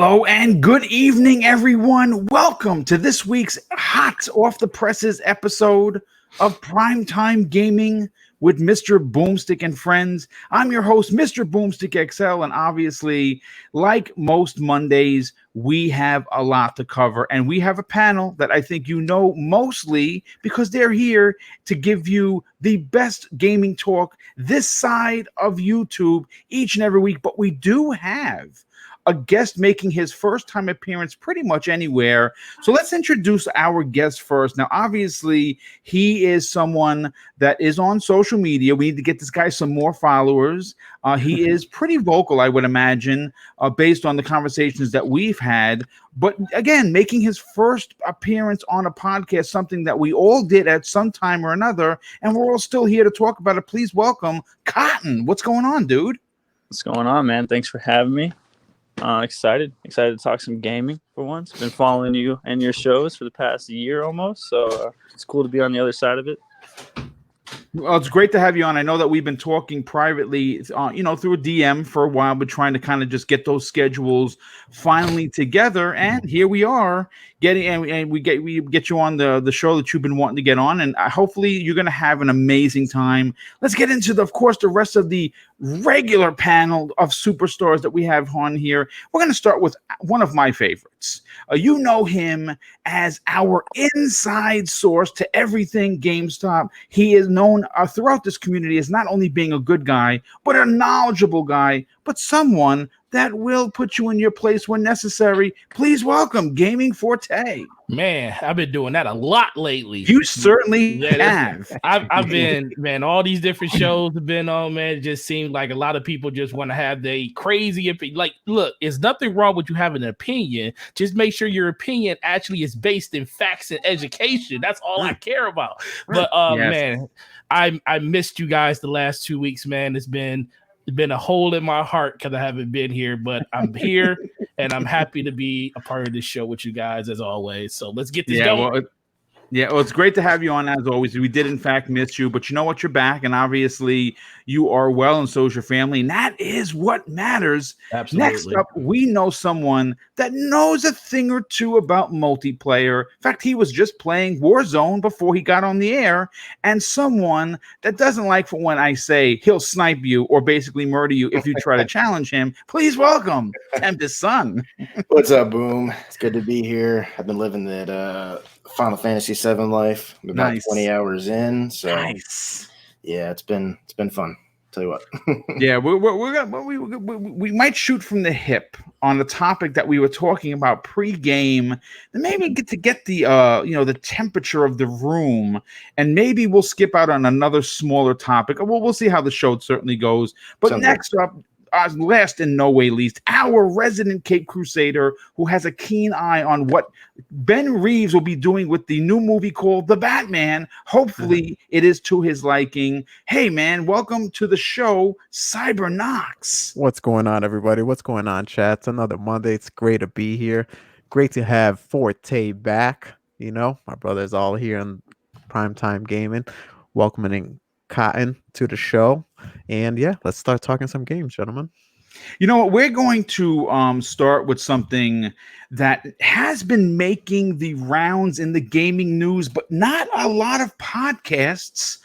Hello and good evening, everyone. Welcome to this week's hot off the presses episode of Primetime Gaming with Mr. Boomstick and Friends. I'm your host, Mr. Boomstick XL, and obviously, like most Mondays, we have a lot to cover, and we have a panel that I think you know mostly because they're here to give you the best gaming talk this side of YouTube each and every week. But we do have a guest making his first time appearance pretty much anywhere. So let's introduce our guest first. Now, obviously, he is someone that is on social media. We need to get this guy some more followers. He is pretty vocal, I would imagine, based on the conversations that we've had. But again, making his first appearance on a podcast, something that we all did at some time or another, and we're all still here to talk about it. Please welcome Cotton. What's going on, dude? What's going on, man? Thanks for having me. Excited to talk some gaming for once. Been following you and your shows for the past year almost, so it's cool to be on the other side of it. Well, it's great to have you on. I know that we've been talking privately, through a DM for a while, but trying to kind of just get those schedules finally together. And here we are we get you on the show that you've been wanting to get on, and hopefully you're going to have an amazing time. Let's get into the rest of the regular panel of superstars that we have on here. We're going to start with one of my favorites. You know him as our inside source to everything GameStop. He is known throughout this community as not only being a good guy, but a knowledgeable guy, but someone that will put you in your place when necessary. Please welcome Gaming Forte. Man, I've been doing that a lot lately. You certainly have. I've been, man, all these different shows have been on, man. It just seems like a lot of people just want to have their crazy opinion. Like, look, there's nothing wrong with you having an opinion. Just make sure your opinion actually is based in facts and education. That's all I care about. But yes. Man, I missed you guys the last 2 weeks, man. It's been a hole in my heart because I haven't been here, but I'm here and I'm happy to be a part of this show with you guys as always. So let's get this going. Well, it's great to have you on as always. We did in fact miss you, but you know what? You're back, and obviously you are well, and so is your family, and that is what matters. Absolutely. Next up, we know someone that knows a thing or two about multiplayer. In fact, he was just playing Warzone before he got on the air, and someone that doesn't like for when I say he'll snipe you or basically murder you if you try to challenge him. Please welcome Tempest Son. What's up, Boom? It's good to be here. I've been living that Final Fantasy VII life. I'm about 20 hours in, so yeah, it's been fun. Tell you what. Yeah, we might shoot from the hip on the topic that we were talking about pre-game, and maybe get the the temperature of the room, and maybe we'll skip out on another smaller topic. We'll see how the show certainly goes. But next up, last and no way least, our resident Cape Crusader who has a keen eye on what Ben Reeves will be doing with the new movie called The Batman. Hopefully it is to his liking. Hey man, welcome to the show, Cybernox. What's going on, everybody? What's going on, chat? It's another Monday. It's great to be here. Great to have Forte back. My brother's all here in Primetime Gaming, welcoming Cotton to the show. And yeah, let's start talking some games, gentlemen. You know what? We're going to start with something that has been making the rounds in the gaming news, but not a lot of podcasts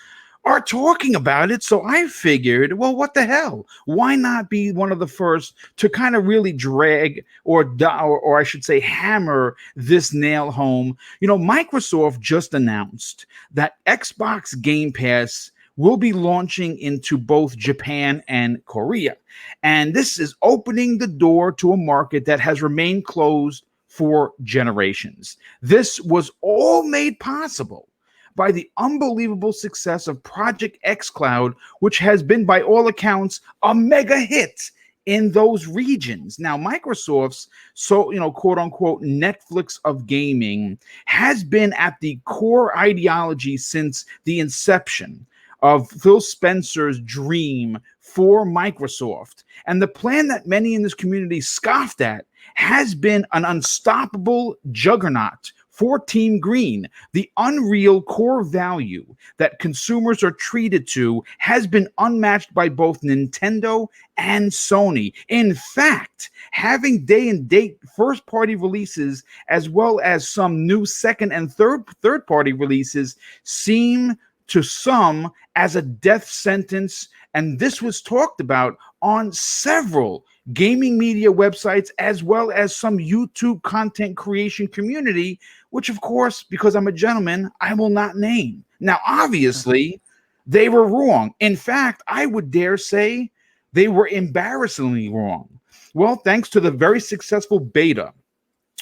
are talking about it. So I figured, well, what the hell? Why not be one of the first to kind of really drag or I should say hammer this nail home? Microsoft just announced that Xbox Game Pass will be launching into both Japan and Korea. And this is opening the door to a market that has remained closed for generations. This was all made possible by the unbelievable success of Project xCloud, which has been, by all accounts, a mega hit in those regions. Now, Microsoft's quote unquote Netflix of gaming has been at the core ideology since the inception of Phil Spencer's dream for Microsoft. And the plan that many in this community scoffed at has been an unstoppable juggernaut for Team Green. The unreal core value that consumers are treated to has been unmatched by both Nintendo and Sony. In fact, having day and date first party releases as well as some new second and third party releases seem to some as a death sentence, and this was talked about on several gaming media websites as well as some YouTube content creation community, which of course, because I'm a gentleman, I will not name. Now, obviously, they were wrong. In fact, I would dare say they were embarrassingly wrong. Well, thanks to the very successful beta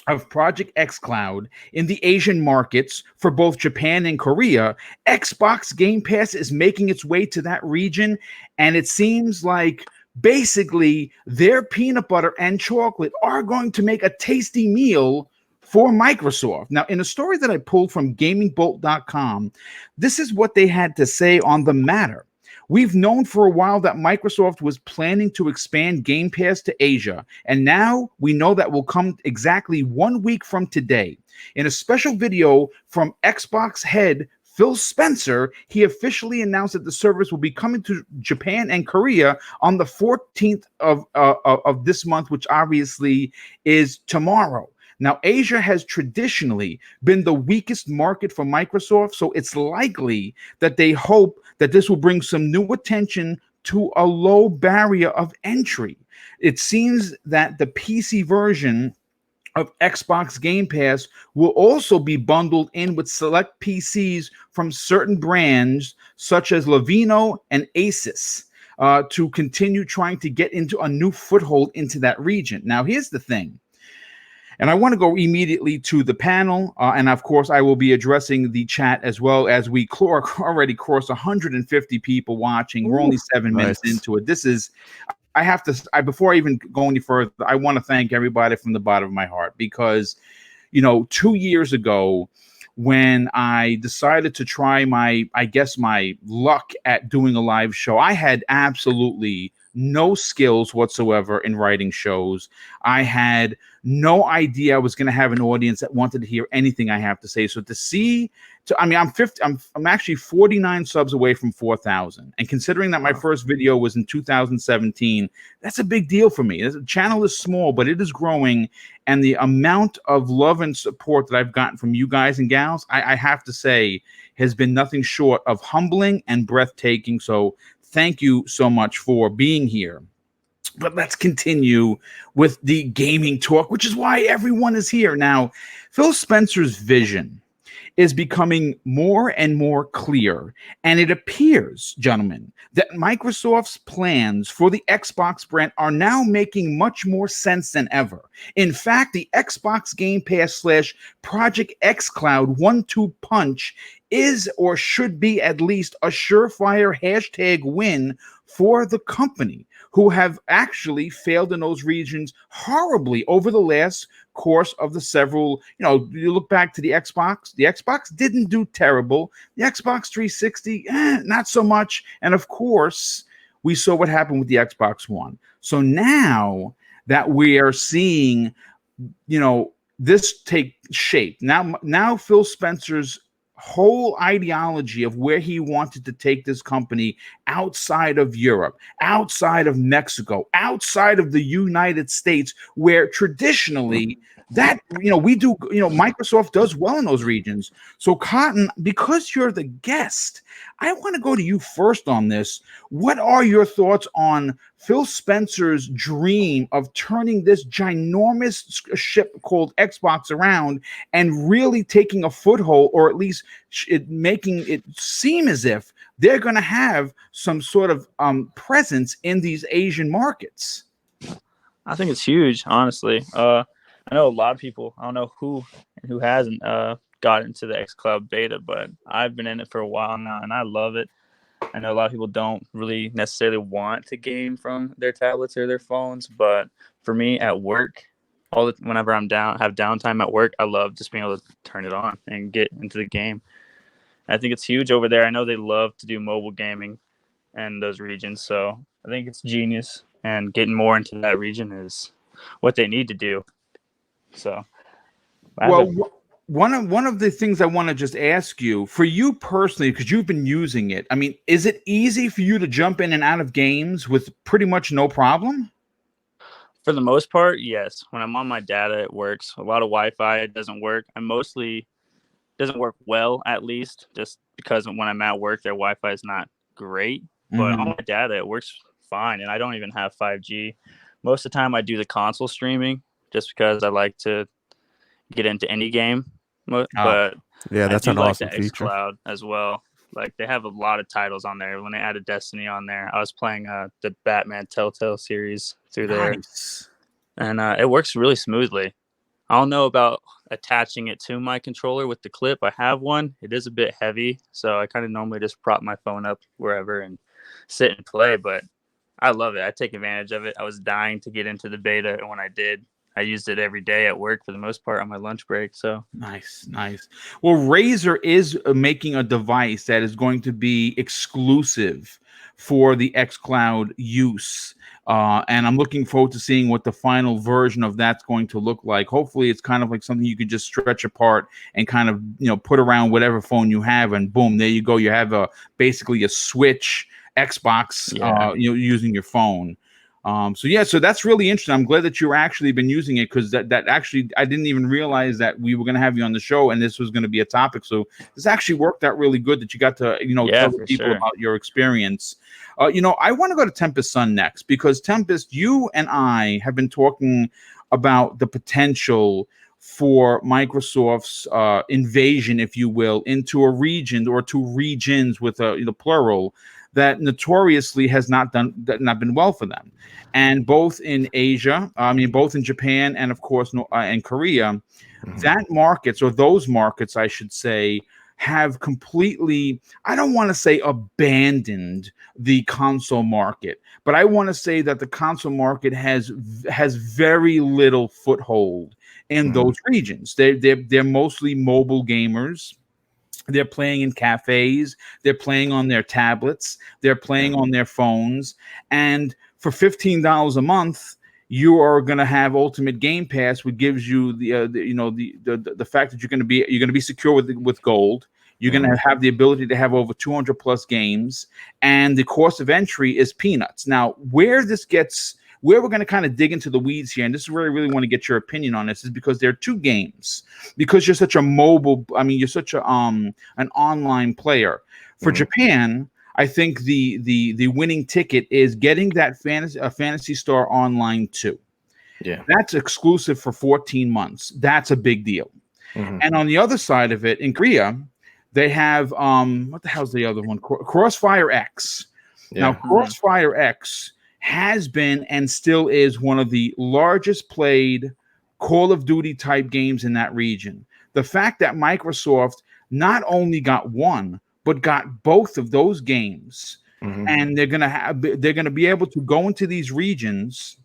of Project xCloud in the Asian markets for both Japan and Korea, Xbox Game Pass is making its way to that region, and it seems like basically their peanut butter and chocolate are going to make a tasty meal for Microsoft. Now, in a story that I pulled from gamingbolt.com, this is what they had to say on the matter. We've known for a while that Microsoft was planning to expand Game Pass to Asia, and now we know that will come exactly 1 week from today. In a special video from Xbox head Phil Spencer, he officially announced that the service will be coming to Japan and Korea on the 14th of this month, which obviously is tomorrow. Now, Asia has traditionally been the weakest market for Microsoft, so it's likely that they hope that this will bring some new attention to a low barrier of entry. It seems that the PC version of Xbox Game Pass will also be bundled in with select PCs from certain brands such as Lenovo and Asus to continue trying to get into a new foothold into that region. Now, here's the thing. And I want to go immediately to the panel. And of course, I will be addressing the chat as well as we already crossed 150 people watching. We're only 7 minutes into it. This is, I have to, before I even go any further, I want to thank everybody from the bottom of my heart because, 2 years ago, when I decided to try my luck at doing a live show, I had absolutely no skills whatsoever in writing shows. I had no idea I was going to have an audience that wanted to hear anything I have to say. So I'm actually 49 subs away from 4,000. And considering that my first video was in 2017, that's a big deal for me. The channel is small, but it is growing. And the amount of love and support that I've gotten from you guys and gals, I have to say, has been nothing short of humbling and breathtaking. So thank you so much for being here. But let's continue with the gaming talk, which is why everyone is here. Now, Phil Spencer's vision is becoming more and more clear. And it appears, gentlemen, that Microsoft's plans for the Xbox brand are now making much more sense than ever. In fact, the Xbox Game Pass / Project xCloud 1-2 punch is or should be at least a surefire hashtag win for the company, who have actually failed in those regions horribly over the last course of the several, you look back to the Xbox didn't do terrible. The Xbox 360, not so much. And of course, we saw what happened with the Xbox One. So now that we are seeing, this take shape, now Phil Spencer's whole ideology of where he wanted to take this company outside of Europe, outside of Mexico, outside of the United States, where traditionally that, Microsoft does well in those regions. So Cotton, because you're the guest, I want to go to you first on this. What are your thoughts on Phil Spencer's dream of turning this ginormous ship called Xbox around and really taking a foothold, or at least making it seem as if they're going to have some sort of presence in these Asian markets? I think it's huge, honestly. I know a lot of people, I don't know who and who hasn't got into the xCloud beta, but I've been in it for a while now and I love it. I know a lot of people don't really necessarily want to game from their tablets or their phones, but for me at work, whenever have downtime at work, I love just being able to turn it on and get into the game. I think it's huge over there. I know they love to do mobile gaming in those regions, so I think it's genius, and getting more into that region is what they need to do. So, one of the things I want to just ask you, for you personally, because you've been using it, I mean, is it easy for you to jump in and out of games with pretty much no problem? For the most part, yes. When I'm on my data, it works. A lot of Wi-Fi, it doesn't work. Doesn't work well, at least, just because when I'm at work, their Wi-Fi is not great. But on my data, it works fine, and I don't even have 5G. Most of the time, I do the console streaming just because I like to get into any game. But yeah, that's an awesome feature. xCloud as well. Like, they have a lot of titles on there. When they added Destiny on there, I was playing the Batman Telltale series through there, and it works really smoothly. I don't know about attaching it to my controller with the clip. I have one. It is a bit heavy, so I kind of normally just prop my phone up wherever and sit and play, but I love it. I take advantage of it. I was dying to get into the beta, and when I did, I used it every day at work for the most part on my lunch break. So nice. Well, Razer is making a device that is going to be exclusive for the xCloud use. And I'm looking forward to seeing what the final version of that's going to look like. Hopefully it's kind of like something you could just stretch apart and kind of, put around whatever phone you have, and boom, there you go. You have basically a Switch Xbox, using your phone. So that's really interesting. I'm glad that you've actually been using it, because that actually, I didn't even realize that we were going to have you on the show and this was going to be a topic. So this actually worked out really good that you got to, tell the people about your experience. I want to go to Tempest Sun next, because Tempest, you and I have been talking about the potential for Microsoft's invasion, if you will, into a region or two regions with the plural that notoriously has not been well for them. And both in Asia, both in Japan and of course in Korea, that markets, or those markets, I should say, have completely, I don't want to say abandoned the console market, but I want to say that the console market has very little foothold in those regions. They're mostly mobile gamers. They're playing in cafes. They're playing on their tablets. They're playing on their phones. And for $15 a month, you are going to have Ultimate Game Pass, which gives you the fact that you're going to be secure with gold. You're going to have the ability to have over 200 plus games, and the cost of entry is peanuts. Now, where we're going to kind of dig into the weeds here, and this is where I really want to get your opinion on this, is because there are two games. Because you're such a you're such an online player. For Japan, I think the winning ticket is getting that Phantasy Star Online 2. Yeah, that's exclusive for 14 months. That's a big deal. And on the other side of it, in Korea, they have what the hell's the other one? Crossfire X. Now, Crossfire X has been and still is one of the largest played Call of Duty type games in that region. The fact that Microsoft not only got one, but got both of those games, and they're gonna be able to go into these regions.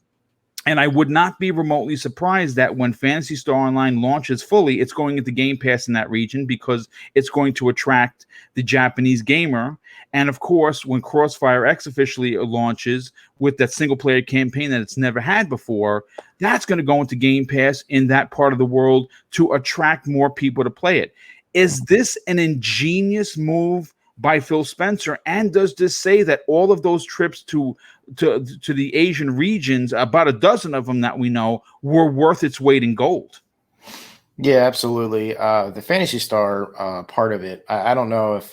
And I would not be remotely surprised that when Phantasy Star Online launches fully, it's going into Game Pass in that region, because it's going to attract the Japanese gamer. And of course, when Crossfire X officially launches with that single-player campaign that it's never had before, that's going to go into Game Pass in that part of the world to attract more people to play it. Is this an ingenious move by Phil Spencer? And does this say that all of those trips to the Asian regions, about a dozen of them that we know, were worth its weight in gold? Yeah, absolutely. The Phantasy Star part of it, I don't know if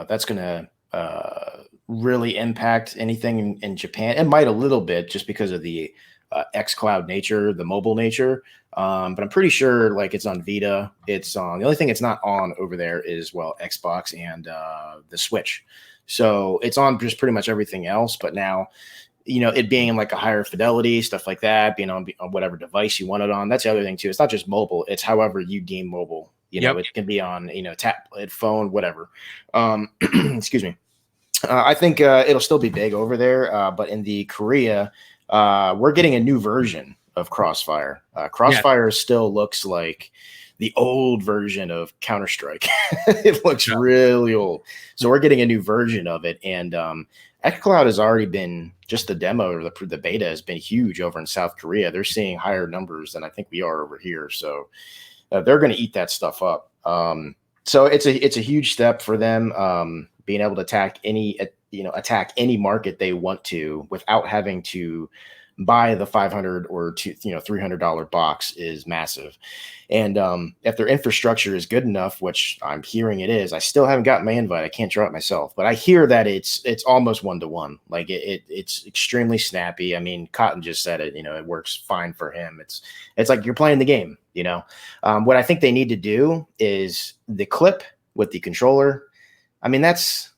that's going to really impact anything in Japan. It might a little bit, just because of the xCloud nature, the mobile nature. But I'm pretty sure like it's on Vita. It's on, the only thing it's not on over there is, well, Xbox and the Switch. So it's on just pretty much everything else. But now, it being like a higher fidelity, stuff like that, being on whatever device you want it on. That's the other thing too. It's not just mobile. It's however you deem mobile. It can be on, tablet, phone, whatever. Excuse me. I think it'll still be big over there. But in the Korea, we're getting a new version of Crossfire. Crossfire still looks like the old version of Counter-Strike. It looks really old. So we're getting a new version of it. And xCloud has already been, just the demo or the beta has been huge over in South Korea. They're seeing higher numbers than I think we are over here. So they're going to eat that stuff up. So it's a huge step for them, being able to attack any market they want to without having to buy the $500 or $300 box is massive. And if their infrastructure is good enough, which I'm hearing it is, I still haven't gotten my invite. I can't draw it myself, but I hear that it's almost 1-to-1. Like it's extremely snappy. I mean, Cotton just said it. It works fine for him. It's like you're playing the game. What I think they need to do is the clip with the controller. I mean, that's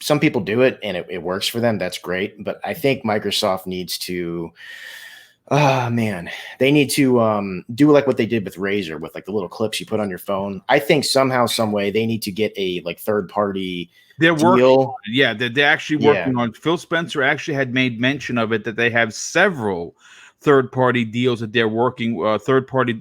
some people do it and it works for them. That's great. But I think Microsoft needs to, they need to do like what they did with Razer with like the little clips you put on your phone. I think somehow, some way they need to get a like third party They're deal. working. Yeah, they're actually working on. Phil Spencer actually had made mention of it, that they have several third-party deals that they're working, third-party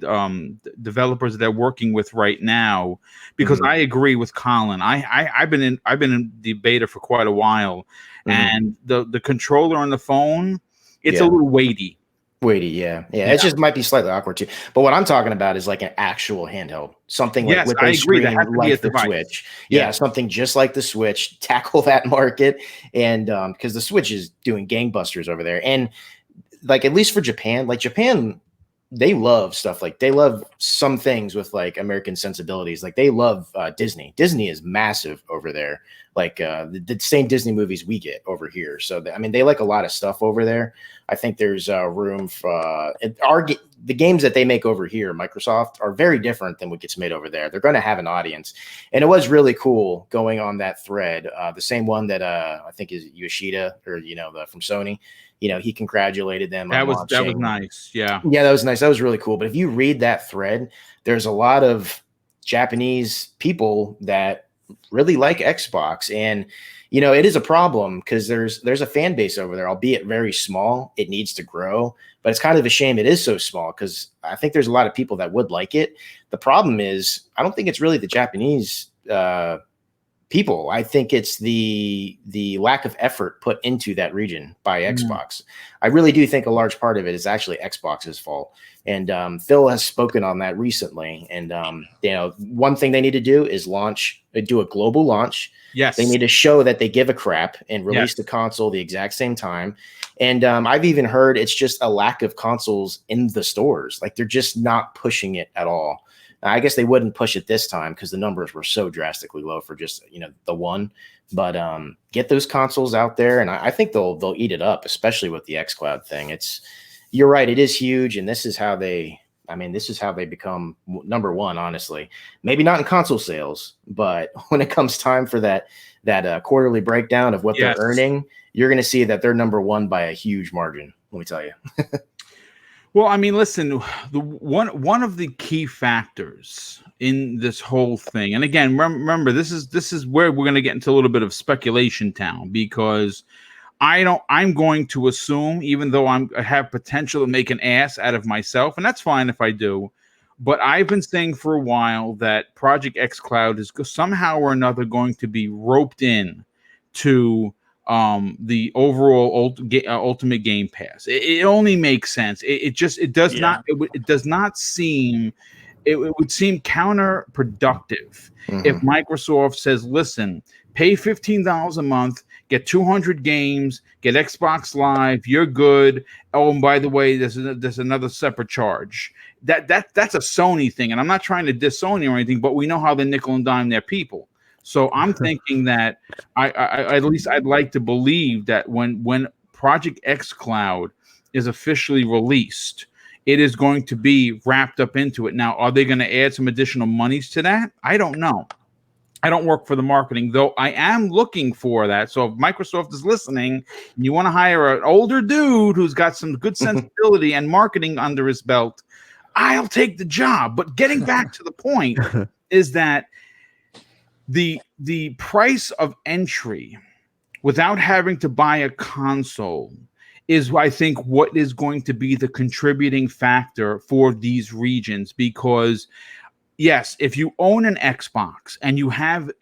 developers that they're working with right now. Because I agree with Colin. I've been in the beta for quite a while, and the controller on the phone, it's a little weighty. Yeah. It just might be slightly awkward too. But what I'm talking about is like an actual handheld, something like with a screen like the Switch. Yeah, something just like the Switch. Tackle that market, and because the Switch is doing gangbusters over there, and like at least for Japan, they love stuff like they love some things with like American sensibilities. Like they love Disney. Disney is massive over there. Like the same Disney movies we get over here. So they like a lot of stuff over there. I think there's room for the games that they make over here. Microsoft are very different than what gets made over there. They're going to have an audience, and it was really cool going on that thread. The same one that I think is Yoshida or from Sony. He congratulated them. That was nice. Yeah, that was nice. That was really cool. But if you read that thread, there's a lot of Japanese people that really like Xbox, and it is a problem because there's a fan base over there, albeit very small. It needs to grow, but it's kind of a shame it is so small because I think there's a lot of people that would like it. The problem is I don't think it's really the Japanese people. I think it's the lack of effort put into that region by Xbox. I really do think a large part of it is actually Xbox's fault. And Phil has spoken on that recently. And one thing they need to do is do a global launch. Yes, they need to show that they give a crap and release the console the exact same time. And I've even heard it's just a lack of consoles in the stores. Like they're just not pushing it at all. I guess they wouldn't push it this time because the numbers were so drastically low for just the one. But get those consoles out there, and I think they'll eat it up, especially with the xCloud thing. You're right, it is huge, and this is how they become number one. Honestly, maybe not in console sales, but when it comes time for that quarterly breakdown of what they're earning, you're going to see that they're number one by a huge margin. Let me tell you. Well, listen, the one of the key factors in this whole thing, and again, remember, this is where we're going to get into a little bit of speculation town, because I'm going to assume, even though I have potential to make an ass out of myself, and that's fine if I do, but I've been saying for a while that Project xCloud is somehow or another going to be roped in to the overall Ultimate Game Pass. It only makes sense. It would seem counterproductive if Microsoft says, listen, pay $15 a month, get 200 games, get Xbox Live, you're good. Oh, and by the way, there's another separate charge. That's a Sony thing, and I'm not trying to diss Sony or anything, but we know how they nickel and dime their people. So I'm thinking that at least I'd like to believe that when Project xCloud is officially released, it is going to be wrapped up into it. Now, are they going to add some additional monies to that? I don't know. I don't work for the marketing, though I am looking for that. So if Microsoft is listening and you want to hire an older dude who's got some good sensibility and marketing under his belt, I'll take the job. But getting back to the point is that the price of entry without having to buy a console is, I think, what is going to be the contributing factor for these regions. Because yes, if you own an Xbox and you have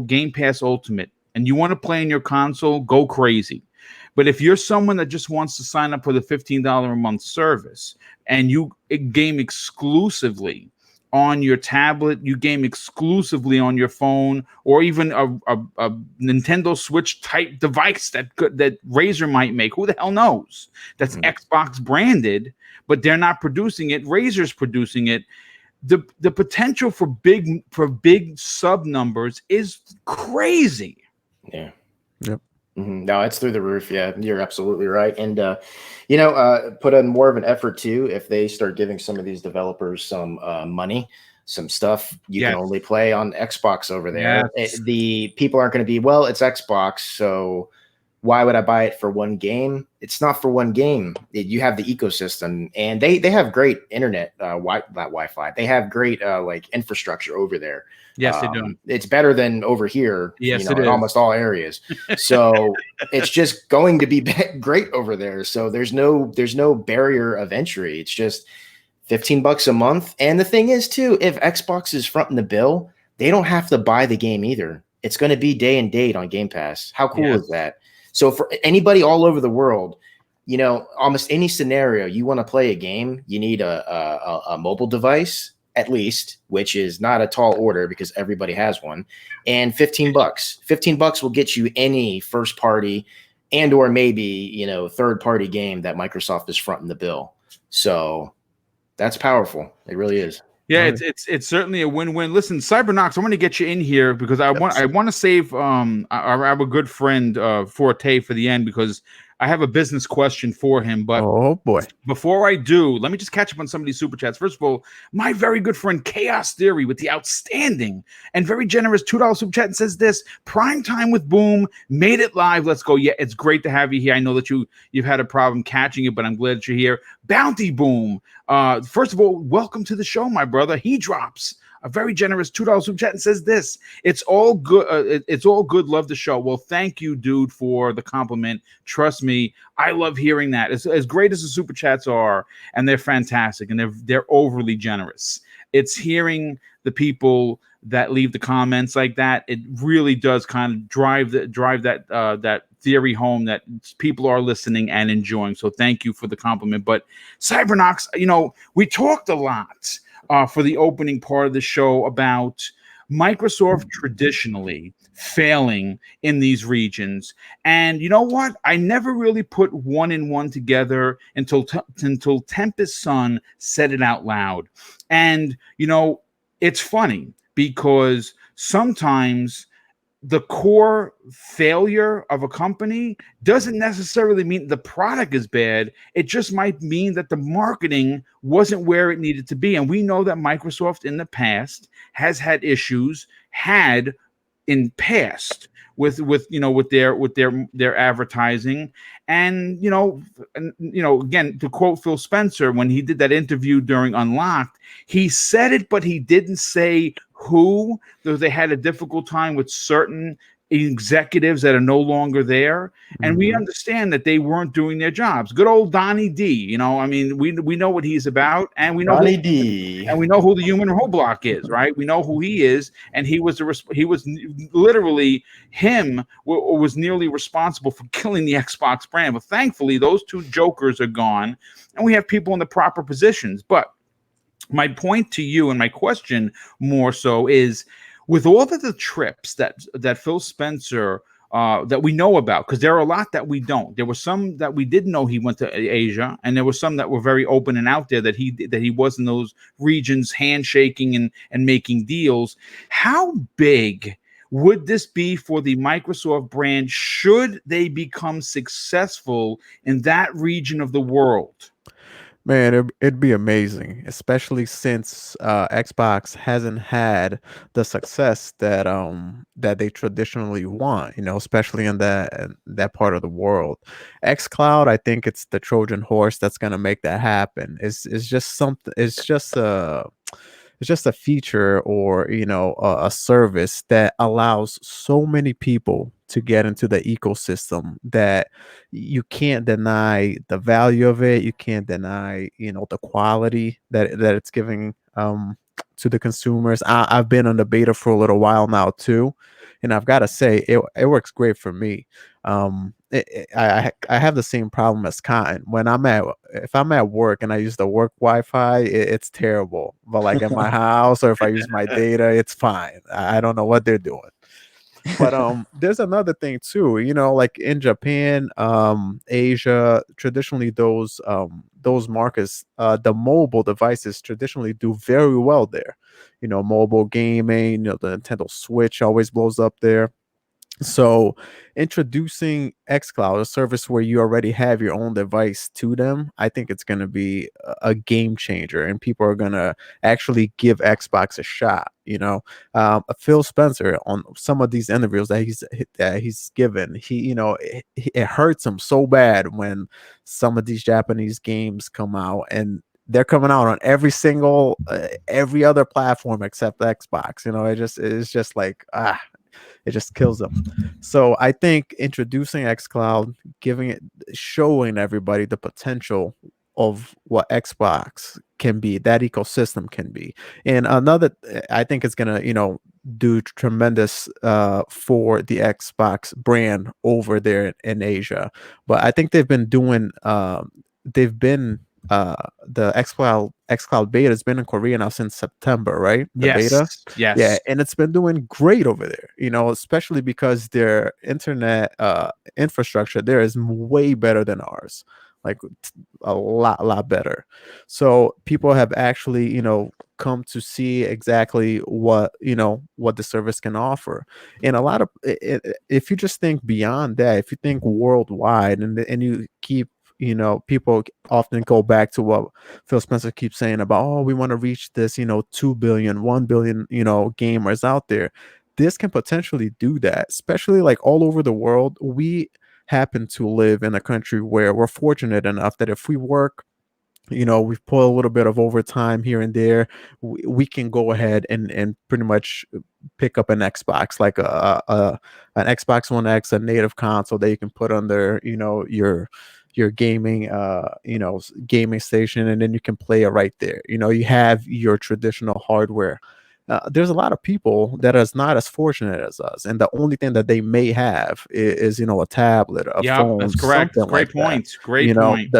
Game Pass Ultimate and you want to play on your console, go crazy. But if you're someone that just wants to sign up for the $15 a month service and you game exclusively on your tablet, you game exclusively on your phone, or even a Nintendo Switch type device that Razer might make. Who the hell knows? That's Xbox branded, but they're not producing it. Razer's producing it. The potential for big sub numbers is crazy. Yeah. Yep. No, it's through the roof. Yeah, you're absolutely right. And, put in more of an effort too, if they start giving some of these developers some money, some stuff you can only play on Xbox over there. The people aren't going to be, well, it's Xbox, so why would I buy it for one game? It's not for one game. You have the ecosystem, and they have great internet, not Wi-Fi. They have great like infrastructure over there. Yes, they do. It's better than over here. Yes, in almost all areas. So it's just going to be great over there. So there's no barrier of entry. It's just $15 a month. And the thing is too, if Xbox is fronting the bill, they don't have to buy the game either. It's going to be day and date on Game Pass. How cool is that? So for anybody all over the world, almost any scenario you want to play a game, you need a mobile device at least, which is not a tall order because everybody has one, and $15. $15 will get you any first party and or maybe third party game that Microsoft is fronting the bill. So that's powerful. It really is. Yeah, it's certainly a win-win. Listen, Cybernox, I want to get you in here because I want to save our good friend Forte for the end, because I have a business question for him. But oh boy, before I do, let me just catch up on some of these super chats. First of all, my very good friend Chaos Theory with the outstanding and very generous $2 super chat and says this: Prime Time with Boom made it live. Let's go. Yeah, it's great to have you here. I know that you've had a problem catching it, but I'm glad that you're here. Bounty Boom. First of all, welcome to the show, my brother. He drops a very generous $2 super chat and says this: it's all good. It's all good. Love the show. Well, thank you, dude, for the compliment. Trust me, I love hearing that. As great as the super chats are, and they're fantastic, and they're overly generous. It's hearing the people that leave the comments like that. It really does kind of drive that theory home that people are listening and enjoying. So thank you for the compliment. But Cybernox, we talked a lot for the opening part of the show about Microsoft traditionally failing in these regions. And you know what? I never really put one and one together until Tempest Sun said it out loud. And, it's funny because sometimes the core failure of a company doesn't necessarily mean the product is bad. It just might mean that the marketing wasn't where it needed to be. And we know that Microsoft in the past has had issues, in past with their advertising. And again, to quote Phil Spencer, when he did that interview during Unlocked, he said it, but he didn't say who, though they had a difficult time with certain executives that are no longer there. And we understand that they weren't doing their jobs. Good old Donnie D, we know what he's about, and we know Donnie D, and we know who the human Roblox is, right? We know who he is, and he was literally was nearly responsible for killing the Xbox brand. But thankfully, those two jokers are gone, and we have people in the proper positions. But my point to you and my question more so is, with all of the trips that Phil Spencer that we know about, because there are a lot that we don't. There were some that we didn't know he went to Asia, and there were some that were very open and out there that he was in those regions, handshaking and making deals. How big would this be for the Microsoft brand should they become successful in that region of the world? Man, it'd be amazing, especially since Xbox hasn't had the success that they traditionally want, especially in that part of the world. xCloud, I think it's the Trojan horse that's gonna make that happen. It's just something. It's just a feature or a service that allows so many people to get into the ecosystem that you can't deny the value of it. You can't deny the quality that it's giving to the consumers. I've been on the beta for a little while now too, and I've got to say it works great for me. I have the same problem as Cotton. If I'm at work and I use the work Wi-Fi, it's terrible. But like in my house, or if I use my data, it's fine. I don't know what they're doing. But there's another thing too, like in Japan, Asia, traditionally those markets, the mobile devices traditionally do very well there. Mobile gaming, the Nintendo Switch always blows up there. So introducing xCloud, a service where you already have your own device to them, I think it's going to be a game changer, and people are going to actually give Xbox a shot. Phil Spencer, on some of these interviews that he's given, it hurts him so bad when some of these Japanese games come out, and they're coming out on every other platform except Xbox. It's just like it just kills them. So I think introducing xCloud, showing everybody the potential of what Xbox can be, that ecosystem can be. And another, I think it's gonna, do tremendous for the Xbox brand over there in Asia. But I think they've been the xCloud beta has been in Korea now since September, right? The beta. Yes. Yeah, and it's been doing great over there, especially because their internet infrastructure there is way better than ours, like a lot better. So people have actually, come to see exactly what the service can offer. And a lot of if you just think beyond that, if you think worldwide, and you keep, people often go back to what Phil Spencer keeps saying about, oh, we want to reach this, 2 billion, 1 billion, gamers out there. This can potentially do that, especially like all over the world. We happen to live in a country where we're fortunate enough that if we work, we pull a little bit of overtime here and there, we can go ahead and pretty much pick up an Xbox, like an Xbox One X, a native console that you can put under, your gaming gaming station, and then you can play it right there. You have your traditional hardware. There's a lot of people that is not as fortunate as us, and the only thing that they may have is a tablet, a phone, That's correct. something Great like point. that. Great point.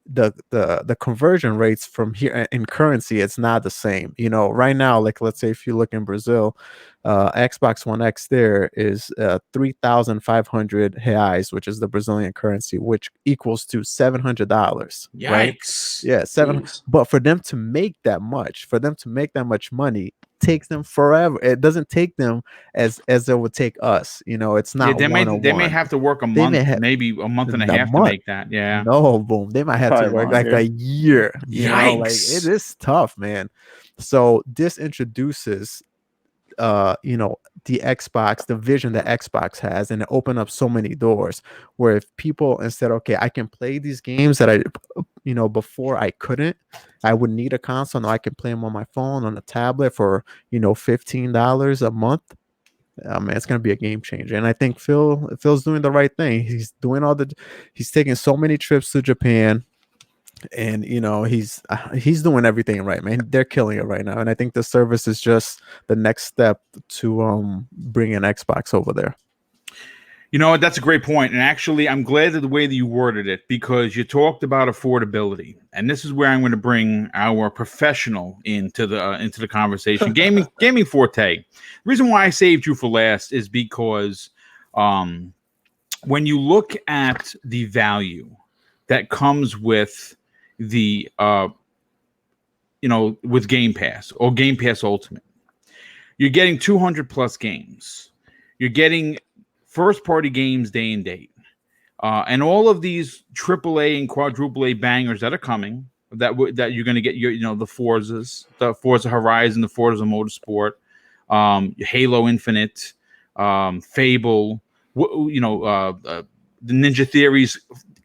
The conversion rates from here in currency, it's not the same. Right now, like let's say if you look in Brazil, Xbox One X there is 3,500 reais, which is the Brazilian currency, which equals to $700. Right? Yikes. Yeah, seven. Jeez. But for them to make that much money takes them forever. It doesn't take them as it would take us. It's Yeah, not they may 101. have to work a They may month, have maybe a month and a the half to month. make that. Yeah. No, boom. They might have to Probably work like longer. a year. Like Yikes. it is tough, man. So this introduces the Xbox, the vision that Xbox has, and it opened up so many doors where if people instead, okay, I can play these games that before I couldn't, I would need a console. Now I can play them on my phone, on a tablet for $15 a month. Man, it's gonna be a game changer, and I think Phil's doing the right thing. He's taking so many trips to Japan, and he's doing everything right, man. They're killing it right now, and I think the service is just the next step to bring an Xbox over there. That's a great point. And actually, I'm glad of the way that you worded it, because you talked about affordability. And this is where I'm going to bring our professional into the conversation. Gaming forte. The reason why I saved you for last is because when you look at the value that comes with the with Game Pass or Game Pass Ultimate, you're getting 200 plus games. You're getting first party games day and date, and all of these AAA and quadruple A bangers that are coming, that you're going to get the Forzas, the Forza Horizon, the Forza Motorsport, Halo Infinite, Fable, the Ninja Theory's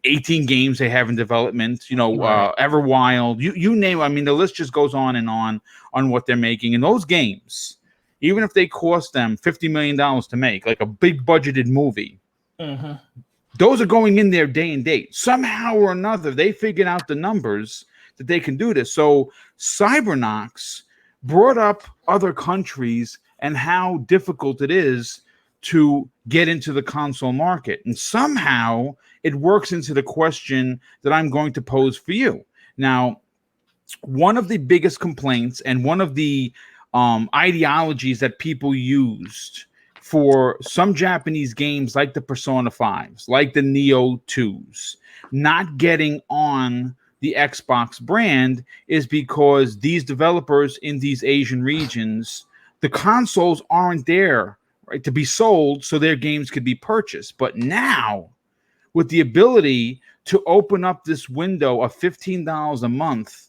18 games they have in development, Right. Everwild, you name it. I mean, the list just goes on and on what they're making. And those games, even if they cost them $50 million to make, like a big budgeted movie, those are going in there day and date. Somehow or another, they figured out the numbers that they can do this. So Cybernox brought up other countries and how difficult it is to get into the console market. And somehow it works into the question that I'm going to pose for you. Now, one of the biggest complaints and one of the ideologies that people used for some Japanese games like the Persona 5s, like the Neo 2s, not getting on the Xbox brand is because these developers in these Asian regions, the consoles aren't there, right, to be sold so their games could be purchased. But now, with the ability to open up this window of $15 a month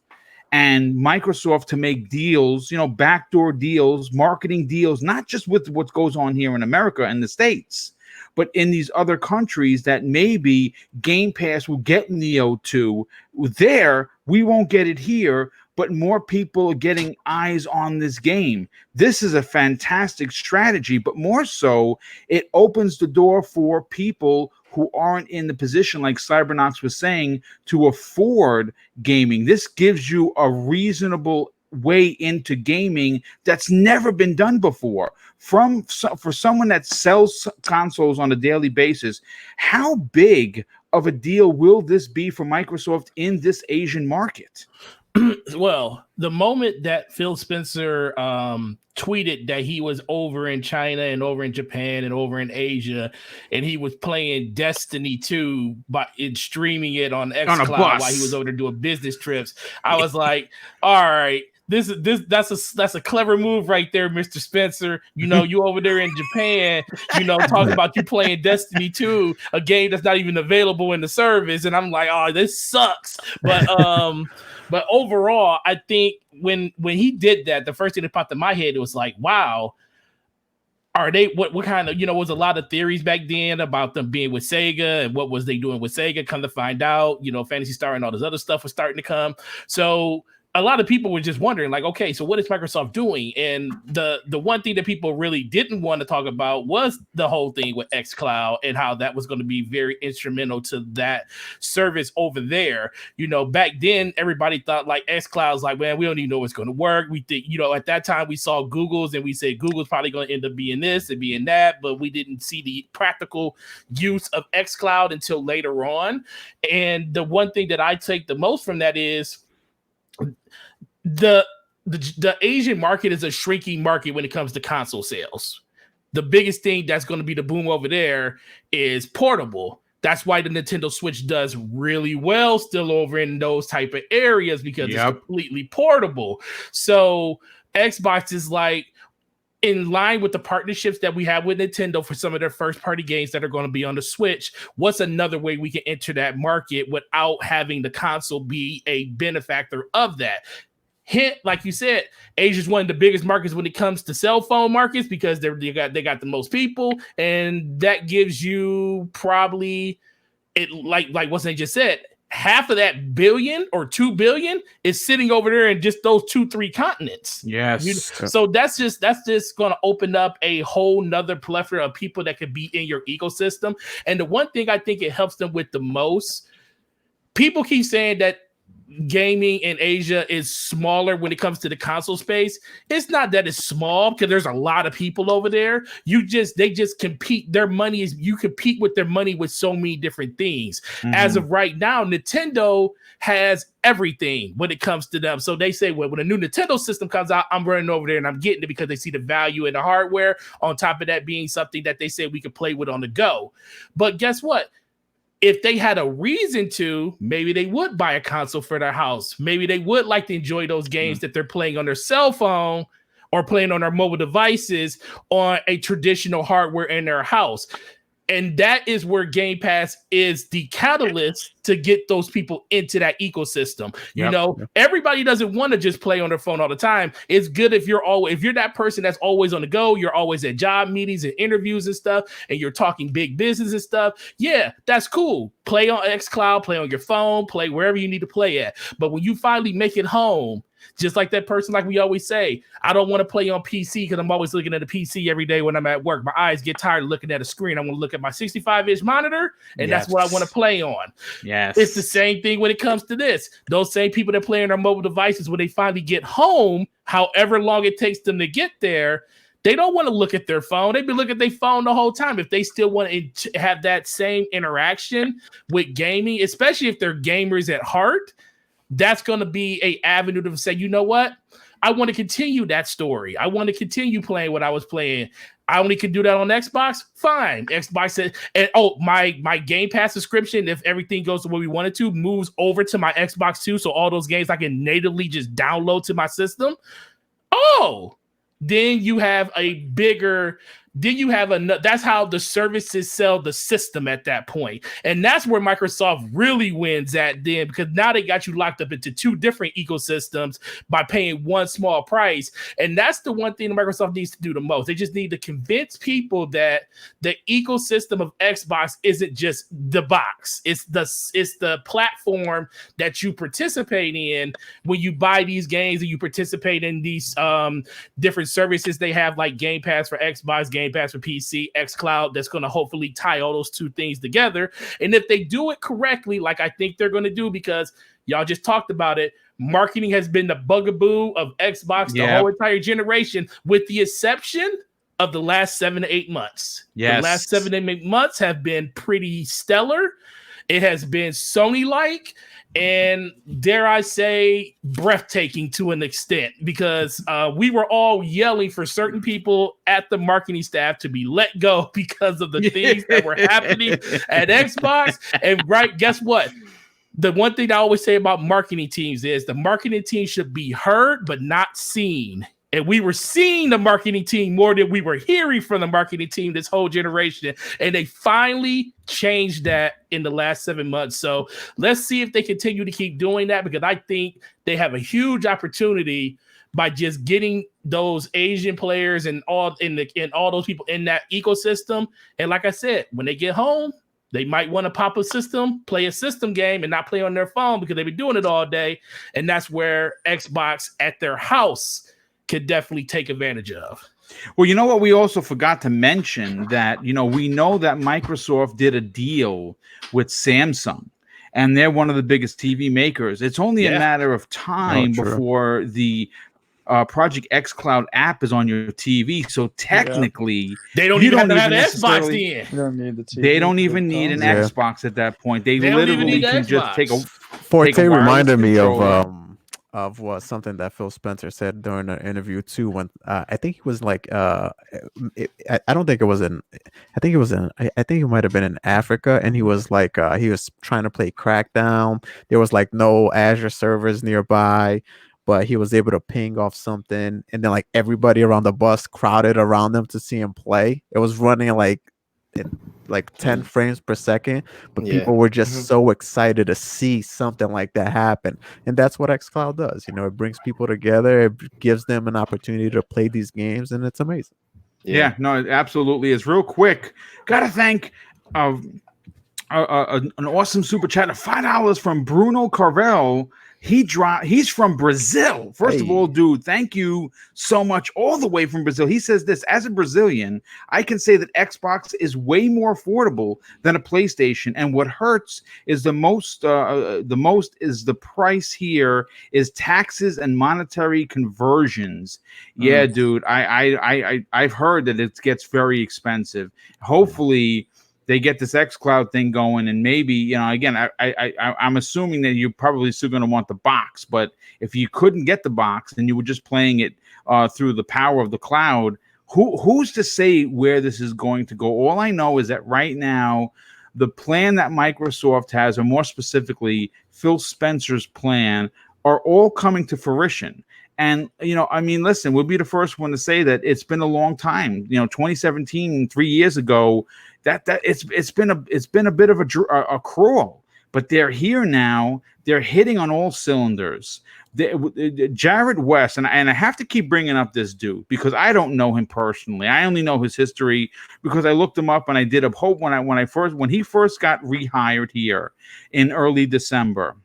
and Microsoft to make deals, backdoor deals, marketing deals, not just with what goes on here in America and the States, but in these other countries that maybe Game Pass will get Neo 2 there, we won't get it here, but more people are getting eyes on this game. This is a fantastic strategy, but more so, it opens the door for people who aren't in the position, like Cybernox was saying, to afford gaming. This gives you a reasonable way into gaming that's never been done before. For someone that sells consoles on a daily basis, how big of a deal will this be for Microsoft in this Asian market? Well, the moment that Phil Spencer tweeted that he was over in China and over in Japan and over in Asia, and he was playing Destiny 2 and streaming it on xCloud while he was over there doing business trips, I was like, all right, that's a clever move right there, Mr. Spencer. You over there in Japan, talking about you playing Destiny 2, a game that's not even available in the service. And I'm like, oh, this sucks. But overall, I think when he did that, the first thing that popped in my head, it was like, wow, are they what kind of, was a lot of theories back then about them being with Sega and what was they doing with Sega. Come to find out, Phantasy Star and all this other stuff was starting to come. So a lot of people were just wondering, like, okay, so what is Microsoft doing? And the one thing that people really didn't want to talk about was the whole thing with xCloud and how that was going to be very instrumental to that service over there. Back then, everybody thought like xCloud's like, man, we don't even know what's going to work. We think, at that time we saw Google's and we said Google's probably going to end up being this and being that, but we didn't see the practical use of xCloud until later on. And the one thing that I take the most from that is the Asian market is a shrinking market when it comes to console sales. The biggest thing that's going to be the boom over there is portable. That's why the Nintendo Switch does really well still over in those type of areas, because it's completely portable. So Xbox is like, in line with the partnerships that we have with Nintendo for some of their first party games that are going to be on the Switch, what's another way we can enter that market without having the console be a benefactor of that? Hint, like you said, Asia is one of the biggest markets when it comes to cell phone markets, because they got the most people, and that gives you probably it like what's they just said. Half of that billion or 2 billion is sitting over there in just those 2-3 continents. Yes. So that's just going to open up a whole nother plethora of people that could be in your ecosystem. And the one thing I think it helps them with the most, people keep saying that gaming in Asia is smaller when it comes to the console space. It's not that it's small, because there's a lot of people over there. They just compete. Their money is, you compete with their money with so many different things. Mm-hmm. As of right now, Nintendo has everything when it comes to them. So they say, well, when a new Nintendo system comes out, I'm running over there and I'm getting it, because they see the value in the hardware, on top of that being something that they say we could play with on the go. But guess what? If they had a reason to, maybe they would buy a console for their house. Maybe they would like to enjoy those games that they're playing on their cell phone or playing on their mobile devices on a traditional hardware in their house. And that is where Game Pass is the catalyst to get those people into that ecosystem. Everybody doesn't want to just play on their phone all the time. It's good if you're that person that's always on the go, you're always at job meetings and interviews and stuff, and you're talking big business and stuff. Yeah, that's cool. Play on xCloud, play on your phone, play wherever you need to play at. But when you finally make it home, just like that person, like we always say, I don't want to play on PC because I'm always looking at a PC every day when I'm at work. My eyes get tired of looking at a screen. I want to look at my 65-inch monitor, and that's what I want to play on. Yes. It's the same thing when it comes to this. Those same people that play on their mobile devices, when they finally get home, however long it takes them to get there, They don't want to look at their phone. They've been looking at their phone the whole time. If they still want to have that same interaction with gaming, especially if they're gamers at heart, that's going to be an avenue to say, you know what? I want to continue that story. I want to continue playing what I was playing. I only can do that on Xbox. Fine. Xbox said, and my Game Pass subscription, if everything goes the way we want it to, moves over to my Xbox too. So all those games I can natively just download to my system. Oh, then you have that's how the services sell the system at that point. And that's where Microsoft really wins at then, because now they got you locked up into two different ecosystems by paying one small price. And that's the one thing Microsoft needs to do the most. They just need to convince people that the ecosystem of Xbox isn't just the box. It's the platform that you participate in when you buy these games and you participate in these different services they have, like Game Pass for Xbox, Game Pass for PC, xCloud, that's going to hopefully tie all those two things together. And if they do it correctly, like I think they're going to do, because y'all just talked about it, marketing has been the bugaboo of Xbox the whole entire generation, with the exception of the last 7 to 8 months. Yes. The last 7 to 8 months have been pretty stellar. It has been Sony-like, and dare I say, breathtaking to an extent, because we were all yelling for certain people at the marketing staff to be let go because of the things that were happening at Xbox. And guess what? The one thing I always say about marketing teams is the marketing team should be heard but not seen. And we were seeing the marketing team more than we were hearing from the marketing team this whole generation. And they finally changed that in the last 7 months. So let's see if they continue to keep doing that, because I think they have a huge opportunity by just getting those Asian players and all those people in that ecosystem. And like I said, when they get home, they might want to pop a system, play a system game, and not play on their phone because they've been doing it all day. And that's where Xbox at their house could definitely take advantage of. Well, you know what? We also forgot to mention that, we know that Microsoft did a deal with Samsung, and they're one of the biggest TV makers. It's only a matter of time before the Project xCloud app is on your TV. So technically, they don't even have an Xbox then. You don't need the TV. They don't even need an Xbox at that point. They literally can just take a. Forte reminded me of what something that Phil Spencer said during an interview too, when I think he was like I don't think it was I think it might have been in Africa, and he was like he was trying to play Crackdown. There was like no Azure servers nearby, but he was able to ping off something, and then like everybody around the bus crowded around him to see him play. It was running like 10 frames per second, but people were just so excited to see something like that happen. And that's what xCloud does. It brings people together, it gives them an opportunity to play these games, and it's amazing. Yeah, no, it absolutely is. Real quick, gotta thank an awesome super chat of $5 from Bruno Carvel. He's from Brazil. First of all, dude, thank you so much, all the way from Brazil. He says this: as a Brazilian, I can say that Xbox is way more affordable than a PlayStation, and what hurts is the most is the price here is taxes and monetary conversions. Yeah, dude, I've heard that it gets very expensive. Hopefully they get this xCloud thing going, and maybe, again, I'm assuming that you're probably still going to want the box, but if you couldn't get the box and you were just playing it through the power of the cloud, who's to say where this is going to go? All I know is that right now, the plan that Microsoft has, or more specifically, Phil Spencer's plan, are all coming to fruition. And, listen, we'll be the first one to say that it's been a long time. 2017, 3 years ago, that it's been a bit of a crawl, but they're here now. They're hitting on all cylinders. Jared West, and I have to keep bringing up this dude because I don't know him personally. I only know his history because I looked him up, and I did a hope when he first got rehired here in early December.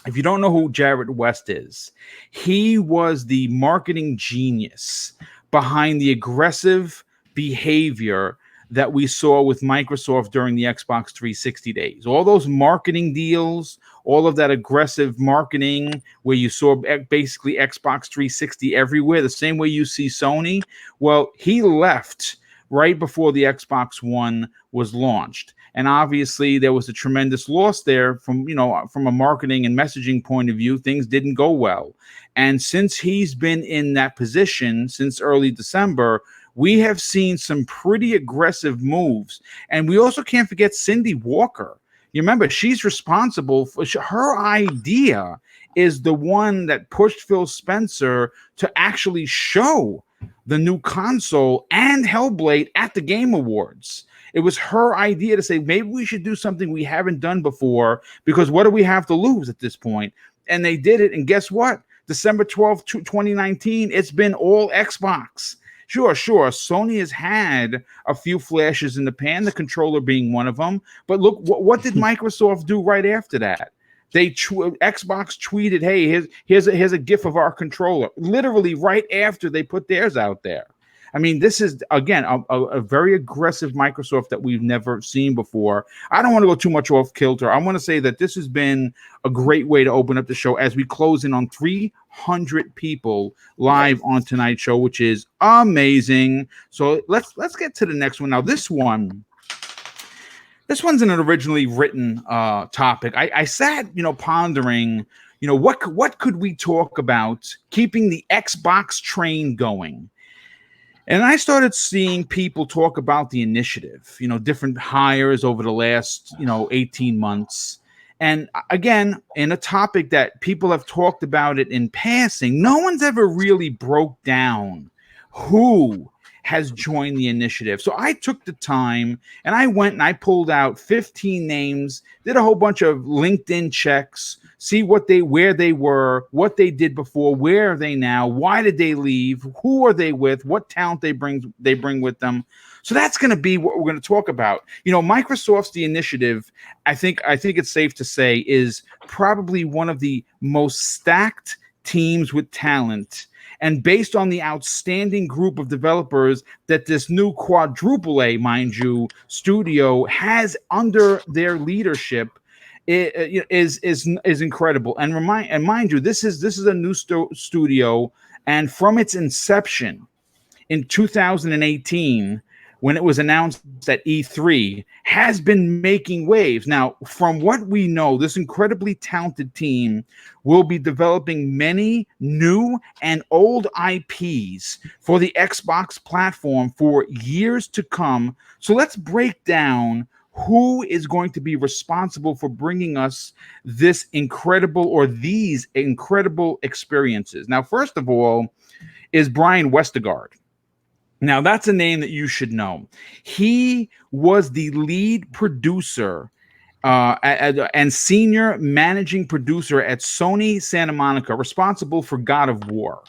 If you don't know who Jared West is, he was the marketing genius behind the aggressive behavior that we saw with Microsoft during the Xbox 360 days. All those marketing deals, all of that aggressive marketing where you saw basically Xbox 360 everywhere, the same way you see Sony. Well, he left right before the Xbox One was launched. And obviously there was a tremendous loss there from a marketing and messaging point of view. Things didn't go well. And since he's been in that position since early December, we have seen some pretty aggressive moves. And we also can't forget Cindy Walker. You remember, she's responsible for her idea is the one that pushed Phil Spencer to actually show the new console and Hellblade at the Game Awards. It was her idea to say, maybe we should do something we haven't done before, because what do we have to lose at this point? And they did it. And guess what? December 12th, 2019, it's been all Xbox. Sure. Sony has had a few flashes in the pan, the controller being one of them. But look, what did Microsoft do right after that? Xbox tweeted, "Hey, here's a GIF of our controller." Literally right after they put theirs out there. I mean, this is, again, a very aggressive Microsoft that we've never seen before. I don't want to go too much off kilter. I want to say that this has been a great way to open up the show as we close in on 300 people live on tonight's show, which is amazing. So let's get to the next one. Now, this one's an originally written topic. I sat, pondering, what could we talk about keeping the Xbox train going? And I started seeing people talk about the initiative, different hires over the last, 18 months. And again, in a topic that people have talked about it in passing, no one's ever really broke down who has joined the initiative. So I took the time and I went and I pulled out 15 names, did a whole bunch of LinkedIn checks, see where they were, what they did before, where are they now, why did they leave, who are they with, what talent they bring with them. So that's going to be what we're going to talk about. Microsoft's The Initiative, I think it's safe to say, is probably one of the most stacked teams with talent. And based on the outstanding group of developers that this new quadruple-A, mind you, studio has under their leadership, it is incredible. And mind you, this is a new studio, and from its inception in 2018, when it was announced at E3, has been making waves. Now, from what we know, this incredibly talented team will be developing many new and old IPs for the Xbox platform for years to come. So let's break down who is going to be responsible for bringing us these incredible experiences. Now, first of all, is Brian Westergaard. Now, that's a name that you should know. He was the lead producer and senior managing producer at Sony Santa Monica, responsible for God of War.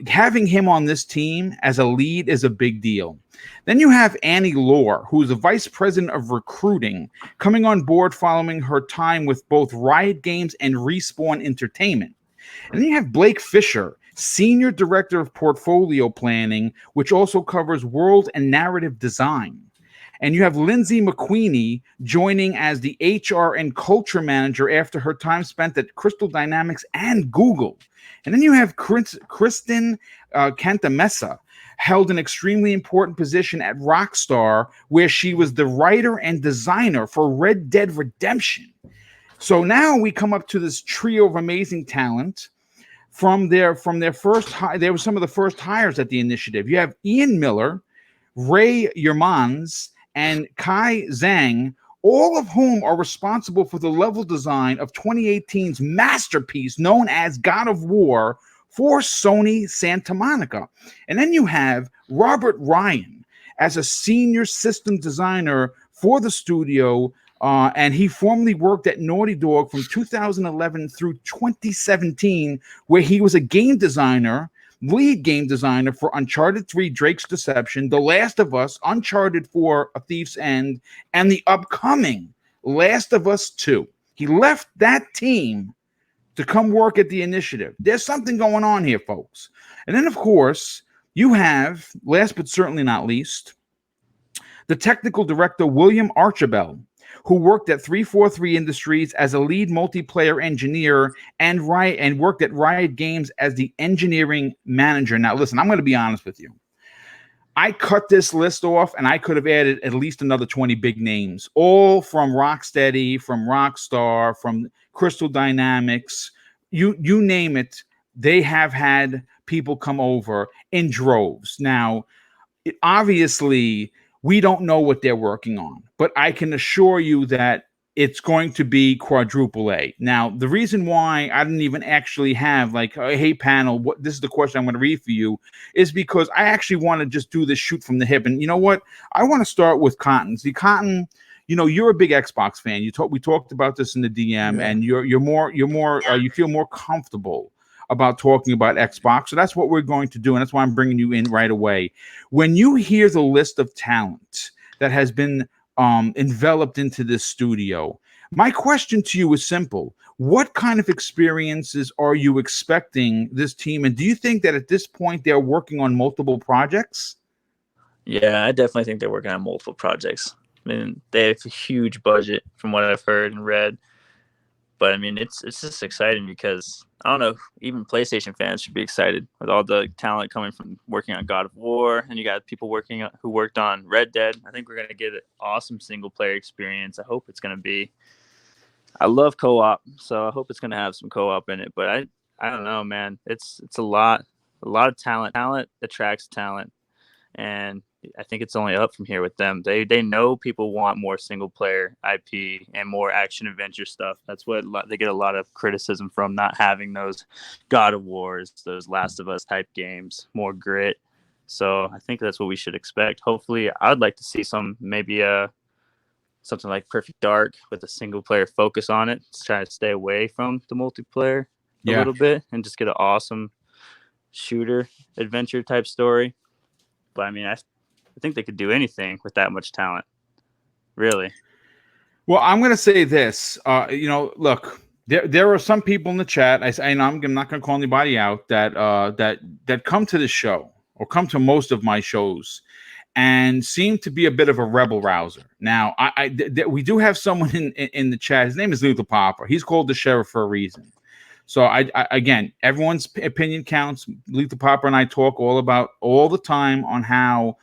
Having him on this team as a lead is a big deal. Then you have Annie Lohr, who's the vice president of recruiting, coming on board following her time with both Riot Games and Respawn Entertainment. And then you have Blake Fisher, Senior Director of Portfolio Planning, which also covers world and narrative design. And you have Lindsay McQueenie joining as the HR and Culture Manager after her time spent at Crystal Dynamics and Google. And then you have Kristen Cantamessa, held an extremely important position at Rockstar, where she was the writer and designer for Red Dead Redemption. So now we come up to this trio of amazing talent. From their first hire, they were some of the first hires at the initiative. You have Ian Miller, Ray Yermans, and Kai Zhang, all of whom are responsible for the level design of 2018's masterpiece known as God of War for Sony Santa Monica. And then you have Robert Ryan as a senior system designer for the studio. And he formerly worked at Naughty Dog from 2011 through 2017, where he was a lead game designer for Uncharted 3, Drake's Deception, The Last of Us, Uncharted 4, A Thief's End, and the upcoming Last of Us 2. He left that team to come work at the initiative. There's something going on here, folks. And then, of course, you have, last but certainly not least, The technical director, William Archibald, who worked at 343 Industries as a lead multiplayer engineer and worked at Riot Games as the engineering manager. Now, listen, I'm going to be honest with you. I cut this list off, and I could have added at least another 20 big names, all from Rocksteady, from Rockstar, from Crystal Dynamics. You name it, they have had people come over in droves. Now, obviously, we don't know what they're working on, but I can assure you that it's going to be quadruple A. Now, the reason why I didn't even actually have like, hey, panel, this is the question I'm going to read for you, is because I actually want to just do this shoot from the hip. And you know what? I want to start with Cotton. See, Cotton, you're a big Xbox fan. We talked about this in the DM, and you feel more comfortable about talking about Xbox. So that's what we're going to do. And that's why I'm bringing you in right away. When you hear the list of talent that has been enveloped into this studio, my question to you is simple. What kind of experiences are you expecting this team? And do you think that at this point they're working on multiple projects? Yeah, I definitely think they're working on multiple projects. I mean, they have a huge budget from what I've heard and read. But I mean, it's just exciting because I don't know, even PlayStation fans should be excited with all the talent coming from working on God of War, and you got people who worked on Red Dead. I think we're gonna get an awesome single player experience. I hope it's gonna be. I love co-op, so I hope it's gonna have some co-op in it. But I don't know, man. It's a lot of talent. Talent attracts talent, and I think it's only up from here with them. They know people want more single player IP and more action adventure stuff. That's what they get a lot of criticism from, not having those God of Wars, those Last of Us type games, more grit. So I think that's what we should expect. Hopefully, I'd like to see maybe something like Perfect Dark with a single player focus on it. Just try to stay away from the multiplayer a little bit and just get an awesome shooter adventure type story. But I mean, I think they could do anything with that much talent, really. Well, I'm going to say this. Look, there are some people in the chat. I'm not going to call anybody out that come to this show or come to most of my shows and seem to be a bit of a rebel rouser. Now, we do have someone in the chat. His name is Lethal Popper. He's called the sheriff for a reason. So again, everyone's opinion counts. Lethal Popper and I talk all the time on how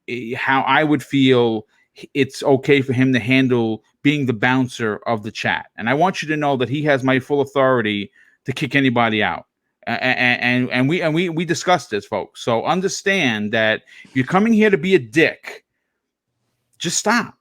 I would feel it's okay for him to handle being the bouncer of the chat. And I want you to know that he has my full authority to kick anybody out. And we discussed this, folks. So understand that if you're coming here to be a dick, just stop.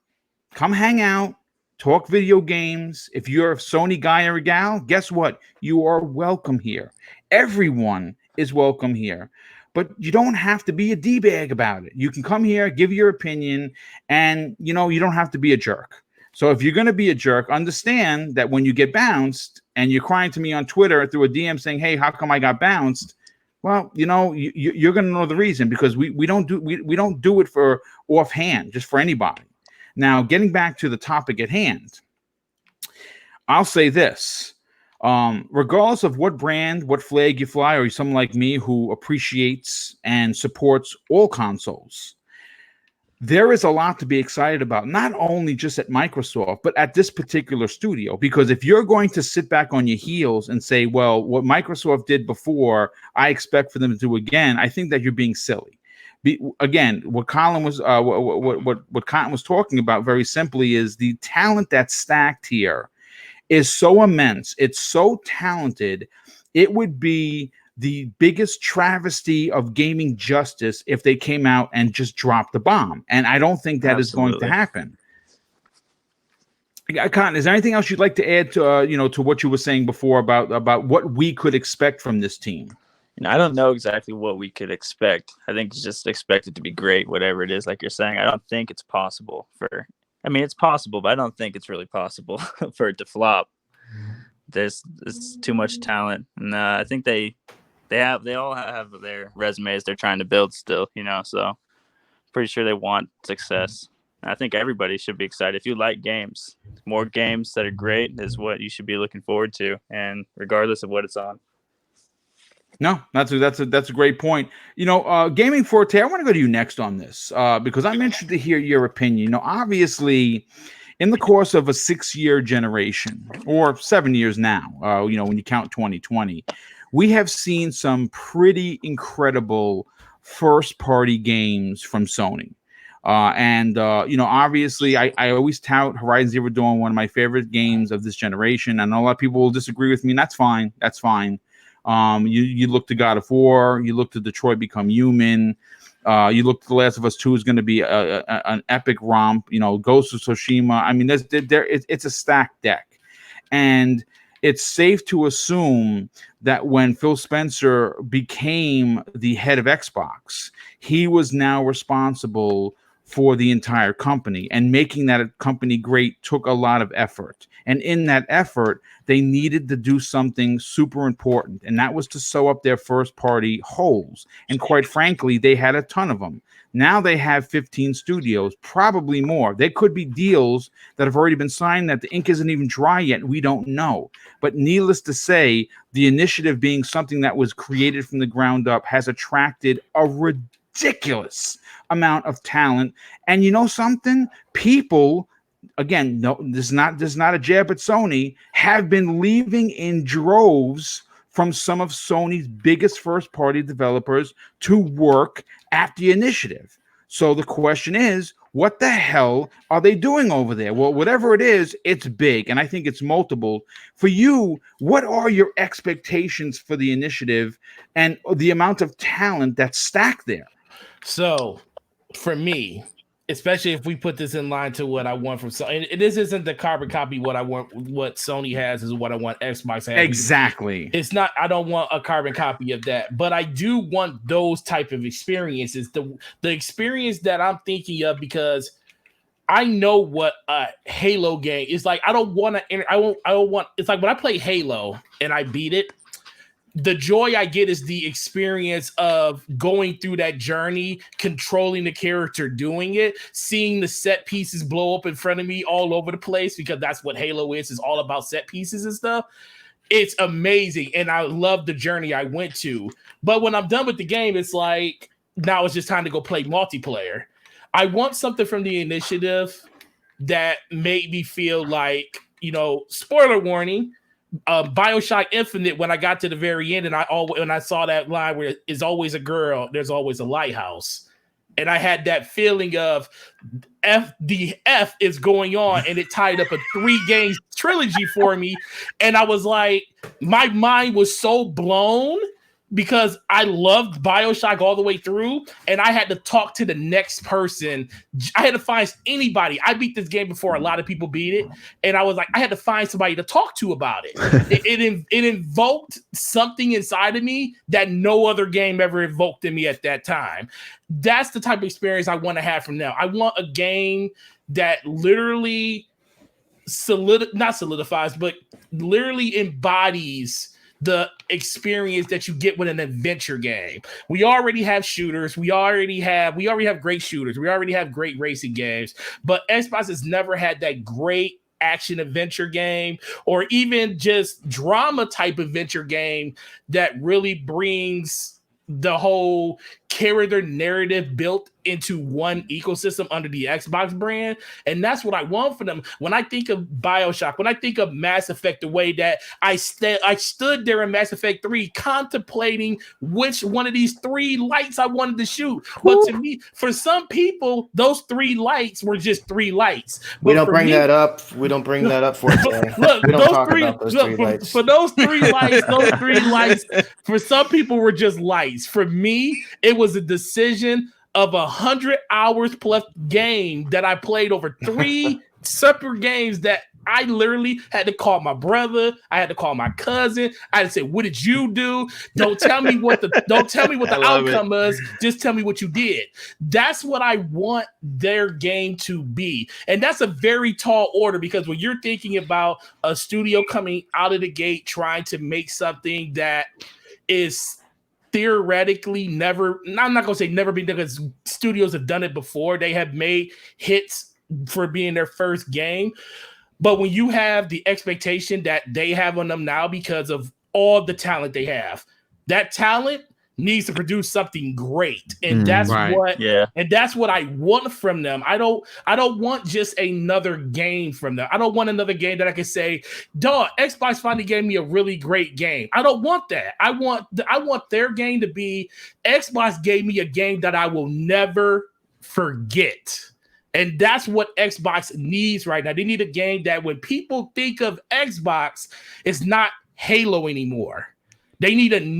Come hang out, talk video games. If you're a Sony guy or a gal, guess what? You are welcome here. Everyone is welcome here. But you don't have to be a D-bag about it. You can come here, give your opinion, and you don't have to be a jerk. So if you're going to be a jerk, understand that when you get bounced and you're crying to me on Twitter through a DM saying, "Hey, how come I got bounced?" Well, you're going to know the reason, because we don't do it for offhand, just for anybody. Now, getting back to the topic at hand, I'll say this. Regardless of what brand, what flag you fly, or you're someone like me who appreciates and supports all consoles, there is a lot to be excited about, not only just at Microsoft, but at this particular studio. Because if you're going to sit back on your heels and say, well, what Microsoft did before, I expect for them to do again, I think that you're being silly. Again, what Colin was what Cotton was talking about very simply is the talent that's stacked here is so immense. It's so talented. It would be the biggest travesty of gaming justice if they came out and just dropped the bomb. And I don't think that is going to happen. Cotton, is there anything else you'd like to add to to what you were saying before about what we could expect from this team? I don't know exactly what we could expect. I think it's just expected to be great, whatever it is. Like you're saying, I don't think it's possible it's possible, but I don't think it's really possible for it to flop. There's too much talent, and I think they all have their resumes they're trying to build still. So pretty sure they want success. And I think everybody should be excited. If you like games, more games that are great is what you should be looking forward to, and regardless of what it's on. No, that's a great point. Gaming Forte, I want to go to you next on this because I'm interested to hear your opinion. Obviously, in the course of a 6-year generation or 7 years now, when you count 2020, we have seen some pretty incredible first-party games from Sony. Obviously, I always tout Horizon Zero Dawn, one of my favorite games of this generation. I know a lot of people will disagree with me, and that's fine. That's fine. You look to God of War, you look to Detroit Become Human, you look to The Last of Us 2 is going to be an epic romp. Ghost of Tsushima. I mean, it's a stacked deck, and it's safe to assume that when Phil Spencer became the head of Xbox, he was now responsible for the entire company, and making that company great took a lot of effort. And in that effort, they needed to do something super important, and that was to sew up their first party holes. And quite frankly, they had a ton of them. Now they have 15 studios, probably more. There could be deals that have already been signed that the ink isn't even dry yet. We don't know. But needless to say, the initiative, being something that was created from the ground up, has attracted a ridiculous amount of talent. And you know something? People, again, no, this is not a jab at Sony, have been leaving in droves from some of Sony's biggest first-party developers to work at the initiative. So the question is, what the hell are they doing over there? Well, whatever it is, it's big, and I think it's multiple. For you, what are your expectations for the initiative and the amount of talent that's stacked there? So, for me, especially if we put this in line to what I want from Sony, and this isn't the carbon copy. What I want, what Sony has, is what I want Xbox has. Exactly. It's not. I don't want a carbon copy of that, but I do want those type of experiences. The experience that I'm thinking of, because I know what a Halo game is like. I don't want to. I don't want. It's like when I play Halo and I beat it. The joy I get is the experience of going through that journey, controlling the character, doing it, seeing the set pieces blow up in front of me all over the place, because that's what Halo is. It's all about set pieces and stuff. It's amazing, and I love the journey I went to. But when I'm done with the game, it's like, now it's just time to go play multiplayer. I want something from the initiative that made me feel like, spoiler warning, BioShock Infinite, when I got to the very end and I saw that line where it's always a girl, there's always a lighthouse. And I had that feeling of the F is going on, and it tied up a 3-game trilogy for me. And I was like, my mind was so blown, because I loved BioShock all the way through, and I had to talk to the next person. I had to find anybody. I beat this game before a lot of people beat it, and I was like, I had to find somebody to talk to about it. It invoked something inside of me that no other game ever invoked in me at that time. That's the type of experience I want to have from now. I want a game that literally not solidifies, but literally embodies the experience that you get with an adventure game. We already have shooters. We already have great shooters. We already have great racing games. But Xbox has never had that great action adventure game, or even just drama type adventure game that really brings the whole character narrative built into one ecosystem under the Xbox brand. And that's what I want for them. When I think of BioShock, when I think of Mass Effect, the way that I stood there in Mass Effect 3 contemplating which one of these 3 lights I wanted to shoot. But to me, for some people, those 3 lights were just 3 lights. But we don't bring that up. We don't bring that up for today. Look, we don't talk about those 3 lights. For those 3 lights, for some people were just lights. For me, it was a decision of 100 hours plus game that I played over 3 separate games that I literally had to call my brother. I had to call my cousin. I had to say, "What did you do? Don't tell me what the outcome was. Just tell me what you did." That's what I want their game to be. And that's a very tall order, because when you're thinking about a studio coming out of the gate trying to make something that is theoretically never, I'm not going to say never been done, because studios have done it before. They have made hits for being their first game. But when you have the expectation that they have on them now because of all the talent they have, That talent needs to produce something great, and that's Right. what I want from them. I don't want just another game from them. I don't want another game that I can say, dog, Xbox finally gave me a really great game. I don't want that. I want their game to be, Xbox gave me a game that I will never forget. And that's what Xbox needs right now. They need a game that when people think of Xbox, it's not Halo anymore. They need even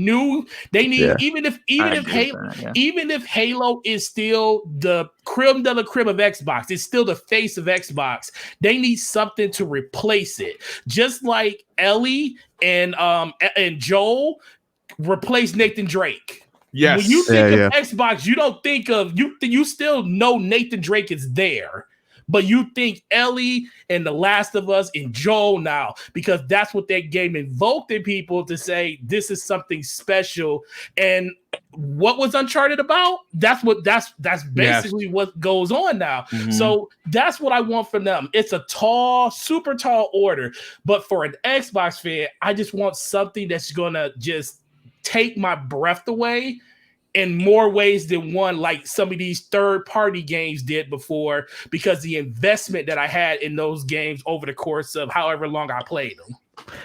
if Halo is still the creme de la creme of Xbox, it's still the face of Xbox. They need something to replace it. Just like Ellie and Joel replaced Nathan Drake. Yes. When you think of Xbox, you don't think of you still know Nathan Drake is there. But you think Ellie and The Last of Us and Joel now, because that's what that game invoked in people to say this is something special. And what was Uncharted about? That's basically what goes on now. Mm-hmm. So that's what I want from them. It's a super tall order. But for an Xbox fan, I just want something that's gonna just take my breath away in more ways than one, like some of these third-party games did before, because the investment that I had in those games over the course of however long I played them.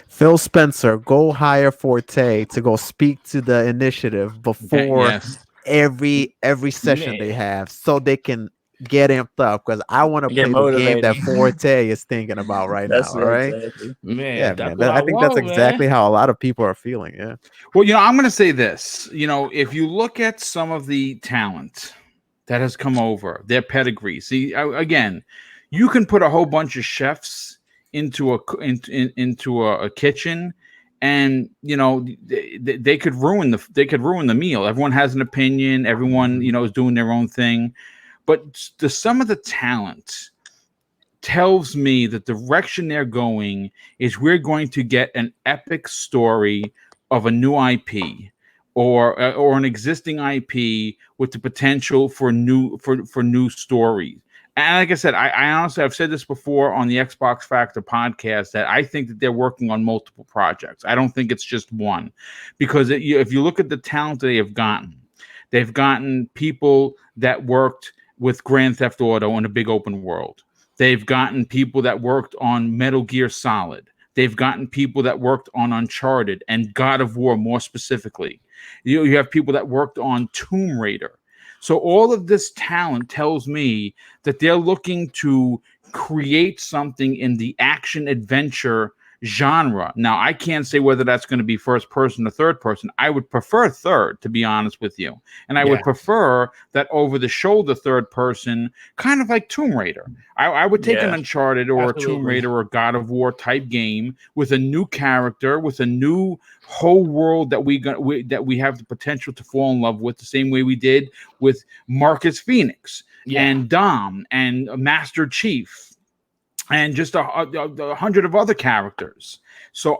Phil Spencer, go hire Forte to go speak to the initiative before every session they have, so they can get amped up, because I want to play the game that Forte is thinking about right now. All right, man. I think that's exactly how a lot of people are feeling. Yeah. Well, I'm going to say this. If you look at some of the talent that has come over, their pedigree. See, again, you can put a whole bunch of chefs into a kitchen, and they could ruin the meal. Everyone has an opinion. Everyone is doing their own thing. But some of the talent tells me the direction they're going is we're going to get an epic story of a new IP or an existing IP with the potential for new stories. And like I said, I honestly, I've said this before on the Xbox Factor podcast, that I think that they're working on multiple projects. I don't think it's just one, because if you look at the talent that they've gotten people that worked with Grand Theft Auto in a big open world. They've gotten people that worked on Metal Gear Solid. They've gotten people that worked on Uncharted and God of War more specifically. You have people that worked on Tomb Raider. So all of this talent tells me that they're looking to create something in the action adventure genre. Now, I can't say whether that's going to be first person or third person. I would prefer third, to be honest with you. And I would prefer that over the shoulder third person, kind of like Tomb Raider. I would take an Uncharted or a Tomb Raider or God of War type game with a new character, with a new whole world that we have the potential to fall in love with, the same way we did with Marcus Phoenix and Dom and Master Chief. And just a 100 of other characters. So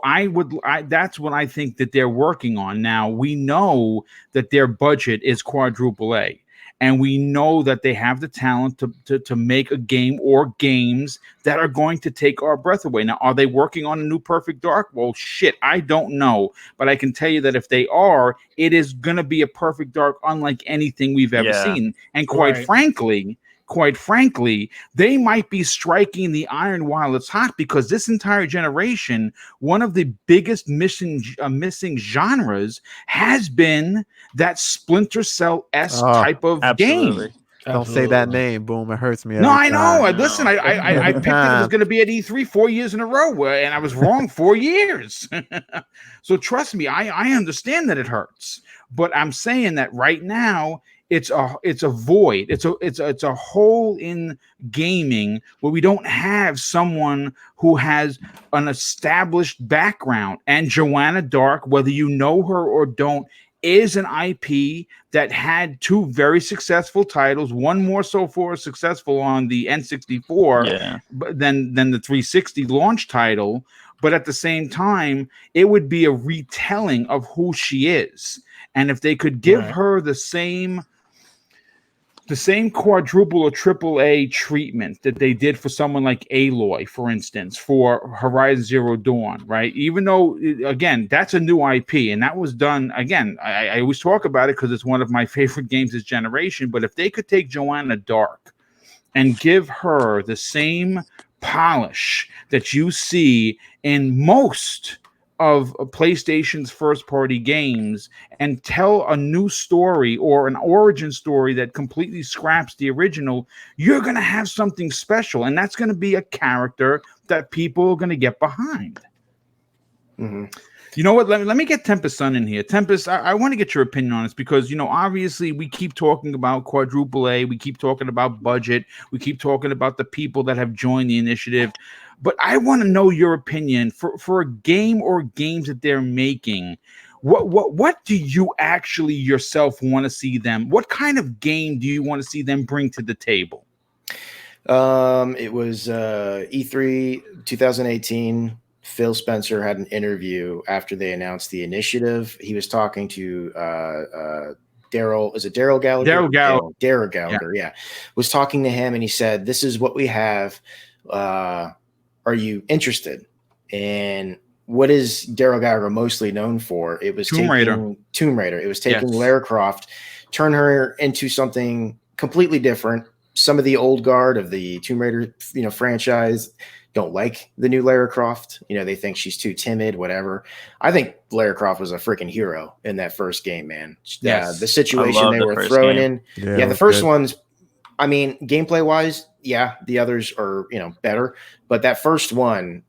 that's what I think that they're working on. Now, we know that their budget is quadruple A. And we know that they have the talent to make a game or games that are going to take our breath away. Now, are they working on a new Perfect Dark? Well, shit, I don't know. But I can tell you that if they are, it is going to be a Perfect Dark unlike anything we've ever seen. And quite frankly, they might be striking the iron while it's hot, because this entire generation, one of the biggest missing genres has been that Splinter Cell-esque type of game. Don't say that name, Boom. It hurts me. No, I know. Listen, I picked it was going to be at E3 4 years in a row, and I was wrong 4 years. So trust me, I understand that it hurts, but I'm saying that right now, it's a void. It's a hole in gaming where we don't have someone who has an established background. And Joanna Dark, whether you know her or don't, is an IP that had two very successful titles. One more so far successful on the N64 than the 360 launch title. But at the same time, it would be a retelling of who she is. And if they could give her the same the same quadruple or triple A treatment that they did for someone like Aloy, for instance, for Horizon Zero Dawn, right? Even though, again, that's a new IP, and that was done, again, I always talk about it because it's one of my favorite games this generation, but if they could take Joanna Dark and give her the same polish that you see in most of PlayStation's first party games and tell a new story or an origin story that completely scraps the original, you're going to have something special. And that's going to be a character that people are going to get behind. Mm-hmm. You know what? Let me get Tempest Sun in here. Tempest, I want to get your opinion on this because, you know, obviously we keep talking about quadruple A. We keep talking about budget. We keep talking about the people that have joined the initiative. But I want to know your opinion for a game or games that they're making. What do you actually yourself want to see them? What kind of game do you want to see them bring to the table? It was E3 2018. Phil Spencer had an interview after they announced the initiative. He was talking to Daryl. Is it Daryl Gallagher? Daryl Gallagher, yeah. Was talking to him, and he said, "This is what we have. Are you interested?" And what is Daryl Gallagher mostly known for? It was Tomb Raider. It was taking Lara Croft, turn her into something completely different. Some of the old guard of the Tomb Raider, franchise don't like the new Lara Croft. They think she's too timid, whatever. I think Lara Croft was a freaking hero in that first game, man. Yes. The situation they were throwing in. Yeah, the first one's, I mean, gameplay wise, yeah, the others are, better. But that first one,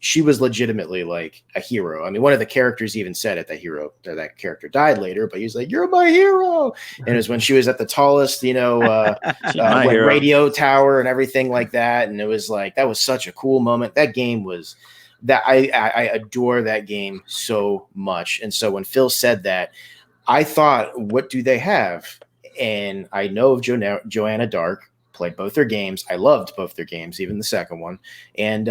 she was legitimately like a hero. I mean, one of the characters even said it, that character died later, but he was like, "You're my hero." And it was when she was at the tallest, radio tower and everything like that. And it was like, that was such a cool moment. That game was that I adore that game so much. And so when Phil said that, I thought, what do they have? And I know of Joanna Dark. Played both their games. I loved both their games, even the second one. And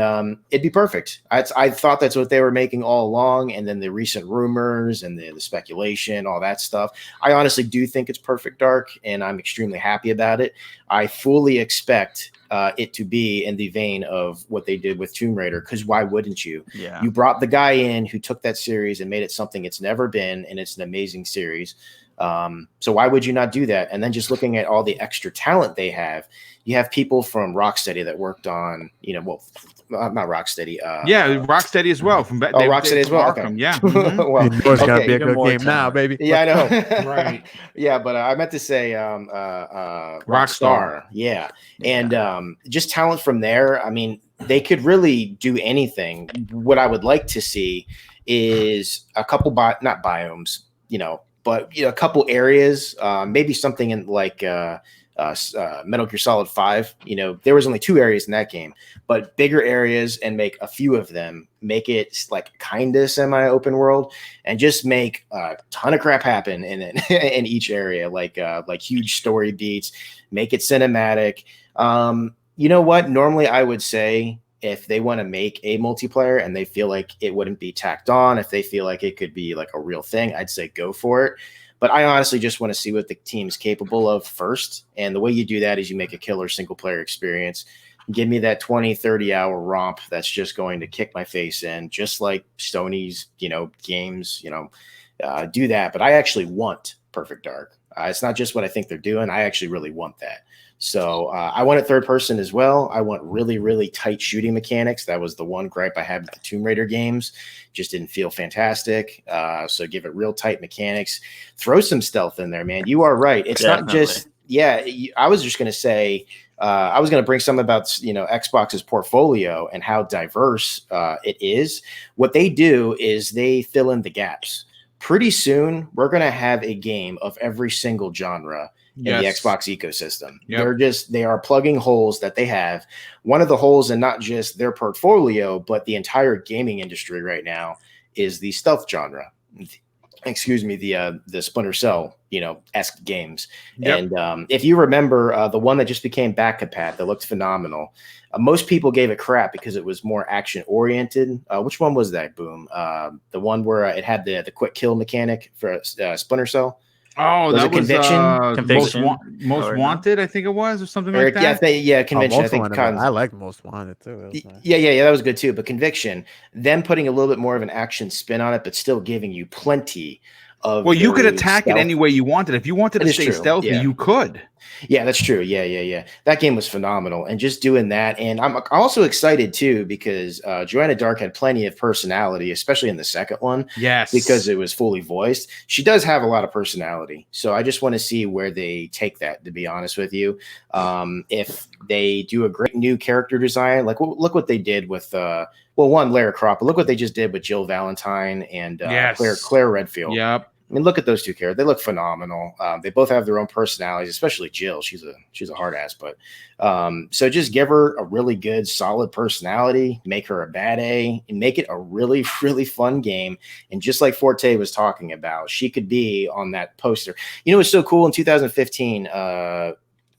it'd be perfect. I thought that's what they were making all along. And then the recent rumors and the speculation, all that stuff. I honestly do think it's Perfect Dark, and I'm extremely happy about it. I fully expect it to be in the vein of what they did with Tomb Raider, because why wouldn't you? Yeah. You brought the guy in who took that series and made it something it's never been, and it's an amazing series. So why would you not do that? And then just looking at all the extra talent they have, you have people from Rocksteady that worked on, not Rocksteady. Rocksteady as well. Rocksteady as well. Arkham, okay. Yeah. Well, it's gotta be a good game now, baby. Yeah, I know. Right. Yeah, but I meant to say Rockstar. Yeah. And just talent from there. I mean, they could really do anything. What I would like to see is a couple not biomes, but a couple areas, maybe something in like Metal Gear Solid 5. There was only 2 areas in that game, but bigger areas, and make a few of them. Make it like kind of semi-open world, and just make a ton of crap happen in each area, like huge story beats. Make it cinematic. You know what? Normally, I would say, if they want to make a multiplayer and they feel like it wouldn't be tacked on, if they feel like it could be like a real thing, I'd say go for it. But I honestly just want to see what the team's capable of first. And the way you do that is you make a killer single player experience. Give me that 20, 30 hour romp that's just going to kick my face in, just like Sony's, games, do that. But I actually want Perfect Dark. It's not just what I think they're doing. I actually really want that. So I want it third person as well. I want really, really tight shooting mechanics. That was the one gripe I had with the Tomb Raider games. Just didn't feel fantastic. So give it real tight mechanics. Throw some stealth in there, man. You are right. It's not just, I was just going to say, I was going to bring some about, Xbox's portfolio and how diverse it is. What they do is they fill in the gaps. Pretty soon, we're going to have a game of every single genre in the Xbox ecosystem. Yep. They are plugging holes that they have. One of the holes in not just their portfolio, but the entire gaming industry right now is the stealth genre. Excuse me, the Splinter Cell, esque games. Yep. And if you remember the one that just became back compat that looked phenomenal, most people gave it crap because it was more action oriented. Which one was that, Boom? The one where it had the quick kill mechanic for Splinter Cell. Oh, Was that it was Conviction? Conviction most or no? wanted, I think it was, or something Or like that. Convention. I Most think wanted, I like most wanted too. It was nice. yeah, that was good too. But Conviction, them putting a little bit more of an action spin on it, but still giving you plenty of Well, you could very attack it stealth. any way you wanted. If you wanted That to is stay true. stealthy, Yeah. you could. Yeah, that's true. Yeah. That game was phenomenal, and just doing that, and I'm also excited too because Joanna Dark had plenty of personality, especially in the second one, Yes. because it was fully voiced. She does have a lot of personality, so I just want to see where they take that. To be honest with you, if they do a great new character design, like look what they did with Lara Croft, but look what they just did with Jill Valentine and Yes. Claire Redfield. Yep. I mean, look at those two characters; they look phenomenal. They both have their own personalities, especially Jill. She's a hard ass, but so just give her a really good, solid personality, make her a bad A, and make it a really, really fun game. And just like Forte was talking about, she could be on that poster. You know, it's so cool in 2015.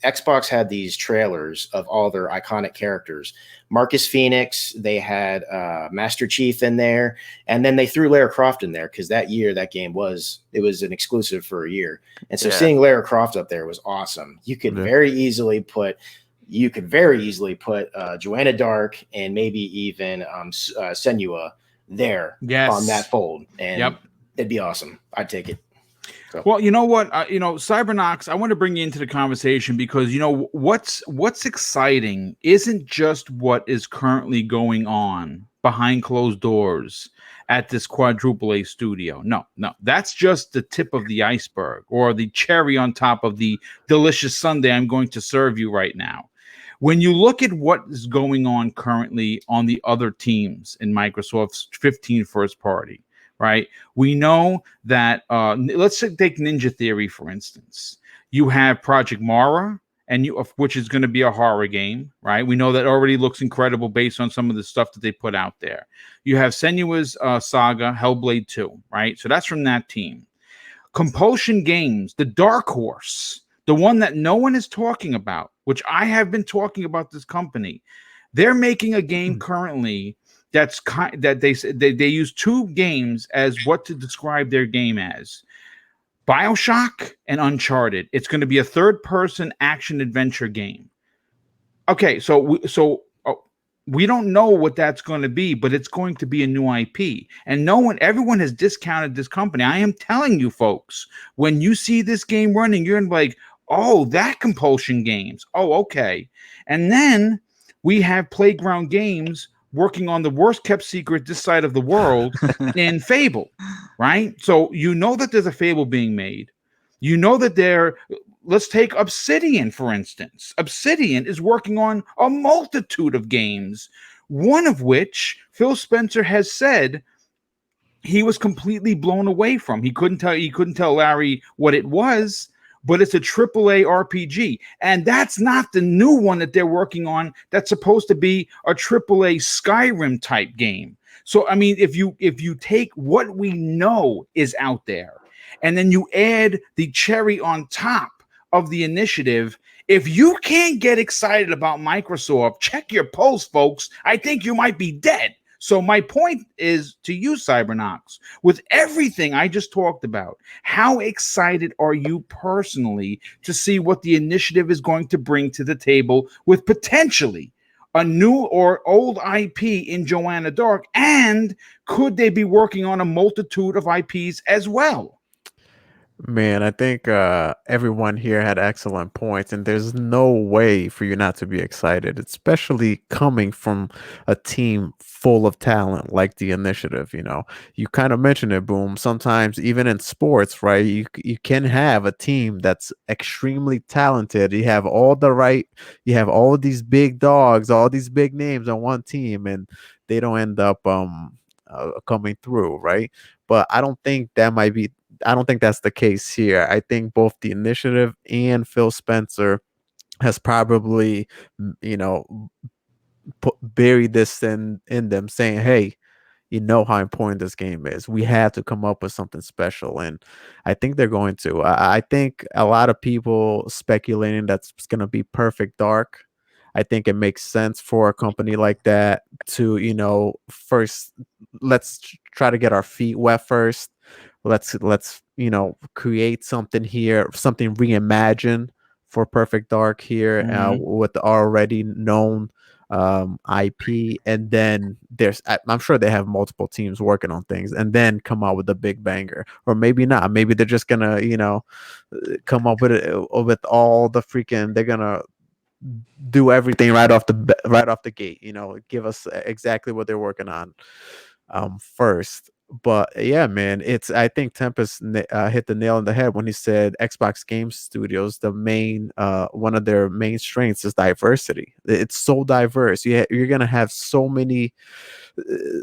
Xbox had these trailers of all their iconic characters. Marcus Phoenix, they had Master Chief in there, and then they threw Lara Croft in there because that year that game was an exclusive for a year. And so seeing Lara Croft up there was awesome. You could very easily put Joanna Dark and maybe even Senua there on that fold, and it'd be awesome. I'd take it. So. Well, you know what? Cybernox, I want to bring you into the conversation because, what's exciting isn't just what is currently going on behind closed doors at this AAA studio. No, that's just the tip of the iceberg or the cherry on top of the delicious sundae I'm going to serve you right now. When you look at what is going on currently on the other teams in Microsoft's 15 first party, right? We know that, let's take Ninja Theory, for instance. You have Project Mara, which is going to be a horror game, right? We know that already looks incredible based on some of the stuff that they put out there. You have Senua's Saga, Hellblade 2, right? So that's from that team. Compulsion Games, the dark horse, the one that no one is talking about, which I have been talking about this company. They're making a game currently that they use two games as what to describe their game as: BioShock and Uncharted. It's going to be a third-person action adventure game. Okay, so we don't know what that's going to be, but it's going to be a new IP. And everyone has discounted this company. I am telling you, folks, when you see this game running, you're going to be like, oh, that Compulsion Games. Oh, okay. And then we have Playground Games working on the worst kept secret this side of the world in Fable, right? So you know that there's a Fable being made. You know that let's take Obsidian, for instance. Obsidian is working on a multitude of games, one of which Phil Spencer has said he was completely blown away from. He couldn't tell Larry what it was, but it's a AAA RPG. And that's not the new one that they're working on. That's supposed to be a AAA Skyrim type game. So, I mean, if you take what we know is out there and then you add the cherry on top of the initiative, if you can't get excited about Microsoft, check your pulse, folks. I think you might be dead. So my point is to you, Cybernox, with everything I just talked about, how excited are you personally to see what the initiative is going to bring to the table with potentially a new or old IP in Joanna Dark? And could they be working on a multitude of IPs as well? Man, I think everyone here had excellent points, and there's no way for you not to be excited, especially coming from a team full of talent like the Initiative. You kind of mentioned it, Boom. Sometimes, even in sports, right, you can have a team that's extremely talented. You have all of these big dogs, all these big names on one team, and they don't end up coming through, right? But I don't think that's the case here. I think both the Initiative and Phil Spencer has probably, buried this in them, saying, "Hey, you know how important this game is. We have to come up with something special," and I think they're going to. I think a lot of people speculating that's going to be Perfect Dark. I think it makes sense for a company like that to, first let's try to get our feet wet first. let's create something here, something reimagined for Perfect Dark here, with the already known IP, and then I'm sure they have multiple teams working on things, and then come out with a big banger. Or maybe not, maybe they're just gonna come up with it with all the freaking, they're gonna do everything right off the gate, give us exactly what they're working on first. But yeah, man, I think Tempest hit the nail on the head when he said Xbox Game Studios, the main one of their main strengths is diversity. It's so diverse. You're gonna have so many,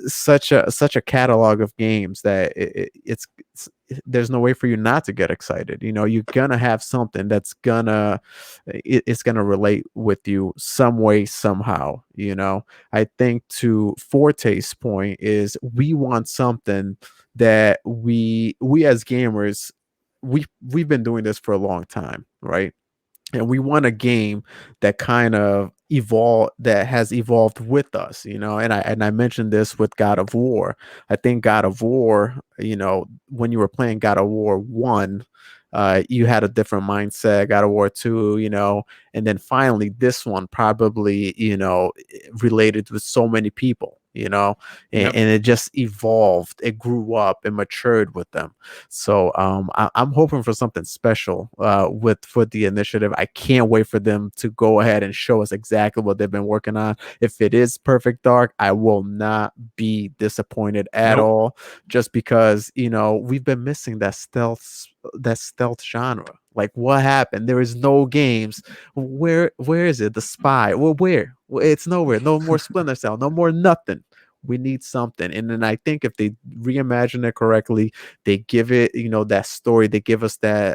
such a catalog of games that there's no way for you not to get excited. You're gonna have something that's it's gonna relate with you some way, somehow. I think to Forte's point is, we want something that we as gamers, we've been doing this for a long time, right? And we want a game that kind of has evolved with us, and I mentioned this with God of War. I think God of War, when you were playing God of War 1, you had a different mindset. God of War 2, and then finally this one probably, related with so many people, and it just evolved, it grew up and matured with them. So I'm hoping for something special for the initiative. I can't wait for them to go ahead and show us exactly what they've been working on. If it is Perfect Dark, I will not be disappointed at all, just because we've been missing that stealth genre. Like, what happened? There is no games. Where is it? The Spy. Well, where? Well, it's nowhere. No more Splinter Cell. No more nothing. We need something. And then I think if they reimagine it correctly, they give it, that story, they give us that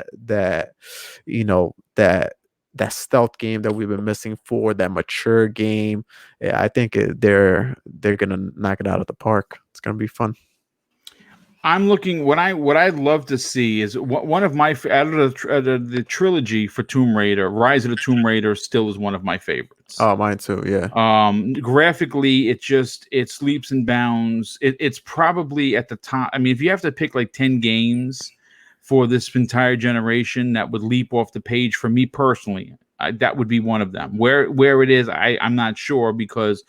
stealth game that we've been missing, for that mature game. Yeah, I think they're gonna knock it out of the park. It's gonna be fun. I'm looking. What I'd love to see is one of my, out of the trilogy for Tomb Raider, Rise of the Tomb Raider still is one of my favorites. Oh, mine too. Yeah. Graphically, it leaps and bounds. It's probably at the top. I mean, if you have to pick like 10 games for this entire generation that would leap off the page for me personally, that would be one of them. Where it is, I'm not sure, because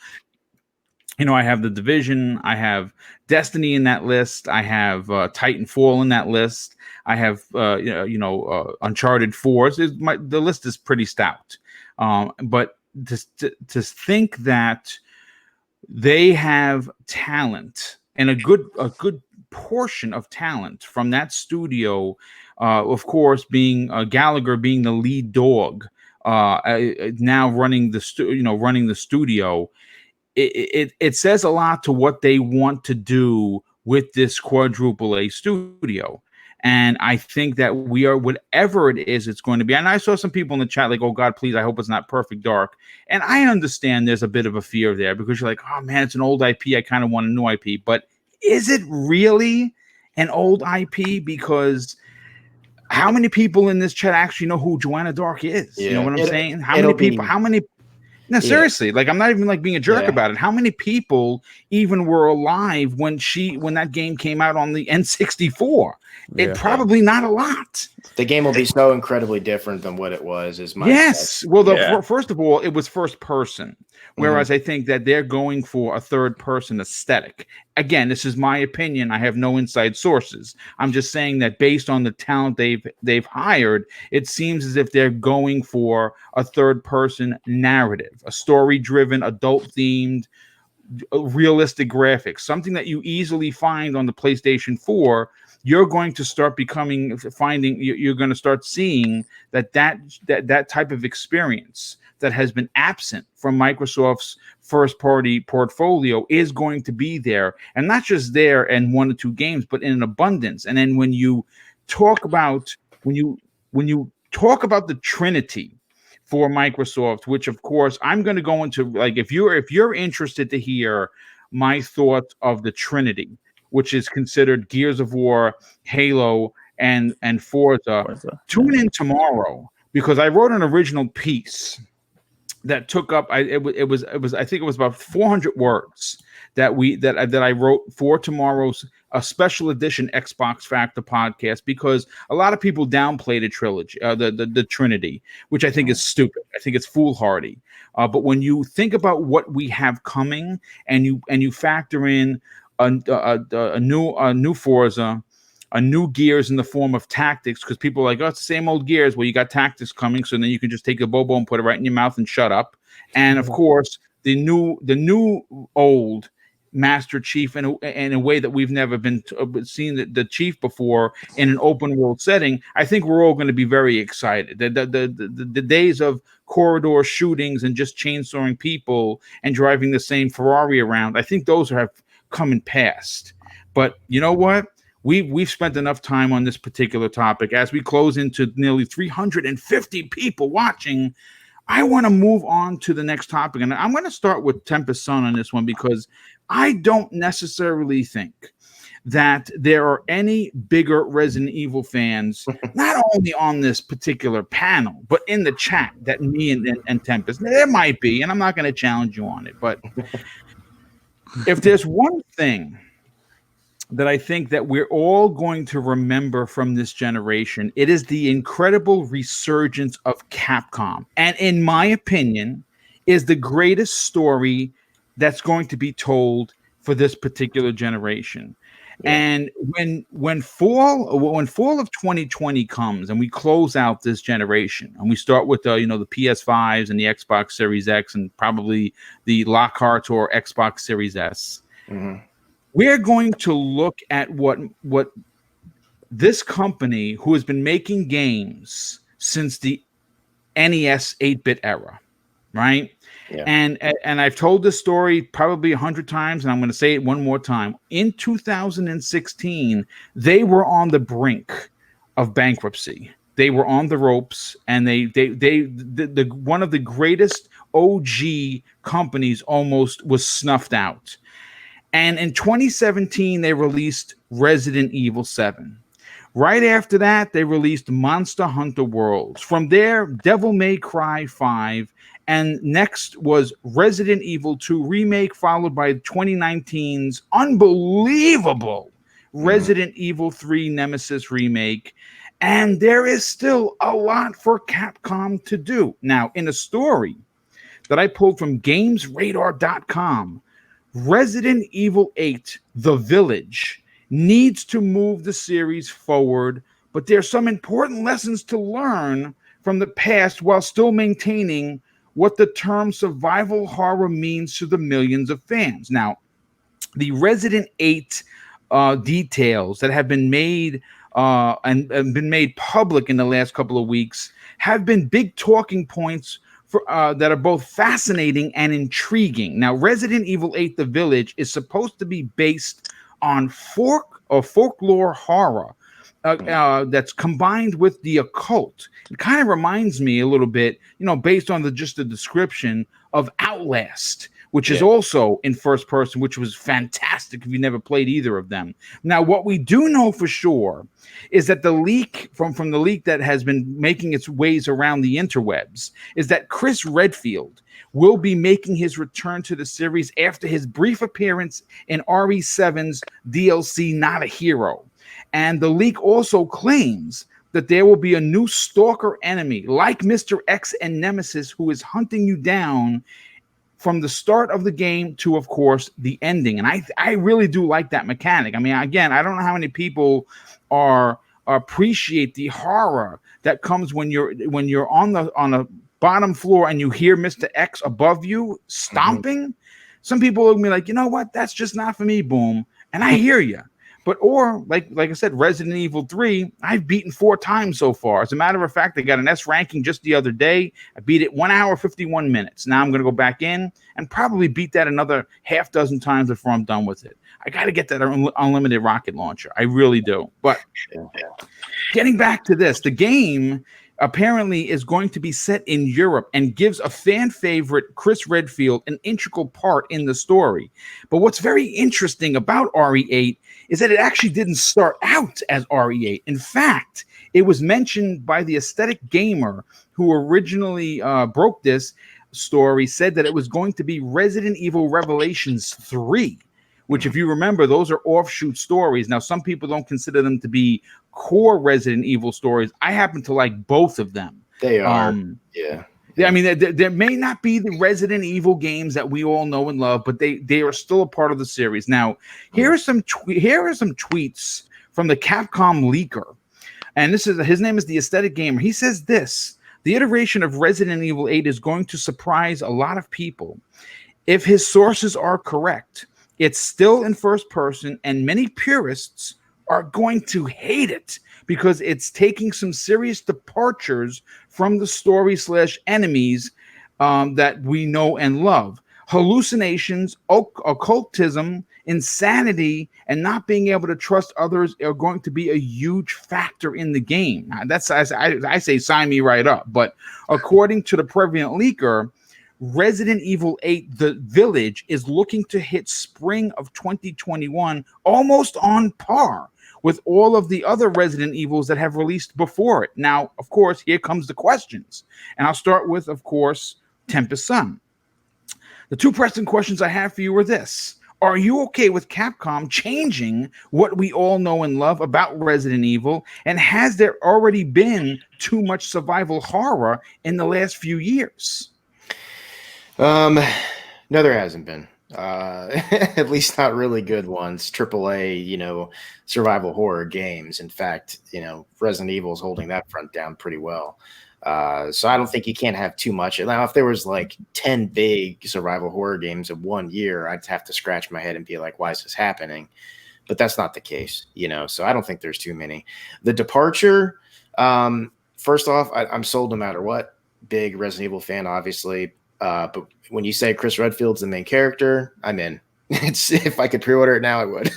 I have The Division, I have Destiny in that list, I have Titanfall in that list, I have Uncharted 4. The list is pretty stout. But to think that they have talent, and a good portion of talent from that studio, of course, being Gallagher being the lead dog, now running the studio. It says a lot to what they want to do with this quadruple A studio. And I think that we are, whatever it is, it's going to be. And I saw some people in the chat like, oh God, please, I hope it's not Perfect Dark. And I understand there's a bit of a fear there, because you're like, oh man, it's an old IP. I kind of want a new IP. But is it really an old IP? Because how many people in this chat actually know who Joanna Dark is? Yeah, you know what I'm saying? How many people? No, seriously, like, I'm not even like being a jerk about it. How many people even were alive when that game came out on the N64? Probably not a lot. The game will be so incredibly different than what it was, is my guess. Well, first of all, it was first person, whereas I think that they're going for a third person aesthetic. Again, this is my opinion. I have no inside sources. I'm just saying that based on the talent they've hired, it seems as if they're going for a third person narrative, a story driven, adult themed, realistic graphics, something that you easily find on the PlayStation 4. You're going to start you're going to start seeing that type of experience that has been absent from Microsoft's first party portfolio is going to be there, and not just there in 1 or 2 games, but in an abundance. And then when you talk about the Trinity for Microsoft, which of course I'm going to go into, like, if you're interested to hear my thoughts of the Trinity, which is considered Gears of War, Halo, and Forza. Tune in tomorrow, because I wrote an original piece that took up it was I think it was about 400 words that I wrote for tomorrow's a special edition Xbox Factor podcast, because a lot of people downplay the trilogy, the Trinity, which I think is stupid. I think it's foolhardy. But when you think about what we have coming, and you factor in a new Forza, a new Gears in the form of Tactics, because people are like, oh, it's the same old Gears. Well, you got Tactics coming, so then you can just take a Bobo and put it right in your mouth and shut up. And of course, the new old Master Chief in a way that we've never been seen the Chief before in an open world setting. I think we're all going to be very excited. The days of corridor shootings and just chainsawing people and driving the same Ferrari around, I think those have come and passed. But you know what? We've spent enough time on this particular topic. As we close into nearly 350 people watching, I want to move on to the next topic. And I'm going to start with Tempest Sun on this one, because I don't necessarily think that there are any bigger Resident Evil fans, not only on this particular panel, but in the chat, that me and Tempest. There might be, and I'm not going to challenge you on it. But if there's one thing that I think that we're all going to remember from this generation, it is the incredible resurgence of Capcom. And in my opinion, is the greatest story that's going to be told for this particular generation. Yeah. And when fall of 2020 comes and we close out this generation, and we start with the PS5s and the Xbox Series X and probably the Lockhart or Xbox Series S, we're going to look at what this company, who has been making games since the NES 8-bit era, right? Yeah. And I've told this story probably 100 times, and I'm going to say it one more time. In 2016, they were on the brink of bankruptcy. They were on the ropes, and they one of the greatest OG companies almost was snuffed out. And in 2017, they released Resident Evil 7. Right after that, they released Monster Hunter Worlds. From there, Devil May Cry 5. And next was Resident Evil 2 Remake, followed by 2019's unbelievable Resident Evil 3 Nemesis Remake. And there is still a lot for Capcom to do. Now, in a story that I pulled from GamesRadar.com, Resident Evil 8, The Village, needs to move the series forward, but there's some important lessons to learn from the past while still maintaining what the term survival horror means to the millions of fans. Now, the Resident 8 details that have been made and been made public in the last couple of weeks have been big talking points that are both fascinating and intriguing. Now, Resident Evil 8: The Village is supposed to be based on folklore horror that's combined with the occult. It kind of reminds me a little bit, based on the description of Outlast, which is also in first person, which was fantastic if you never played either of them. Now, what we do know for sure is that the leak from the leak that has been making its ways around the interwebs is that Chris Redfield will be making his return to the series after his brief appearance in RE7's DLC Not a Hero. And the leak also claims that there will be a new stalker enemy like Mr. X and Nemesis, who is hunting you down from the start of the game to, of course, the ending. And I really do like that mechanic. I mean, again, I don't know how many people appreciate the horror that comes when you're on a bottom floor and you hear Mr. X above you stomping. Some people look at me like, you know what? That's just not for me, boom. And I hear you. But like I said, Resident Evil 3, I've beaten 4 times so far. As a matter of fact, I got an S ranking just the other day. I beat it 1 hour, 51 minutes. Now I'm going to go back in and probably beat that another half dozen times before I'm done with it. I got to get that unlimited rocket launcher. I really do. But getting back to this, the game apparently is going to be set in Europe and gives a fan favorite, Chris Redfield, an integral part in the story. But what's very interesting about RE8 is that it actually didn't start out as RE8. In fact, it was mentioned by the Aesthetic Gamer, who originally broke this, story said that it was going to be Resident Evil Revelations 3, which, if you remember, those are offshoot stories. Now, some people don't consider them to be core Resident Evil stories. I happen to like both of them. They are. Yeah. I mean, there may not be the Resident Evil games that we all know and love, but they are still a part of the series. Now, here are some tweets from the Capcom leaker, and his name is the Aesthetic Gamer. He says this: the iteration of Resident Evil 8 is going to surprise a lot of people. If his sources are correct, it's still in first person, and many purists are going to hate it because it's taking some serious departures from the story / enemies that we know and love. Hallucinations, occultism, insanity, and not being able to trust others are going to be a huge factor in the game. I say sign me right up. But according to the Prevalent Leaker, Resident Evil 8, The Village, is looking to hit spring of 2021 almost on par with all of the other Resident Evils that have released before it. Now, of course, here comes the questions. And I'll start with, of course, Tempest Sun. The two pressing questions I have for you are this: are you okay with Capcom changing what we all know and love about Resident Evil? And has there already been too much survival horror in the last few years? No, there hasn't been. At least not really good ones. AAA, survival horror games. In fact, Resident Evil is holding that front down pretty well. So I don't think you can't have too much. Now, if there was like 10 big survival horror games in 1 year, I'd have to scratch my head and be like, why is this happening? But that's not the case, so I don't think there's too many. The departure, first off, I'm sold no matter what. Big Resident Evil fan, obviously. But when you say Chris Redfield's the main character, I'm in. If I could pre-order it now, I would.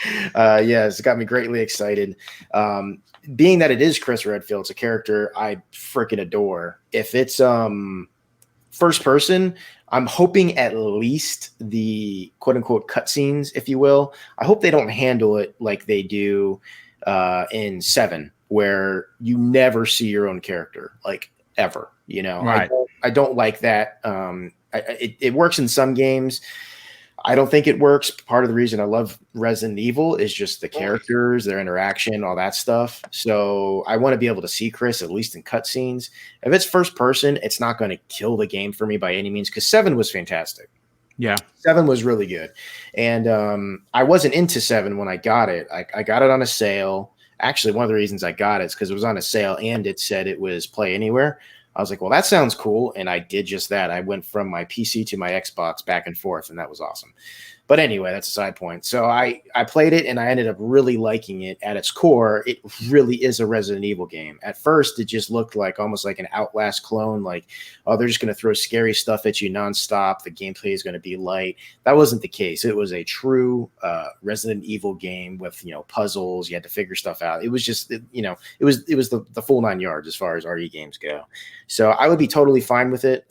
It's got me greatly excited. Being that it is Chris Redfield, it's a character I freaking adore. If it's first person, I'm hoping at least the quote unquote cutscenes, if you will. I hope they don't handle it like they do in 7, where you never see your own character, like ever. Right. I don't like that. It works in some games. I don't think it works. Part of the reason I love Resident Evil is just the characters, their interaction, all that stuff. So I want to be able to see Chris at least in cutscenes. If it's first person, it's not going to kill the game for me by any means, because 7 was fantastic. Yeah. 7 was really good. And I wasn't into 7 when I got it. I got it on a sale. Actually, one of the reasons I got it is because it was on a sale and it said it was play anywhere. I was like, well, that sounds cool. And I did just that. I went from my PC to my Xbox back and forth, and that was awesome. But anyway, that's a side point. So I played it, and I ended up really liking it. At its core, it really is a Resident Evil game. At first, it just looked like almost like an Outlast clone, like, oh, they're just going to throw scary stuff at you nonstop. The gameplay is going to be light. That wasn't the case. It was a true Resident Evil game with, puzzles. You had to figure stuff out. It was just, it was the full 9 yards as far as RE games go. So I would be totally fine with it.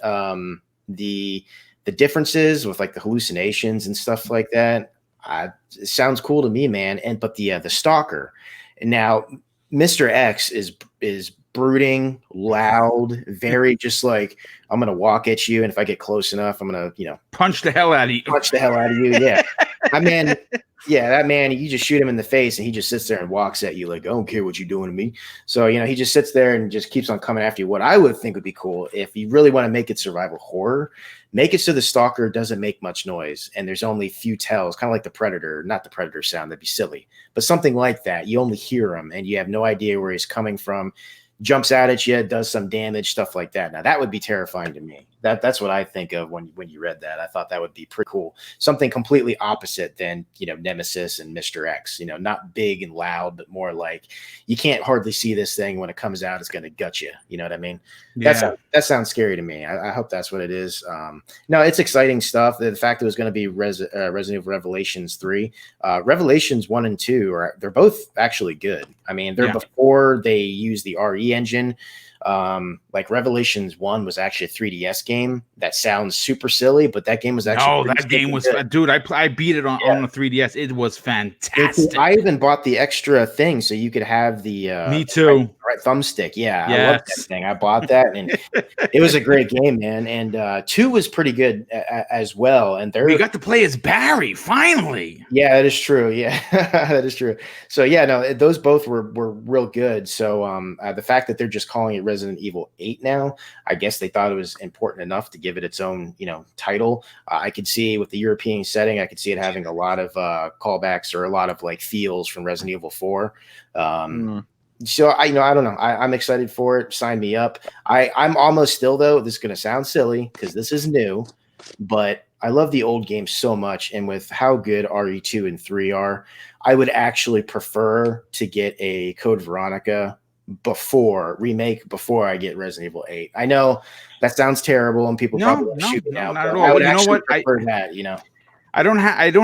The differences with like the hallucinations and stuff like that, it sounds cool to me, man. But the stalker, now Mr. X is brooding, loud, very just like, I'm gonna walk at you, and if I get close enough, I'm gonna punch the hell out of you. Yeah. That man, you just shoot him in the face and he just sits there and walks at you like, I don't care what you're doing to me. So, he just sits there and just keeps on coming after you. What I would think would be cool, if you really want to make it survival horror, make it so the stalker doesn't make much noise and there's only few tells, kind of like the Predator, not the Predator sound, that'd be silly, but something like that. You only hear him and you have no idea where he's coming from. Jumps out at you, does some damage, stuff like that. Now that would be terrifying to me. That's what I think of when you read that. I thought that would be pretty cool. Something completely opposite than Nemesis and Mr. X. Not big and loud, but more like you can't hardly see this thing when it comes out. It's going to gut you. You know what I mean? Yeah. That sounds scary to me. I hope that's what it is. No, it's exciting stuff. The fact that it was going to be Resident Evil Revelations 3, Revelations 1 and 2 they're both actually good. I mean, they're before they use the RE engine. Like Revelations 1 was actually a 3DS game. That sounds super silly, but that game was actually that game was good. Dude, I beat it on the 3DS. It was fantastic. I even bought the extra thing so you could have the me too. right, thumbstick. Yeah, I love that Yes. thing. I bought that, and it was a great game, man. And 2 was pretty good as well. And We they're got to play as Barry finally. yeah, that is true. Yeah, that is true. So yeah, no, those both were real good. So the fact that they're just calling it Resident Evil 8 now, I guess they thought it was important enough to give it its own, title. I could see with the European setting, I could see it having a lot of callbacks or a lot of like feels from Resident Evil 4. So I don't know. I'm excited for it. Sign me up. I'm almost still though. This is going to sound silly because this is new, but I love the old game so much, and with how good RE2 and 3 are, I would actually prefer to get a Code Veronica remake before I get Resident Evil 8. I know that sounds terrible, and people probably want to shoot me out. Not at I all. would You know actually what? prefer that. I don't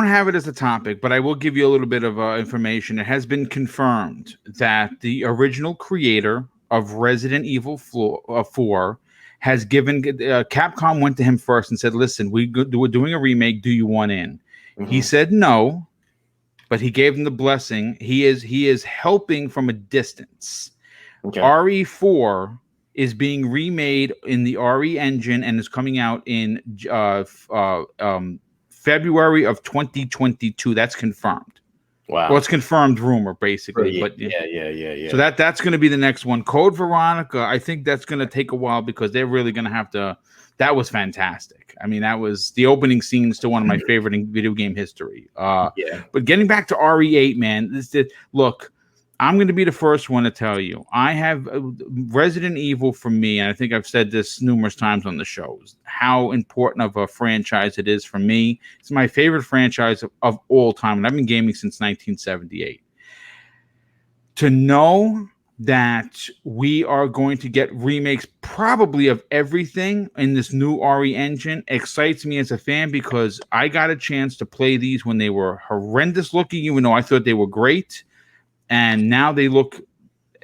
have it as a topic, but I will give you a little bit of information. It has been confirmed that the original creator of Resident Evil 4 has given Capcom went to him first and said, "Listen, we're doing a remake. Do you want in?" He said no, but he gave them the blessing. He is helping from a distance. Okay. RE4 is being remade in the RE engine and is coming out in February of 2022. That's confirmed. Wow. Well, it's confirmed rumor, basically. Yeah, but yeah. So that's going to be the next one. Code Veronica, I think that's going to take a while because they're really going to have to. That was fantastic. I mean, that was the opening scenes to one of my favorite in video game history. But getting back to RE8, man, look. I'm going to be the first one to tell you. I have Resident Evil for me, and I think I've said this numerous times on the shows, how important of a franchise it is for me. It's my favorite franchise of all time, and I've been gaming since 1978. To know that we are going to get remakes probably of everything in this new RE engine excites me as a fan because I got a chance to play these when they were horrendous looking, even though I thought they were great. And now they look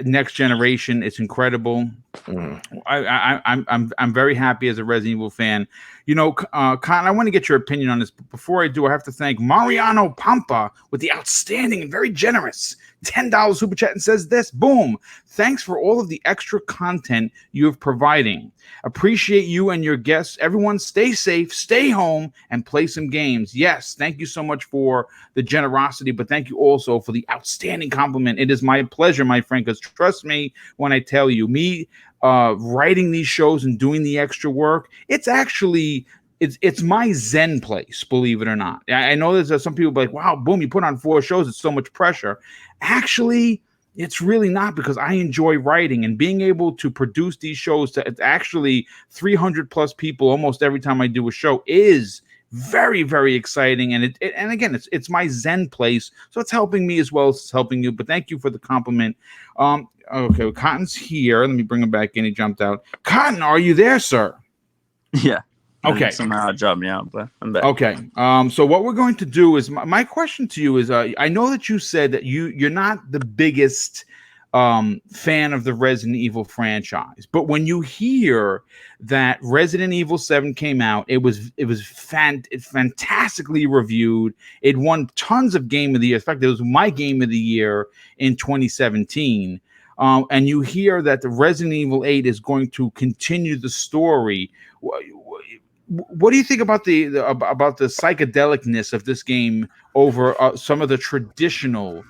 next generation. It's incredible. I'm very happy as a Resident Evil fan. Con, I want to get your opinion on this, but before I do, I have to thank Mariano Pampa with the outstanding and very generous $10 super chat and says this, boom, thanks for all of the extra content you have providing. Appreciate you and your guests. Everyone stay safe, stay home, and play some games. Yes, thank you so much for the generosity, but thank you also for the outstanding compliment. It is my pleasure, my friend, because trust me when I tell you, me writing these shows and doing the extra work, it's actually it's my zen place, believe it or not. I know there's some people like, wow, boom, you put on 4 shows, it's so much pressure. Actually, it's really not, because I enjoy writing and being able to produce these shows to actually 300 plus people almost every time I do a show is very, very exciting. And and again, it's my zen place. So it's helping me as well as it's helping you. But thank you for the compliment. Okay, Cotton's here. Let me bring him back in. He jumped out. Cotton, are you there, sir? Yeah. Okay. Somehow it dropped me out, but I'm back. Okay. So what we're going to do is my question to you is I know that you said that you're not the biggest fan of the Resident Evil franchise, but when you hear that Resident Evil 7 came out, it was fantastically reviewed. It won tons of Game of the Year. In fact, it was my Game of the Year in 2017. And you hear that the Resident Evil 8 is going to continue the story. What do you think about the psychedelicness of this game over some of the traditional,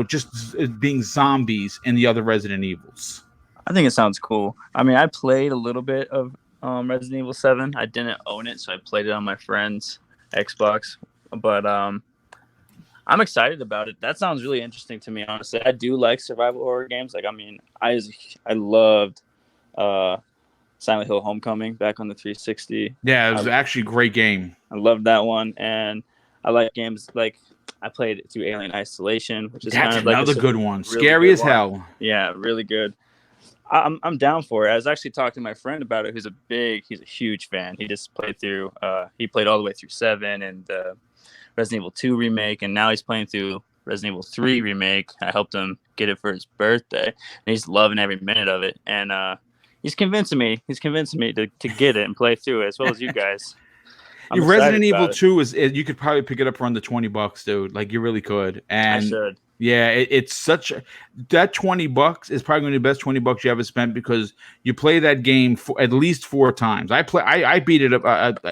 just being zombies in the other Resident Evils? I think it sounds cool. I mean, I played a little bit of Resident Evil 7. I didn't own it, so I played it on my friend's Xbox. But I'm excited about it. That sounds really interesting to me, honestly. I do like survival horror games. Like, I mean, I loved Silent Hill Homecoming back on the 360. Yeah, it was actually a great game. I loved that one. And I like games like I played it through Alien Isolation, which is That's kind of another like good one. Really Scary good as one. Hell. Yeah, really good. I'm down for it. I was actually talking to my friend about it, he's a huge fan. He just played through he played all the way through 7 and Resident Evil 2 remake, and now he's playing through Resident Evil 3 remake. I helped him get it for his birthday, and he's loving every minute of it. And he's convincing me to get it and play through it as well as you guys. Resident Evil 2 is you could probably pick it up for under $20, dude. Like, you really could. And I should. Yeah, it's that $20 is probably going to be the best $20 you ever spent because you play that game for at least 4 times. I beat it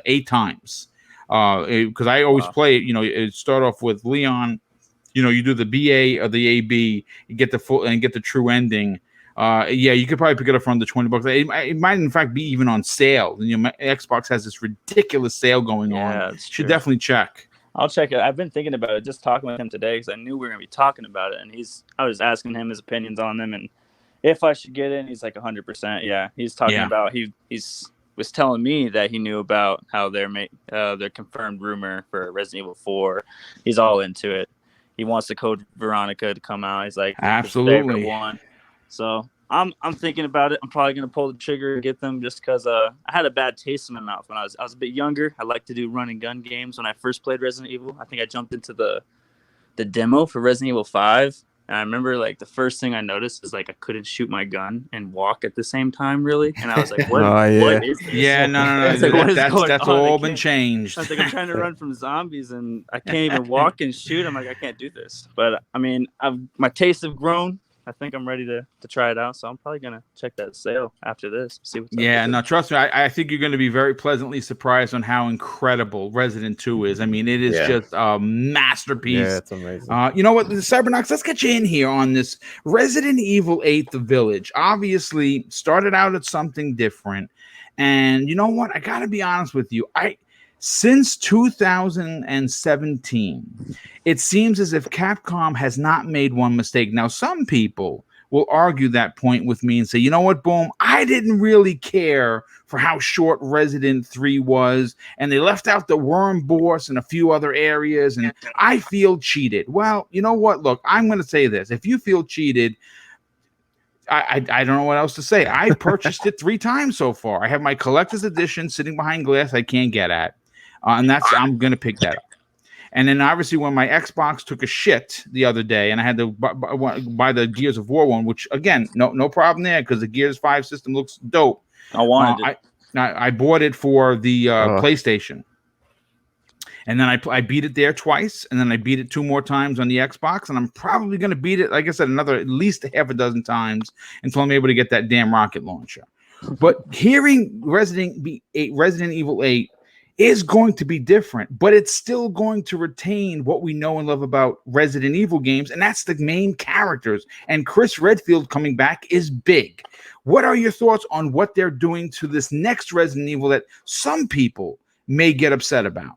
8 times because I always play it. It start off with Leon. You do the BA or the AB, you get the full and get the true ending. Yeah, you could probably pick it up for under $20. It might in fact be even on sale. Xbox has this ridiculous sale going on. That's Should true. definitely check. I'll check it. I've been thinking about it, just talking with him today because I knew we were gonna be talking about it, and I was asking him his opinions on them and if I should get it. And he's like 100%. Yeah, he's talking about he's was telling me that he knew about how their confirmed rumor for Resident Evil 4. He's all into it. He wants the Code Veronica to come out. He's like absolutely his favorite one. So I'm thinking about it. I'm probably gonna pull the trigger and get them just because I had a bad taste in my mouth when I was a bit younger. I like to do run and gun games. When I first played Resident Evil, I think I jumped into the demo for Resident Evil 5, and I remember like the first thing I noticed is like I couldn't shoot my gun and walk at the same time, really. And I was like, "What? What is this?" Yeah, no. That's all been changed. I was like, I'm trying to run from zombies and I can't even walk and shoot. I'm like, I can't do this. But I mean, my tastes have grown. I think I'm ready to try it out, so I'm probably gonna check that sale after this. See what's up. Yeah, no, trust me. I think you're going to be very pleasantly surprised on how incredible Resident 2 is. I mean, it is just a masterpiece. Yeah, it's amazing. You know what, the Cybernox, let's get you in here on this Resident Evil 8: The Village. Obviously, started out at something different, and you know what? I got to be honest with you. Since 2017, it seems as if Capcom has not made one mistake. Now, some people will argue that point with me and say, you know what, Boom, I didn't really care for how short Resident 3 was, and they left out the worm boss and a few other areas, and I feel cheated. Well, you know what? Look, I'm going to say this. If you feel cheated, I don't know what else to say. I purchased it 3 times so far. I have my collector's edition sitting behind glass I can't get at. And I'm going to pick that up. And then obviously when my Xbox took a shit the other day and I had to buy the Gears of War one, which again, no problem there because the Gears 5 system looks dope. I wanted it. I bought it for the PlayStation. And then I beat it there twice, and then I beat it 2 more times on the Xbox, and I'm probably going to beat it, like I said, another at least half a dozen times until I'm able to get that damn rocket launcher. But hearing Resident Evil 8 is going to be different, but it's still going to retain what we know and love about Resident Evil games, and that's the main characters. And Chris Redfield coming back is big. What are your thoughts on what they're doing to this next Resident Evil that some people may get upset about?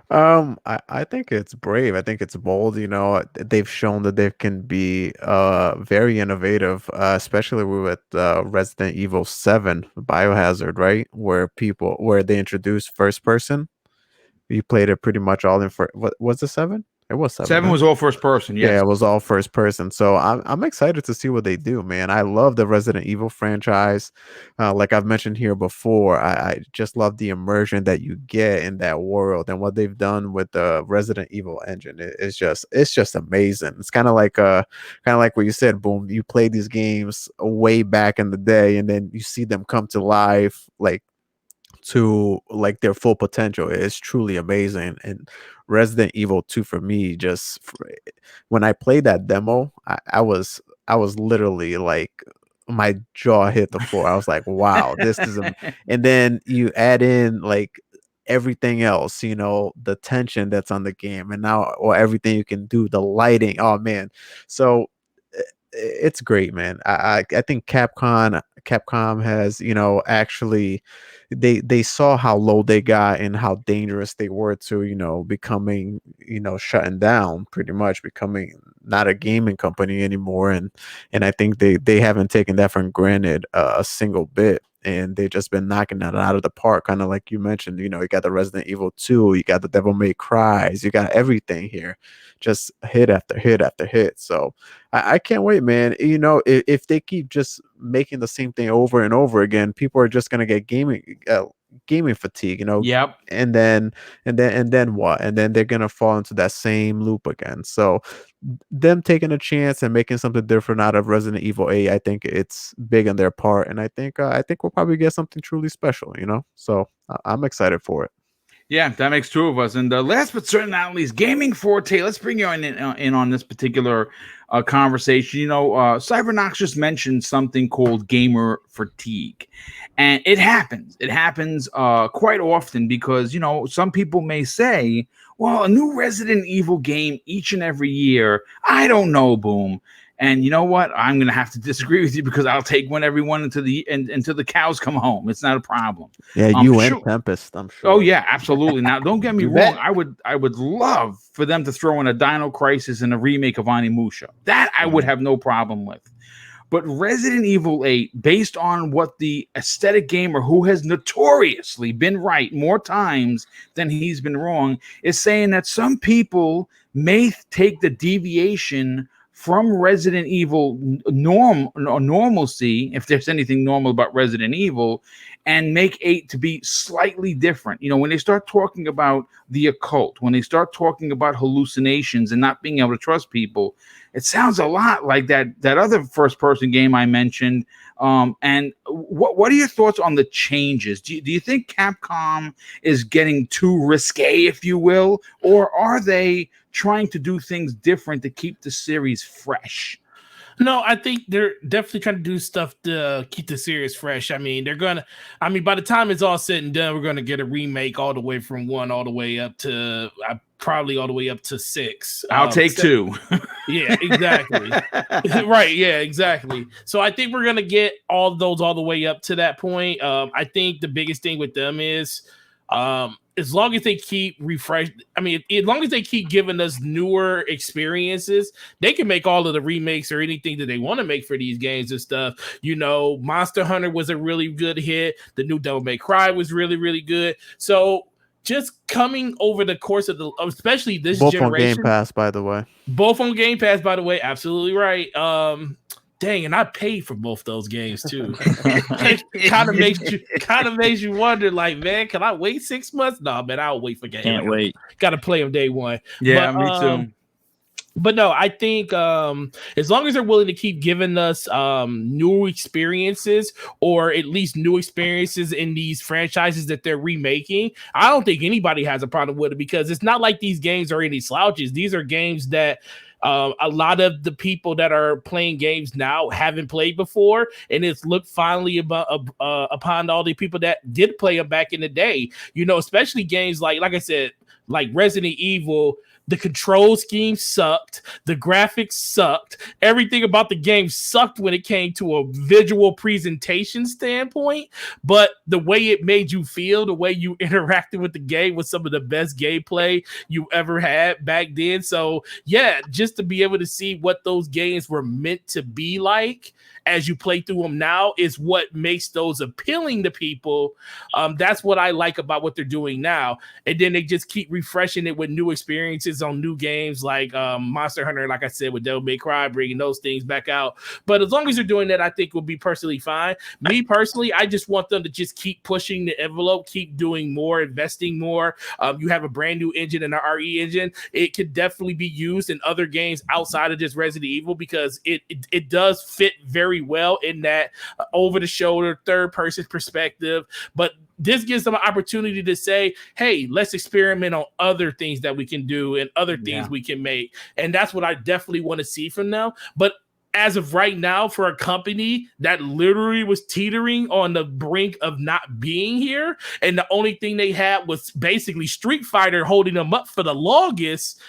I think it's brave. I think it's bold. They've shown that they can be very innovative, especially with Resident Evil 7 Biohazard, right? Where they introduced first person. You played it pretty much all in what was the 7? It was 7. 7 was all first person. Yes. Yeah, it was all first person. So I'm excited to see what they do, man. I love the Resident Evil franchise. Like I've mentioned here before, I just love the immersion that you get in that world, and what they've done with the Resident Evil engine. It's just amazing. It's kind of like what you said, Boom. You play these games way back in the day, and then you see them come to life, to their full potential. It's truly amazing. And Resident Evil 2 for me, when I played that demo, I was literally like, my jaw hit the floor. I was like, wow, this is and then you add in everything else, the tension that's on the game, and now everything you can do, the lighting. Oh man. So it's great, man. I think Capcom has, actually they saw how low they got and how dangerous they were to, becoming, shutting down, pretty much becoming not a gaming company anymore. And I think they haven't taken that for granted a single bit. And they've just been knocking that out of the park, kind of like you mentioned. You got the Resident Evil 2, you got the Devil May Cries, you got everything here, just hit after hit after hit. So I can't wait, man. If they keep just making the same thing over and over again, people are just gonna get gaming fatigue. Yep. And then what? And then they're gonna fall into that same loop again. So them taking a chance and making something different out of Resident Evil 8, I think it's big on their part, and I think we'll probably get something truly special. So I'm excited for it. Yeah, that makes two of us. And last but certainly not least, Gaming Forte. Let's bring you in on this particular conversation. Cybernox just mentioned something called gamer fatigue. And it happens. It happens quite often because, some people may say, well, a new Resident Evil game each and every year. I don't know, Boom. And you know what? I'm going to have to disagree with you because I'll take everyone until the cows come home. It's not a problem. Yeah, you and Tempest, I'm sure. Oh yeah, absolutely. Now, don't get me wrong. I would love for them to throw in a Dino Crisis and a remake of Onimusha. That I would have no problem with. But Resident Evil 8, based on what the aesthetic gamer, who has notoriously been right more times than he's been wrong, is saying that some people may take the deviation from Resident Evil normalcy, if there's anything normal about Resident Evil, and make 8 to be slightly different. When they start talking about the occult, when they start talking about hallucinations and not being able to trust people, it sounds a lot like that other first-person game I mentioned. And what are your thoughts on the changes? Do you think Capcom is getting too risque, if you will, or are they trying to do things different to keep the series fresh? No, I think they're definitely trying to do stuff to keep the series fresh. I mean, by the time it's all said and done, we're going to get a remake all the way from 1 all the way up to probably all the way up to 6. I'll take 2. Yeah, exactly. Right. Yeah, exactly. So I think we're going to get all of those all the way up to that point. I think the biggest thing with them is, as long as they keep as long as they keep giving us newer experiences, they can make all of the remakes or anything that they want to make for these games and stuff. Monster Hunter was a really good hit. The new Devil May Cry was really, really good. So just coming over the course of especially this both generation. On Game Pass, by the way. Both on Game Pass, by the way. Absolutely right. Dang, and I paid for both those games too. It kind of makes you wonder, like, man, can I wait 6 months? No, man, I'll wait for games. Can't wait. Got to play them day one. Yeah, me too. But no, I think as long as they're willing to keep giving us new experiences, or at least new experiences in these franchises that they're remaking, I don't think anybody has a problem with it, because it's not like these games are any slouches. These are games that a lot of the people that are playing games now haven't played before, and it's looked fondly upon all the people that did play them back in the day. Especially games like I said, like Resident Evil. The control scheme sucked. The graphics sucked. Everything about the game sucked when it came to a visual presentation standpoint. But the way it made you feel, the way you interacted with the game, was some of the best gameplay you ever had back then. So, yeah, just to be able to see what those games were meant to be like as you play through them now is what makes those appealing to people. That's what I like about what they're doing now. And then they just keep refreshing it with new experiences on new games like Monster Hunter, like I said, with Devil May Cry, bringing those things back out. But as long as they're doing that, I think we'll be personally fine. Me personally, I just want them to just keep pushing the envelope, keep doing more, investing more. You have a brand new engine and an RE engine. It could definitely be used in other games outside of just Resident Evil, because it does fit very well in that over-the-shoulder, third-person perspective. But this gives them an opportunity to say, hey, let's experiment on other things that we can do and other things we can make. And that's what I definitely want to see from them. But as of right now, for a company that literally was teetering on the brink of not being here, and the only thing they had was basically Street Fighter holding them up for the longest,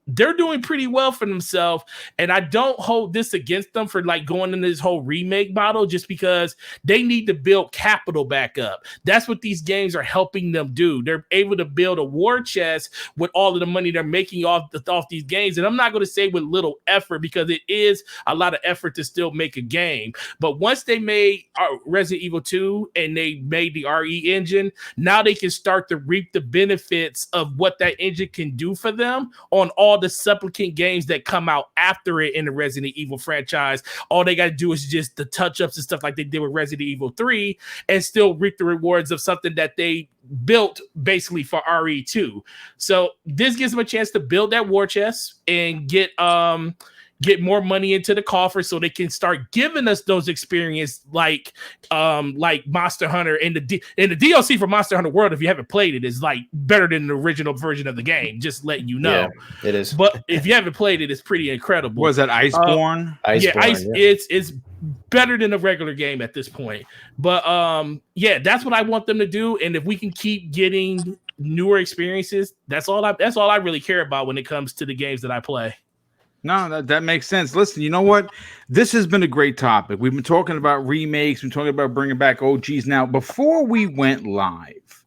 they're doing pretty well for themselves. And I don't hold this against them for going into this whole remake model, just because they need to build capital back up. That's what these games are helping them do. They're able to build a war chest with all of the money they're making off these games. And I'm not going to say with little effort, because it is a lot of effort to still make a game. But once they made Resident Evil 2 and they made the RE engine, now they can start to reap the benefits of what that engine can do for them on all the supplicant games that come out after it in the Resident Evil franchise. All they got to do is just the touch-ups and stuff like they did with Resident Evil 3, and still reap the rewards of something that they built basically for RE2. So this gives them a chance to build that war chest and get get more money into the coffer so they can start giving us those experiences like Monster Hunter and the DLC for Monster Hunter World. If you haven't played it, is like better than the original version of the game. Just letting you know. Yeah, it is. But if you haven't played it, it's pretty incredible. Was that Iceborne? It's better than a regular game at this point. But yeah, that's what I want them to do. And if we can keep getting newer experiences, that's all I really care about when it comes to the games that I play. No, that makes sense. Listen, you know what? This has been a great topic. We've been talking about remakes. We've been talking about bringing back OGs. Now, before we went live,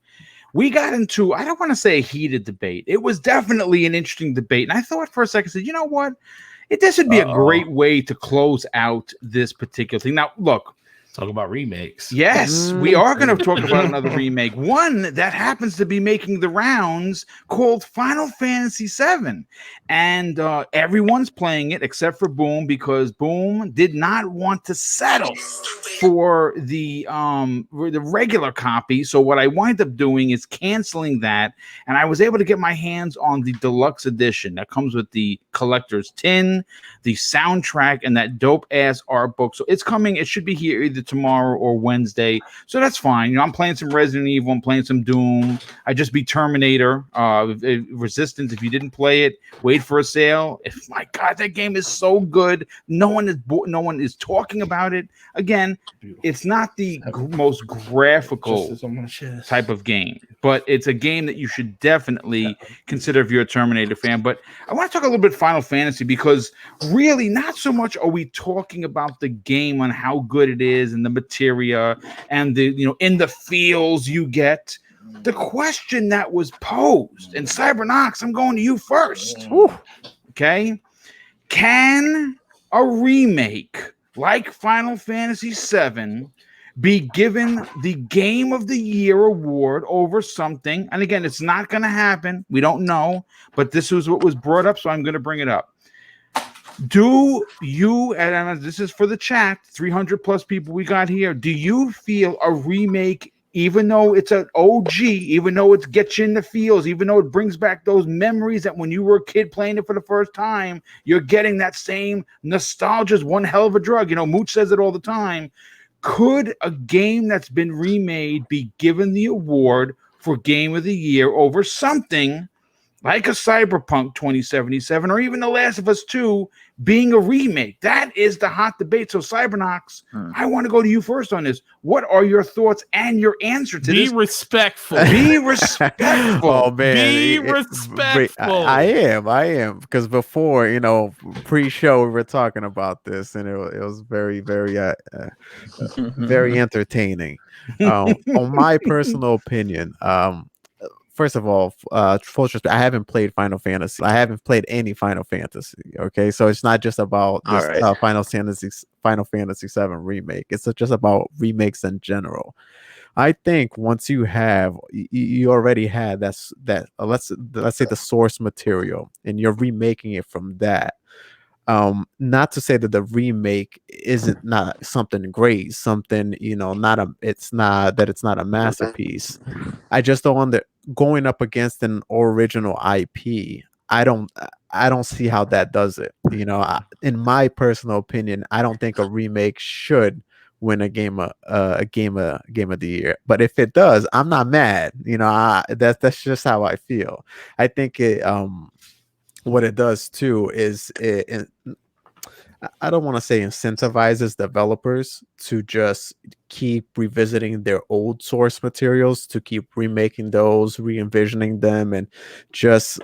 we got into, I don't want to say a heated debate. It was definitely an interesting debate. And I thought for a second, I said, you know what? This would be a great way to close out this particular thing. Now, look. Talk about remakes. Yes, we are going to talk about another remake. One that happens to be making the rounds called Final Fantasy VII. And everyone's playing it except for Boom, because Boom did not want to settle for the regular copy. So what I wind up doing is canceling that. And I was able to get my hands on the deluxe edition that comes with the collector's tin, the soundtrack, and that dope-ass art book. So it's coming. It should be here either tomorrow or Wednesday, so that's fine. You know, I'm playing some Resident Evil, I'm playing some Doom. I just beat Terminator, Resistance. If you didn't play it, wait for a sale. My God, that game is so good. No one is talking about it. Again, it's not the most graphical type of game, but it's a game that you should definitely consider if you're a Terminator fan. But I want to talk a little bit Final Fantasy, because really not so much are we talking about the game on how good it is and the materia and the, you know, in the feels you get. The question that was posed, and Cybernox, I'm going to you first. Okay, can a remake like Final Fantasy VII be given the Game of the Year award over something? And again, it's not going to happen. We don't know, but this was what was brought up, so I'm going to bring it up. Do you, and this is for the chat, 300 plus people we got here, do you feel a remake, even though it's an OG, even though it gets you in the feels, even though it brings back those memories that when you were a kid playing it for the first time, you're getting that same nostalgia is one hell of a drug. You know, Mooch says it all the time. Could a game that's been remade be given the award for Game of the Year over something like a Cyberpunk 2077 or even The Last of Us 2 being a remake? That is the hot debate. So Cybernox, I want to go to you first on this. What are your thoughts and your answer to this? Be respectful. Be respectful. Oh man, Be respectful. I am, because before, you know, pre-show we were talking about this, and it was very, very, very entertaining. On my personal opinion, first of all, full respect, I haven't played Final Fantasy. I haven't played any Final Fantasy. Okay, so it's not just about this, Final Fantasy VII remake. It's just about remakes in general. I think once you already had that let's say the source material, and you're remaking it from that. Not to say that the remake isn't not something great, something, you know, it's not a masterpiece. I just don't going up against an original IP. I don't see how that does it. You know, in my personal opinion, I don't think a remake should win a game of the year. But if it does, I'm not mad. You know, that's just how I feel. I think it what it does too is I don't want to say incentivizes developers to just keep revisiting their old source materials, to keep remaking those, re-envisioning them, and just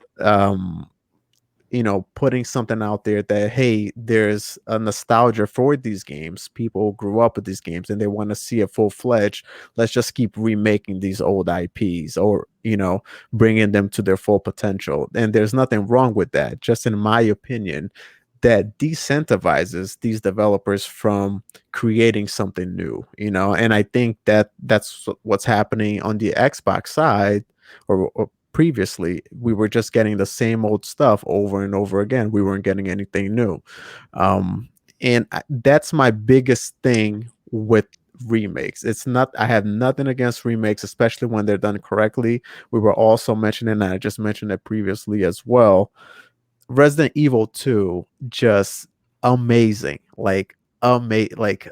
you know, putting something out there that, hey, there's a nostalgia for these games. People grew up with these games and they want to see it full-fledged. Let's just keep remaking these old IPs, or, you know, bringing them to their full potential. And there's nothing wrong with that. Just in my opinion, that decentivizes these developers from creating something new, you know. And I think that's what's happening on the Xbox side, or previously. We were just getting the same old stuff over and over again. We weren't getting anything new. And that's my biggest thing with remakes. I have nothing against remakes, especially when they're done correctly. We were also mentioning, and I just mentioned it previously as well, Resident Evil 2 just amazing, like like.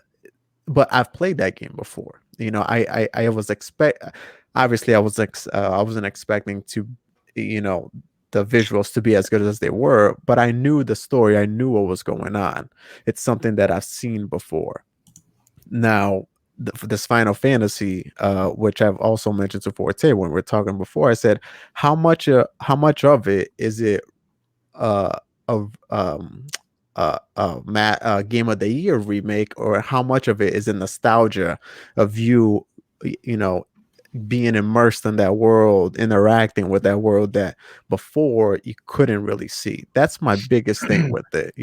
But I've played that game before. I was obviously I wasn't expecting to, the visuals to be as good as they were, but I knew the story. I knew what was going on. It's something that I've seen before. Now, this Final Fantasy, which I've also mentioned to Forte when we were talking before, I said, how much of it is it uh of game of the year remake, or how much of it is in nostalgia of you, being immersed in that world, interacting with that world that before you couldn't really see. That's my biggest thing with it,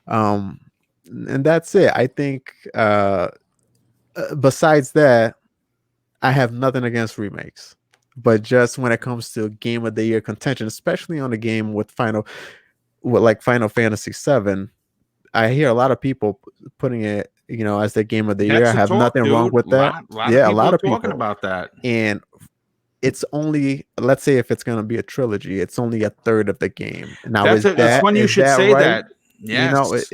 and that's it. I think besides that, I have nothing against remakes, but just when it comes to game of the year contention, especially on a game with like Final Fantasy 7, I hear a lot of people putting it, as their game of the year. That's I the have talk, nothing wrong dude. with that. Lot Yeah, of a lot of talking people about that. And it's only, let's say if it's going to be a trilogy, it's only a third of the game. Now, It's funny you is should that say right? that. Yes.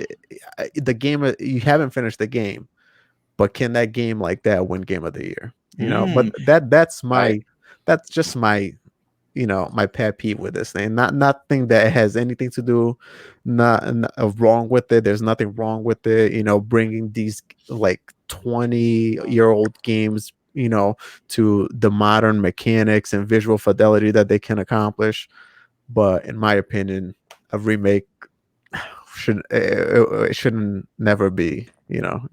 The game, you haven't finished the game, but can that game like that win game of the year? But that's just my, my pet peeve with this thing. Nothing that has anything to do, not wrong with it. There's nothing wrong with it. Bringing these like 20-year-old games, to the modern mechanics and visual fidelity that they can accomplish. But in my opinion, a remake shouldn't never be,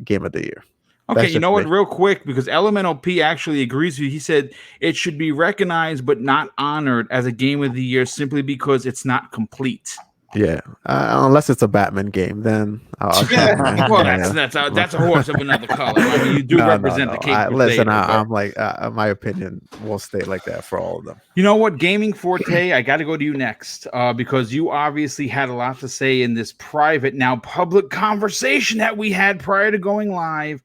game of the year. Okay, That's you know just what? me. Real quick, because Elemental P actually agrees with you. He said it should be recognized but not honored as a game of the year simply because it's not complete. Yeah, unless it's a Batman game, then I'll Yeah, well, that's a horse of another color. I mean, you do represent the capable listen, Theta, but I'm like, my opinion will stay like that for all of them. you know what, Gaming Forte, I got to go to you next because you obviously had a lot to say in this private, now public conversation that we had prior to going live.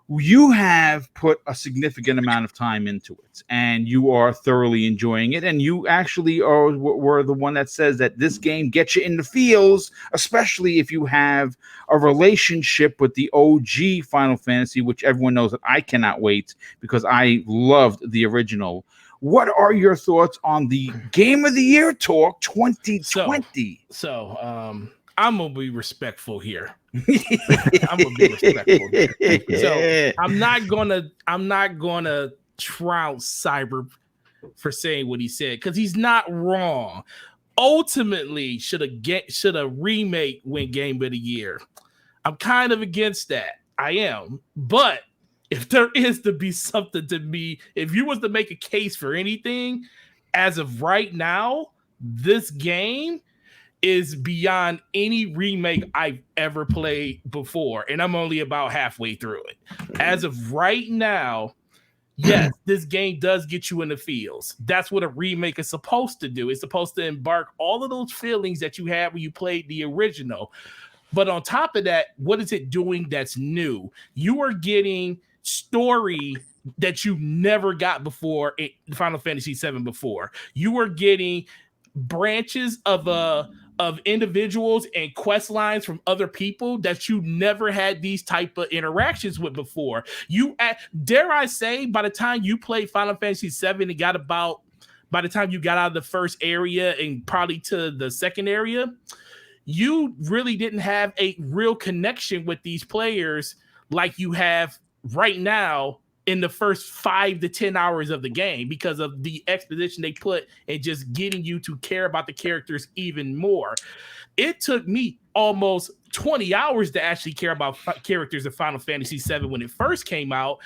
You have put a significant amount of time into it, and you are thoroughly enjoying it. And you actually were the one that says that this game gets you in the feels, especially if you have a relationship with the OG Final Fantasy, which everyone knows that I cannot wait because I loved the original. What are your thoughts on the Game of the Year Talk 2020? So I'm gonna be respectful here. I'm gonna be respectful here. So I'm not gonna trounce Cyber for saying what he said, because he's not wrong. Ultimately, should a remake win game of the year? I'm kind of against that. I am. But if there is to be something to me, if you was to make a case for anything, as of right now, this game is beyond any remake I've ever played before. And I'm only about halfway through it. As of right now, yes, this game does get you in the feels. That's what a remake is supposed to do. It's supposed to embark all of those feelings that you had when you played the original. But on top of that, what is it doing that's new? You are getting story that you never got before in Final Fantasy VII before. You are getting branches of individuals and quest lines from other people that you never had these type of interactions with before. Dare I say, by the time you played Final Fantasy VII and by the time you got out of the first area and probably to the second area, you really didn't have a real connection with these players like you have right now in the first 5 to 10 hours of the game, because of the exposition they put and just getting you to care about the characters even more. It took me almost 20 hours to actually care about characters of Final Fantasy VII when it first came out.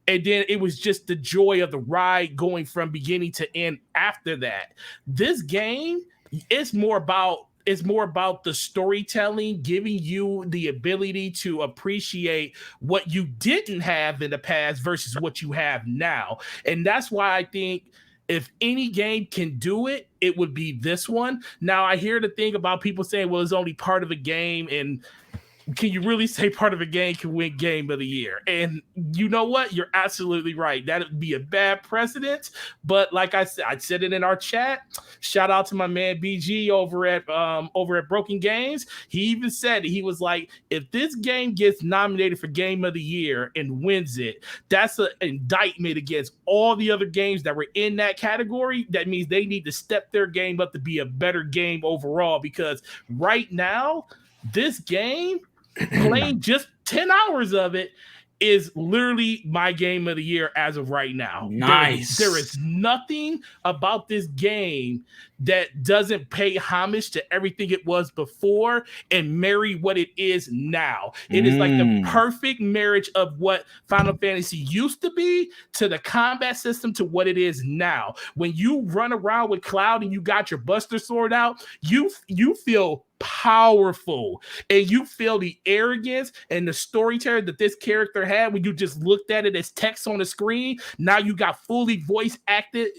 And then it was just the joy of the ride going from beginning to end after that. This game, it's more about the storytelling, giving you the ability to appreciate what you didn't have in the past versus what you have now. And that's why I think if any game can do it, it would be this one. Now, I hear the thing about people saying, well, it's only part of a game, and can you really say part of a game can win game of the year? And you know what? You're absolutely right. That would be a bad precedent. But like I said it in our chat. Shout out to my man BG over at Broken Games. He even said he was like, if this game gets nominated for game of the year and wins it, that's an indictment against all the other games that were in that category. That means they need to step their game up to be a better game overall, because right now, this game, playing just 10 hours of it, is literally my game of the year as of right now. Nice. There is nothing about this game that doesn't pay homage to everything it was before and marry what it is now. It is like the perfect marriage of what Final Fantasy used to be to the combat system to what it is now. When you run around with Cloud and you got your Buster Sword out, you feel powerful, and you feel the arrogance and the storytelling that this character had when you just looked at it as text on the screen. Now you got fully voice acted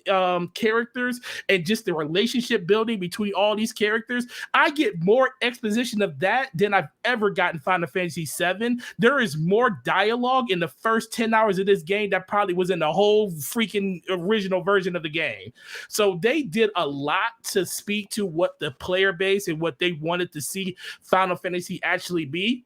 characters, and just the relationship building between all these characters. I get more exposition of that than I've ever gotten Final Fantasy VII. There is more dialogue in the first 10 hours of this game that probably was in the whole freaking original version of the game. So they did a lot to speak to what the player base and what they wanted to see Final Fantasy actually be.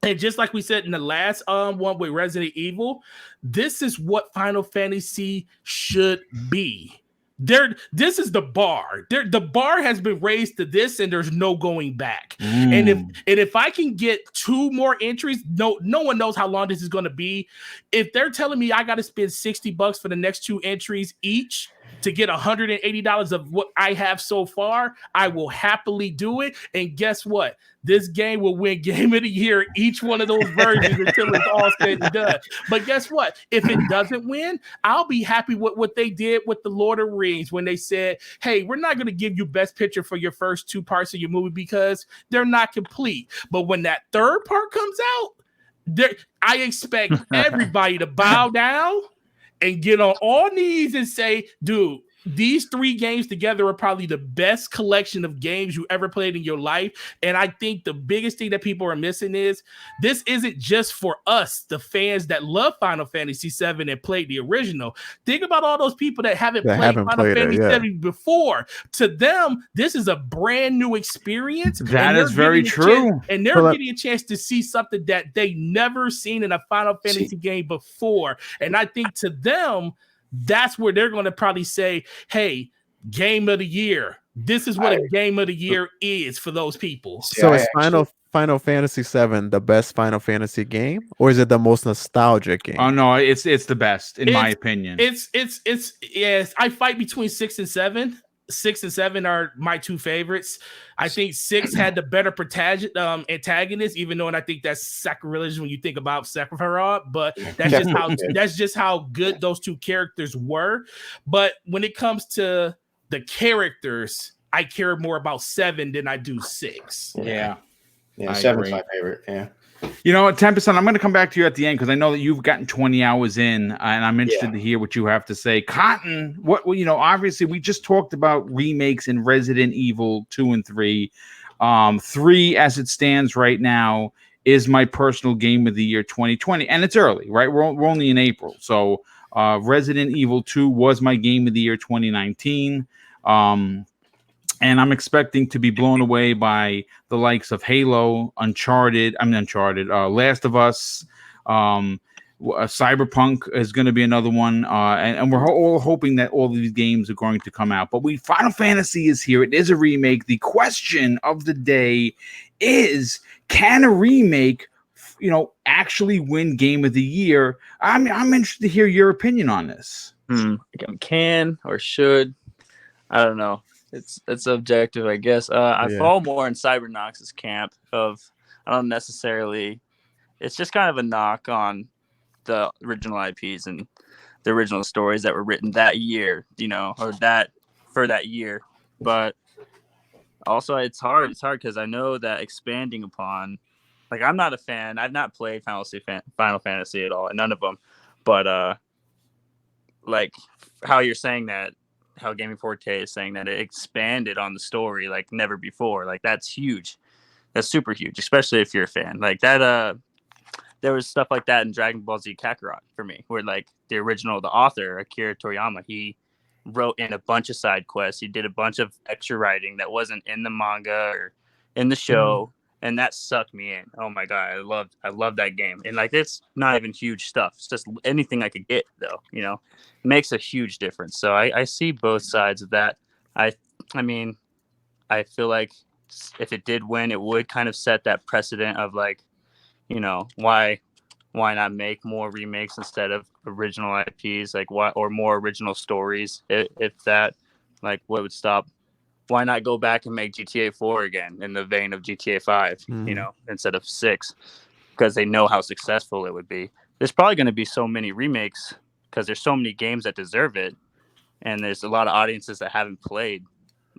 And just like we said in the last one with Resident Evil, this is what Final Fantasy should be. This is the bar. The bar has been raised to this, and there's no going back. And if I can get 2 more entries, no one knows how long this is going to be. If they're telling me I got to spend $60 for the next 2 entries each to get $180 of what I have so far, I will happily do it. And guess what? This game will win game of the year, each one of those versions, until it's all said and done. But guess what? If it doesn't win, I'll be happy with what they did with the Lord of the Rings when they said, hey, we're not going to give you Best Picture for your first 2 parts of your movie because they're not complete. But when that 3rd part comes out, I expect everybody to bow down and get on all knees and say, dude, these 3 games together are probably the best collection of games you ever played in your life. And I think the biggest thing that people are missing is this isn't just for us, the fans that love Final Fantasy VII and played the original. Think about all those people that haven't played Final Fantasy VII before. To them, this is a brand new experience. That is very true. And they're getting a chance to see something that they never seen in a Final Fantasy game before. And I think to them, that's where they're going to probably say, hey, game of the year. This is what a game of the year is for those people. So is Final Fantasy VII the best Final Fantasy game, or is it the most nostalgic game? Oh no, it's the best in my opinion. It's yes. I fight between 6 and 7. 6 and 7 are my 2 favorites. I think 6 had the better antagonist, even though, and I think that's sacrilege when you think about Sephiroth, but that's just how good those 2 characters were. But when it comes to the characters, I care more about 7 than I do 6. Yeah, 7's my favorite. Yeah. You know, Tempest, I'm going to come back to you at the end because I know that you've gotten 20 hours in, and I'm interested to hear what you have to say. Cotton, obviously we just talked about remakes in Resident Evil 2 and 3. 3, as it stands right now, is my personal game of the year 2020, and it's early, right? We're only in April, so Resident Evil 2 was my game of the year 2019. And I'm expecting to be blown away by the likes of Halo, Uncharted, Last of Us, Cyberpunk is going to be another one. And we're all hoping that all of these games are going to come out. But Final Fantasy is here. It is a remake. The question of the day is, can a remake, actually win game of the year? I'm interested to hear your opinion on this. Can or should? I don't know. It's subjective, I guess. I fall more in Cybernox's camp of, I don't necessarily, it's just kind of a knock on the original IPs and the original stories that were written that year, or for that year. But also it's hard because I know that expanding upon, like, I'm not a fan. I've not played Final Fantasy at all, none of them. But like how you're saying that, how Gaming Forte is saying that it expanded on the story like never before. Like, that's huge. That's super huge, especially if you're a fan. Like that. There was stuff like that in Dragon Ball Z Kakarot for me, where like the author Akira Toriyama, he wrote in a bunch of side quests. He did a bunch of extra writing that wasn't in the manga or in the show, and that sucked me in. Oh my god, I loved that game. And like it's not even huge stuff. It's just anything I could get though. It makes a huge difference. So I see both sides of that. I mean, I feel like if it did win, it would kind of set that precedent of like, why not make more remakes instead of original IPs, like or more original stories? If that, like, what would stop? Why not go back and make GTA 4 again in the vein of GTA 5, instead of 6, because they know how successful it would be. There's probably going to be so many remakes because there's so many games that deserve it, and there's a lot of audiences that haven't played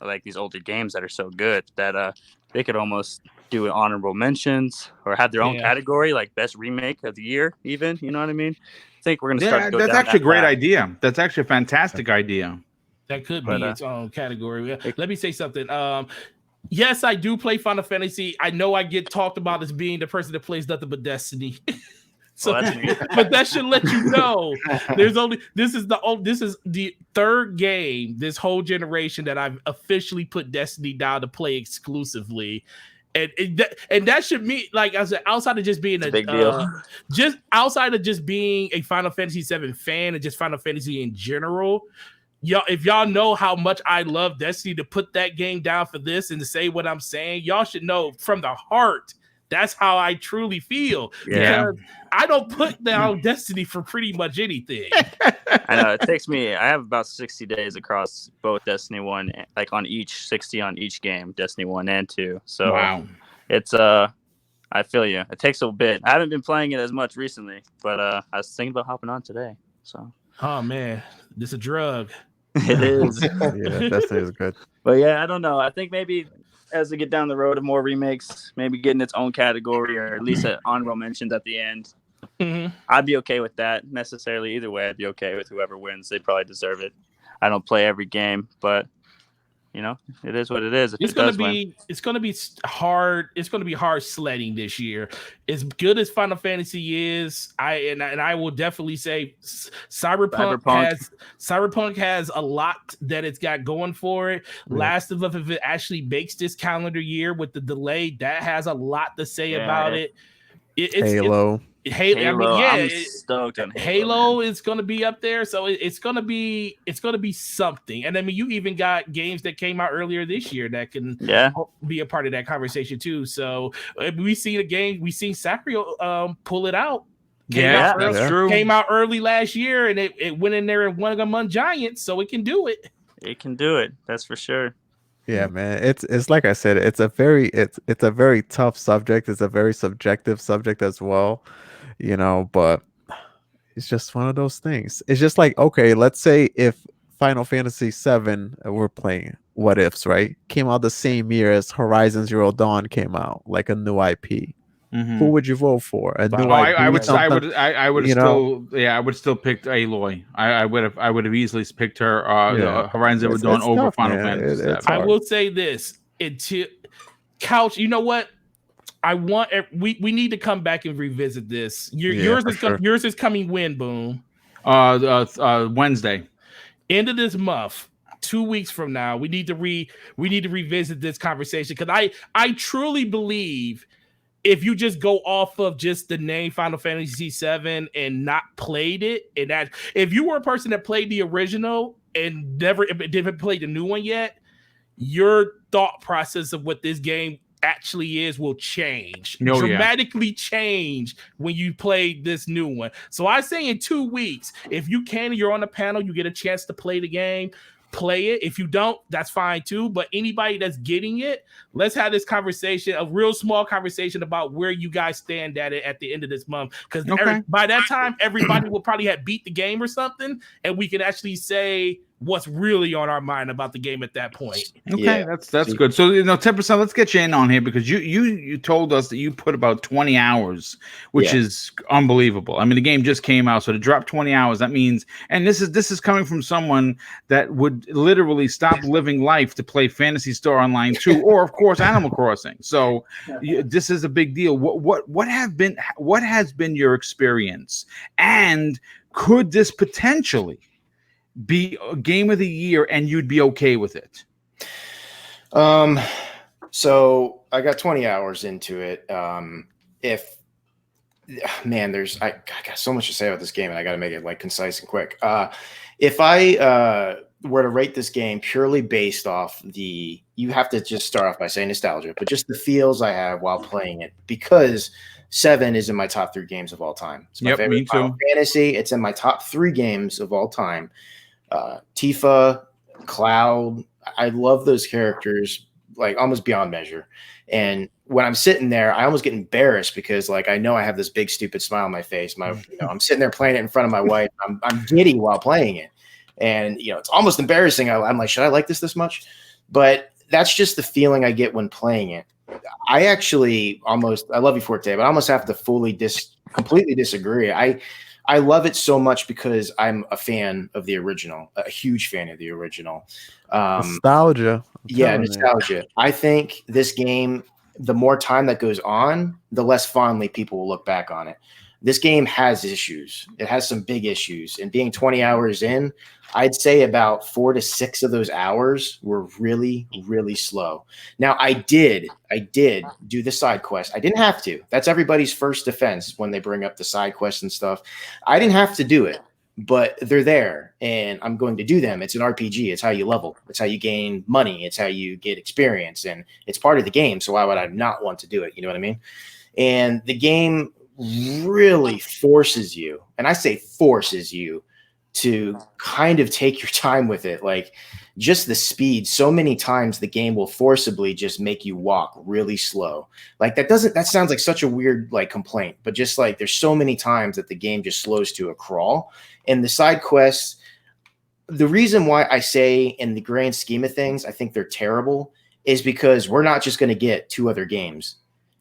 like these older games that are so good that they could almost do honorable mentions or have their own category, like best remake of the year, even. You know what I mean? I think we're going to start to go that's down actually that a great path. idea. That's actually a fantastic idea. That could be its own category. Let me say something. Yes, I do play Final Fantasy. I know I get talked about as being the person that plays nothing but Destiny. So, but that should let you know this is the third game this whole generation that I've officially put Destiny down to play exclusively. And that should mean, like, as outside of just being a big deal, just outside of just being a Final Fantasy VII fan and just Final Fantasy in general, if y'all know how much I love Destiny, to put that game down for this and to say what I'm saying, y'all should know from the heart. That's how I truly feel. Yeah. Because I don't put down Destiny for pretty much anything. I know it takes me. I have about 60 days across both Destiny 1, like on each 60 on each game, Destiny 1 and 2. So wow, it's I feel you. It takes a bit. I haven't been playing it as much recently, but I was thinking about hopping on today. So. Oh man, this is a drug. It is. Yeah, Destiny is good. But yeah, I don't know. I think maybe as we get down the road of more remakes, maybe getting its own category or at least an honorable mentions at the end. Mm-hmm. I'd be okay with that. Necessarily, either way, I'd be okay with whoever wins. They probably deserve it. I don't play every game, but it is what it is. It's gonna be hard. It's gonna be hard sledding this year. As good as Final Fantasy is, I will definitely say Cyberpunk has a lot that it's got going for it. Yeah. Last of Us, if it actually makes this calendar year with the delay, that has a lot to say about it. It's Halo. I'm stoked on Halo is going to be up there, so it's going to be something. And I mean, you even got games that came out earlier this year that can be a part of that conversation too. So we seen Sakura pull it out. That's true. Came out early last year, and it went in there and won among giants, so it can do it. It can do it. That's for sure. Yeah, man. It's like I said, it's a very tough subject. It's a very subjective subject as well, but it's just one of those things. It's just like, okay, let's say if Final Fantasy VII, we're playing What Ifs, right? Came out the same year as Horizon Zero Dawn came out, like a new IP. Mm-hmm. Who would you vote for? I would still pick Aloy. I would have easily picked her Horizon Zero Dawn over tough, Final Fantasy VII. I will say this Couch. You know what? We need to come back and revisit this. Yours is coming when, Boom? Wednesday. End of this month. 2 weeks from now, we need to revisit this conversation, because I truly believe, if you just go off of just the name Final Fantasy VII and not played it, and that if you were a person that played the original and never didn't play the new one yet, your thought process of what this game actually is will change, dramatically change when you play this new one. So I say in 2 weeks, if you can, you're on the panel, you get a chance to play the game. Play it. If you don't, that's fine too. But anybody that's getting it, let's have this conversation, a real small conversation about where you guys stand at it at the end of this month. Because by that time, everybody will probably have beat the game or something, and we can actually say what's really on our mind about the game at that point. Okay, Yeah. that's good. So 10%. Let's get you in on here because you told us that you put about 20 hours, which is unbelievable. I mean, the game just came out, so to drop 20 hours, that means, and this is coming from someone that would literally stop living life to play Phantasy Star Online 2, or of course Animal Crossing. So this is a big deal. What has been your experience, and could this potentially be a game of the year and you'd be okay with it? So I got 20 hours into it. I got so much to say about this game, and I got to make it like concise and quick. If I were to rate this game purely based off you have to just start off by saying nostalgia, but just the feels I have while playing it, because 7 is in my top 3 games of all time. It's my favorite Final Fantasy. It's in my top 3 games of all time. Tifa, Cloud, I love those characters like almost beyond measure. And when I'm sitting there, I almost get embarrassed because like I know I have this big stupid smile on my face. I'm sitting there playing it in front of my wife. I'm giddy while playing it, and it's almost embarrassing. I'm like, should I like this much? But that's just the feeling I get when playing it. I love you, Forte, but I almost have to completely disagree. I love it so much because I'm a fan of the original, a huge fan of the original. Nostalgia. Nostalgia. I think this game, the more time that goes on, the less fondly people will look back on it. This game has issues. It has some big issues. And being 20 hours in, I'd say about 4 to 6 of those hours were really, really slow. Now, I did do the side quest. I didn't have to. That's everybody's first defense when they bring up the side quests and stuff. I didn't have to do it, but they're there, and I'm going to do them. It's an RPG. It's how you level. It's how you gain money. It's how you get experience, and it's part of the game. So why would I not want to do it? You know what I mean? And the game really forces you, and I say forces you, to kind of take your time with it. Like just the speed, so many times the game will forcibly just make you walk really slow. Like that sounds like such a weird like complaint, but just like there's so many times that the game just slows to a crawl. And the side quests, the reason why I say in the grand scheme of things, I think they're terrible is because we're not just going to get 2 other games.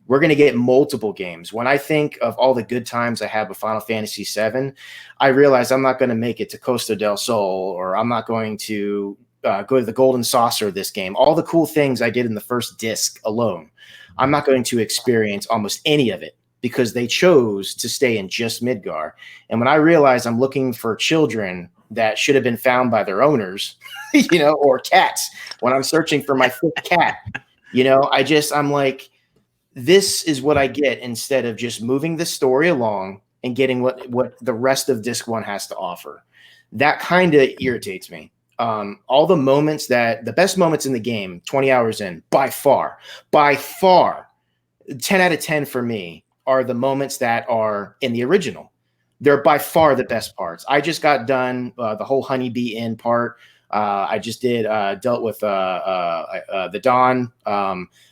We're going to get multiple games. When I think of all the good times I had with Final Fantasy VII, I realize I'm not going to make it to Costa del Sol, or I'm not going to go to the Golden Saucer this game. All the cool things I did in the first disc alone, I'm not going to experience almost any of it because they chose to stay in just Midgar. And when I realize I'm looking for children that should have been found by their owners, or cats, when I'm searching for my 5th cat, I'm like, this is what I get instead of just moving the story along and getting what the rest of disc 1 has to offer. That kind of irritates me. All the best moments in the game, 20 hours in, by far, 10 out of 10 for me are the moments that are in the original. They're by far the best parts. I just got done the whole Honeybee Inn part. I just dealt with the Dawn.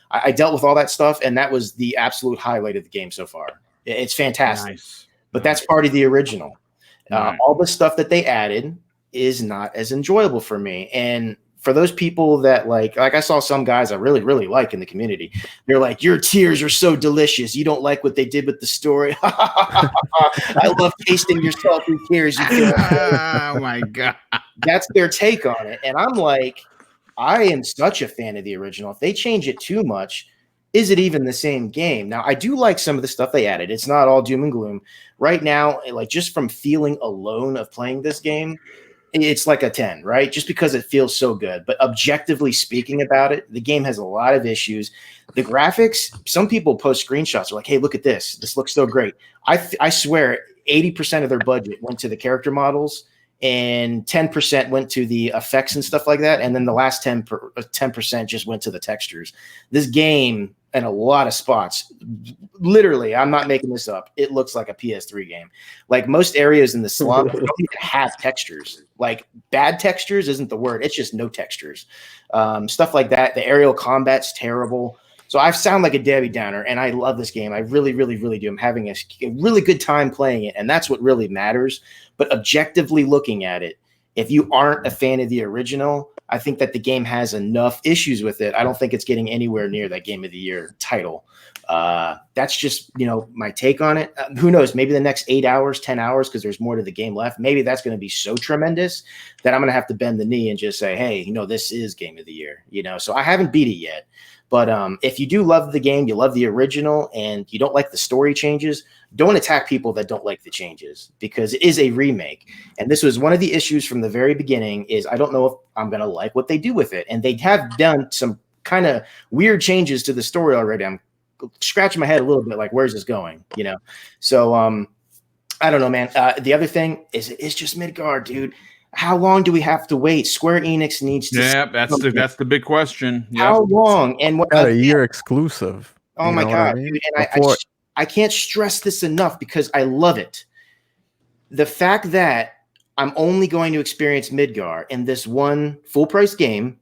I dealt with all that stuff, and that was the absolute highlight of the game so far. It's fantastic. Nice. But that's part of the original. Right. All the stuff that they added is not as enjoyable for me. And for those people that like I saw some guys I really, really like in the community. They're like, your tears are so delicious. You don't like what they did with the story. I love tasting your salty tears. Oh, my God. That's their take on it. And I'm like, I am such a fan of the original. If they change it too much, is it even the same game? Now, I do like some of the stuff they added. It's not all doom and gloom. Right now, like just from feeling alone of playing this game, it's like a 10, right? Just because it feels so good. But objectively speaking about it, the game has a lot of issues. The graphics, some people post screenshots are like, hey, look at this. This looks so great. I swear 80% of their budget went to the character models and 10% went to the effects and stuff like that. And then the last 10% just went to the textures. This game, in a lot of spots, literally, I'm not making this up, it looks like a PS3 game. Like most areas in the slum don't even have textures. Like bad textures isn't the word. It's just no textures. Stuff like that. The aerial combat's terrible. So I sound like a Debbie Downer, and I love this game. I really, really, really do. I'm having a really good time playing it, and that's what really matters. But objectively looking at it, If you aren't a fan of the original, I think that the game has enough issues with it. I don't think it's getting anywhere near that Game of the Year title. That's just, my take on it. Who knows? Maybe the next 8 hours, 10 hours, because there's more to the game left. Maybe that's going to be so tremendous that I'm going to have to bend the knee and just say, hey, this is Game of the Year. So I haven't beat it yet. But if you do love the game, you love the original, and you don't like the story changes, don't attack people that don't like the changes, because it is a remake. And this was one of the issues from the very beginning, is I don't know if I'm going to like what they do with it. And they have done some kind of weird changes to the story already. I'm scratching my head a little bit like, where's this going? So I don't know, man. The other thing is, it's just Midgard, dude. How long do we have to wait? Square Enix needs to. Yeah, that's the big question. Yep. How long? And what? Got a year exclusive. Oh my God, dude. And I can't stress this enough, because I love it. The fact that I'm only going to experience Midgard in this one full price game,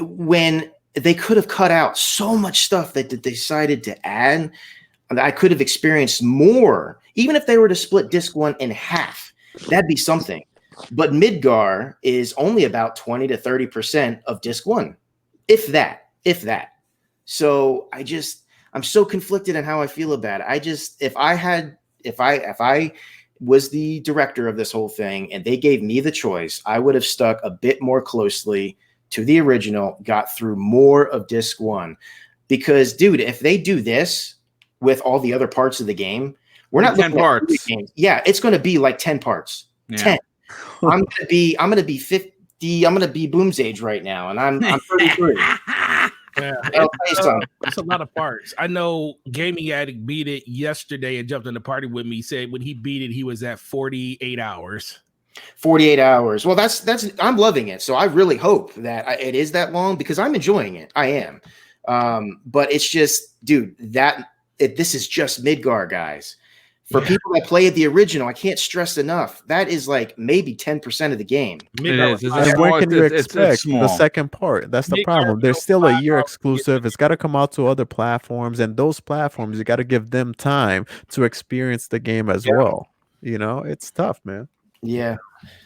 when they could have cut out so much stuff that they decided to add, and I could have experienced more, even if they were to split disc 1 in half. That'd be something. But Midgard is only about 20 to 30% of disc 1, if that. So I'm so conflicted on how I feel about it. If I was the director of this whole thing and they gave me the choice, I would have stuck a bit more closely to the original, got through more of disc 1, because dude, if they do this with all the other parts of the game, we're not 10 parts. Yeah, it's going to be like 10 parts. Yeah. 10. I'm gonna be 50. I'm gonna be Boom's age right now, and I'm 33. Yeah, it's a lot of parts. I know Gaming Addict beat it yesterday and jumped in the party with me. He said when he beat it, he was at 48 hours. 48 hours. Well, that's I'm loving it. So I really hope that it is that long, because I'm enjoying it. I am. But it's just, dude, this is just Midgard, guys. For people that play the original, I can't stress enough. That is like maybe 10% of the game. And when can you expect the second part? That's the problem. There's still a year exclusive. It's got to come out to other platforms, and those platforms, you got to give them time to experience the game as well. It's tough, man. Yeah.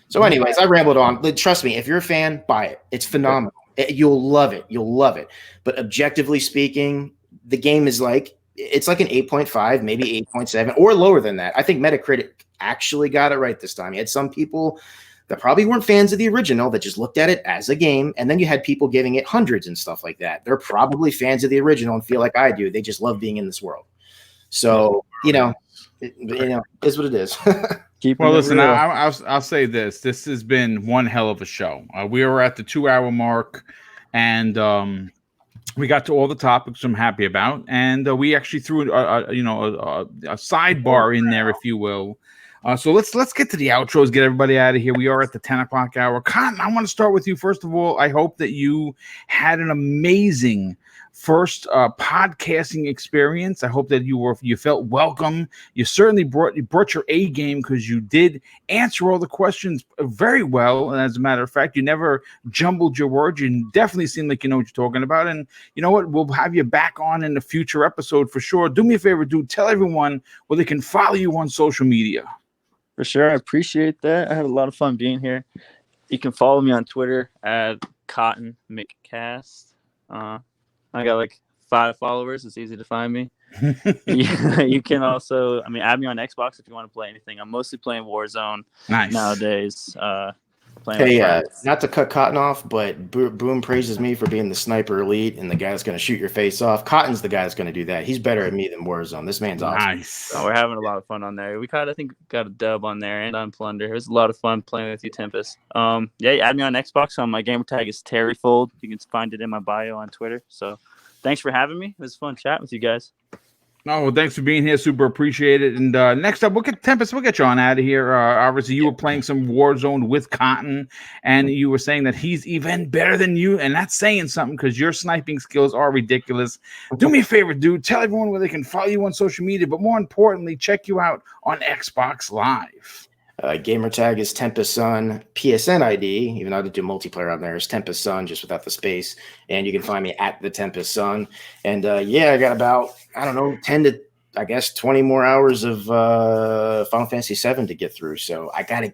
So anyways, I rambled on. Trust me, if you're a fan, buy it. It's phenomenal. You'll love it. You'll love it. But objectively speaking, the game is it's like an 8.5, maybe 8.7, or lower than that. I think Metacritic actually got it right this time. You had some people that probably weren't fans of the original that just looked at it as a game, and then you had people giving it hundreds and stuff like that. They're probably fans of the original and feel like I do. They just love being in this world. So, it is what it is. Well, listen, I'll say this. This has been one hell of a show. We were at the 2-hour mark, and we got to all the topics I'm happy about, and we actually threw a sidebar in there, if you will. So let's get to the outros, get everybody out of here. We are at the 10 o'clock hour. Cotton, I want to start with you. First of all, I hope that you had an amazing first podcasting experience. I hope that you felt welcome. You certainly brought your A game, because you did answer all the questions very well. And as a matter of fact, you never jumbled your words. You definitely seem like you know what you're talking about. And you know what? We'll have you back on in a future episode for sure. Do me a favor, dude. Tell everyone where they can follow you on social media. For sure. I appreciate that. I had a lot of fun being here. You can follow me on Twitter at CottonMcCast. I got like 5 followers. It's easy to find me. You can also, add me on Xbox if you want to play anything. I'm mostly playing Warzone nowadays. Hey, not to cut Cotton off, but Boom praises me for being the sniper elite and the guy that's going to shoot your face off. Cotton's the guy that's going to do that. He's better at me than Warzone. This man's awesome. Nice. Oh, we're having a lot of fun on there. We got a dub on there and on Plunder. It was a lot of fun playing with you, Tempest. Yeah, add me on Xbox. My gamer tag is Terryfold. You can find it in my bio on Twitter. So thanks for having me. It was fun chatting with you guys. Oh, well, thanks for being here. Super appreciate it. And next up, we'll get Tempest. We'll get you on out of here. Obviously, you were playing some Warzone with Cotton, and you were saying that he's even better than you, and that's saying something, because your sniping skills are ridiculous. Do me a favor, dude. Tell everyone where they can follow you on social media, but more importantly, check you out on Xbox Live. Gamer tag is Tempest Sun. PSN ID, even though I do multiplayer on there, is Tempest Sun, just without the space. And you can find me at the Tempest Sun. And I got about 10 to 20 more hours of Final Fantasy VII to get through. So I gotta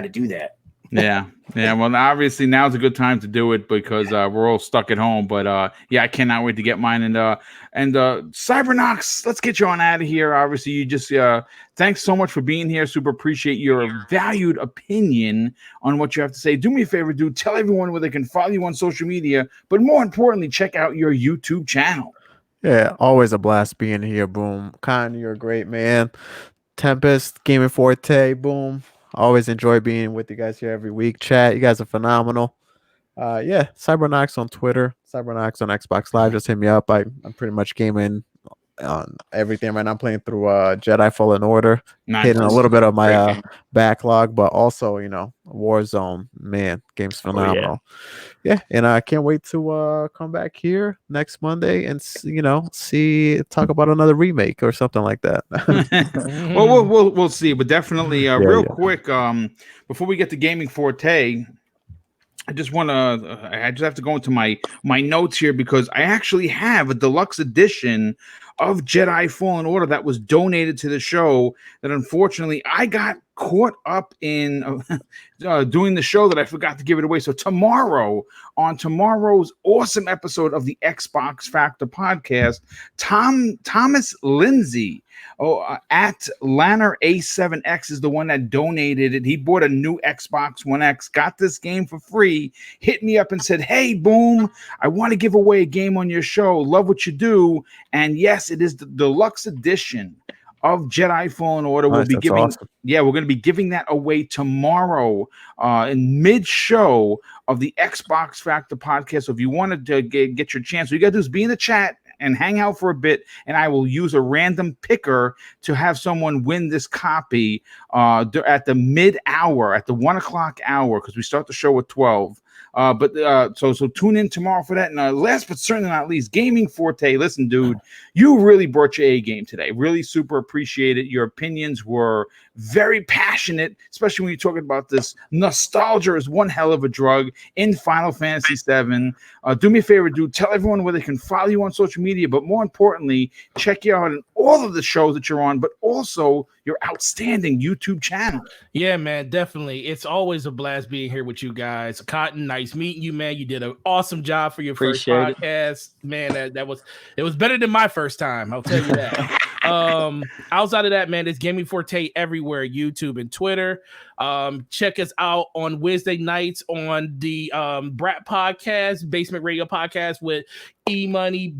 do that. Yeah. Well, obviously now's a good time to do it because we're all stuck at home. But yeah, I cannot wait to get mine. And Cybernox, let's get you on out of here. Obviously, you just thanks so much for being here. Super appreciate your valued opinion on what you have to say. Do me a favor, dude. Tell everyone where they can follow you on social media, but more importantly, check out your YouTube channel. Yeah, always a blast being here. Boom. Con, you're a great man. Tempest, Gaming Forte, boom. Always enjoy being with you guys here every week. Chat, you guys are phenomenal. Yeah, Cybernox on Twitter, Cybernox on Xbox Live. Just hit me up. I'm pretty much gaming on everything right now. I'm playing through Jedi Fallen Order, hitting a little bit of my backlog, but also, Warzone. Man, game's phenomenal. Yeah, and I can't wait to come back here next Monday and talk about another remake or something like that. Well, we'll see, but definitely quick before we get to Gaming Forte, I just have to go into my notes here because I actually have a deluxe edition of Jedi Fallen Order that was donated to the show that unfortunately I got caught up in doing the show that I forgot to give it away. So on tomorrow's awesome episode of the Xbox Factor podcast, Thomas Lindsay at Lanner A7X is the one that donated it. He bought a new Xbox One X, got this game for free, hit me up and said, "Hey, boom, I want to give away a game on your show. Love what you do." And yes, it is the deluxe edition of Jedi Fallen Order. We'll be giving, awesome. Yeah, we're going to be giving that away tomorrow in mid-show of the Xbox Factor podcast. So if you wanted to get your chance, what you got to do is be in the chat and hang out for a bit, and I will use a random picker to have someone win this copy at the mid-hour, at the 1 o'clock hour, because we start the show at 12. So tune in tomorrow for that. And last but certainly not least, Gaming Forte. Listen, dude, you really brought your A game today. Really super appreciate it. Your opinions were very passionate, especially when you're talking about this. Nostalgia is one hell of a drug in Final Fantasy VII. Do me a favor, dude. Tell everyone where they can follow you on social media, but more importantly, check you out in all of the shows that you're on, but also your outstanding YouTube channel. Yeah, man, definitely. It's always a blast being here with you guys. Cotton, nice meeting you, man. You did an awesome job for your first podcast. Man, it was better than my first time. I'll tell you that. Outside of that, man, it's Gaming Forte everywhere, YouTube and Twitter. Check us out on Wednesday nights on the Brat Podcast, Basement Radio Podcast with E-Money,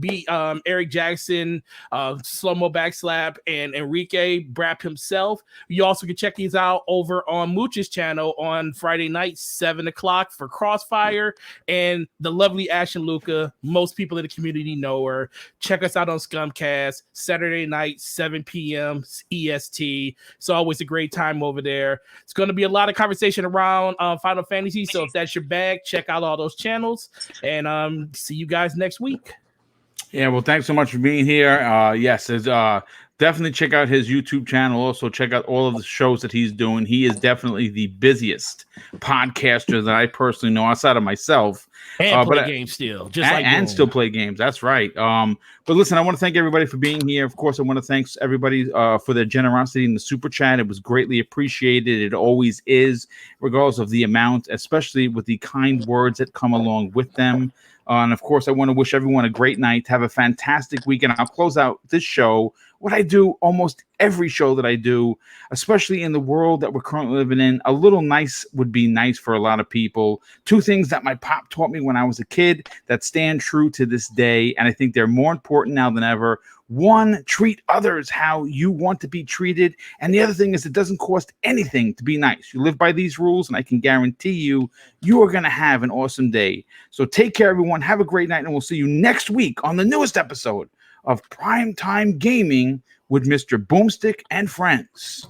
Eric Jackson, Slow-Mo Backslap, and Enrique Brap himself. You also can check these out over on Mooch's channel on Friday night, 7 o'clock for Crossfire, and the lovely Ashen Luca. Most people in the community know her. Check us out on Scumcast, Saturday night, 7 p.m. EST. It's always a great time over there. It's going to be a lot of conversation around Final Fantasy, so if that's your bag, check out all those channels, and see you guys next week. Yeah, well, thanks so much for being here. Yes, definitely check out his YouTube channel. Also, check out all of the shows that he's doing. He is definitely the busiest podcaster that I personally know outside of myself. And play games still, still play games. That's right. But listen, I want to thank everybody for being here. Of course, I want to thank everybody for their generosity in the super chat. It was greatly appreciated. It always is, regardless of the amount, especially with the kind words that come along with them. And of course, I want to wish everyone a great night. Have a fantastic weekend. I'll close out this show, what I do almost every show that I do, especially in the world that we're currently living in. A little nice would be nice for a lot of people. 2 things that my pop taught me when I was a kid that stand true to this day, and I think they're more important now than ever. 1, treat others how you want to be treated. And the other thing is, it doesn't cost anything to be nice. You live by these rules, and I can guarantee you are going to have an awesome day. So take care, everyone. Have a great night, and we'll see you next week on the newest episode of Primetime Gaming with Mr. Boomstick and Friends.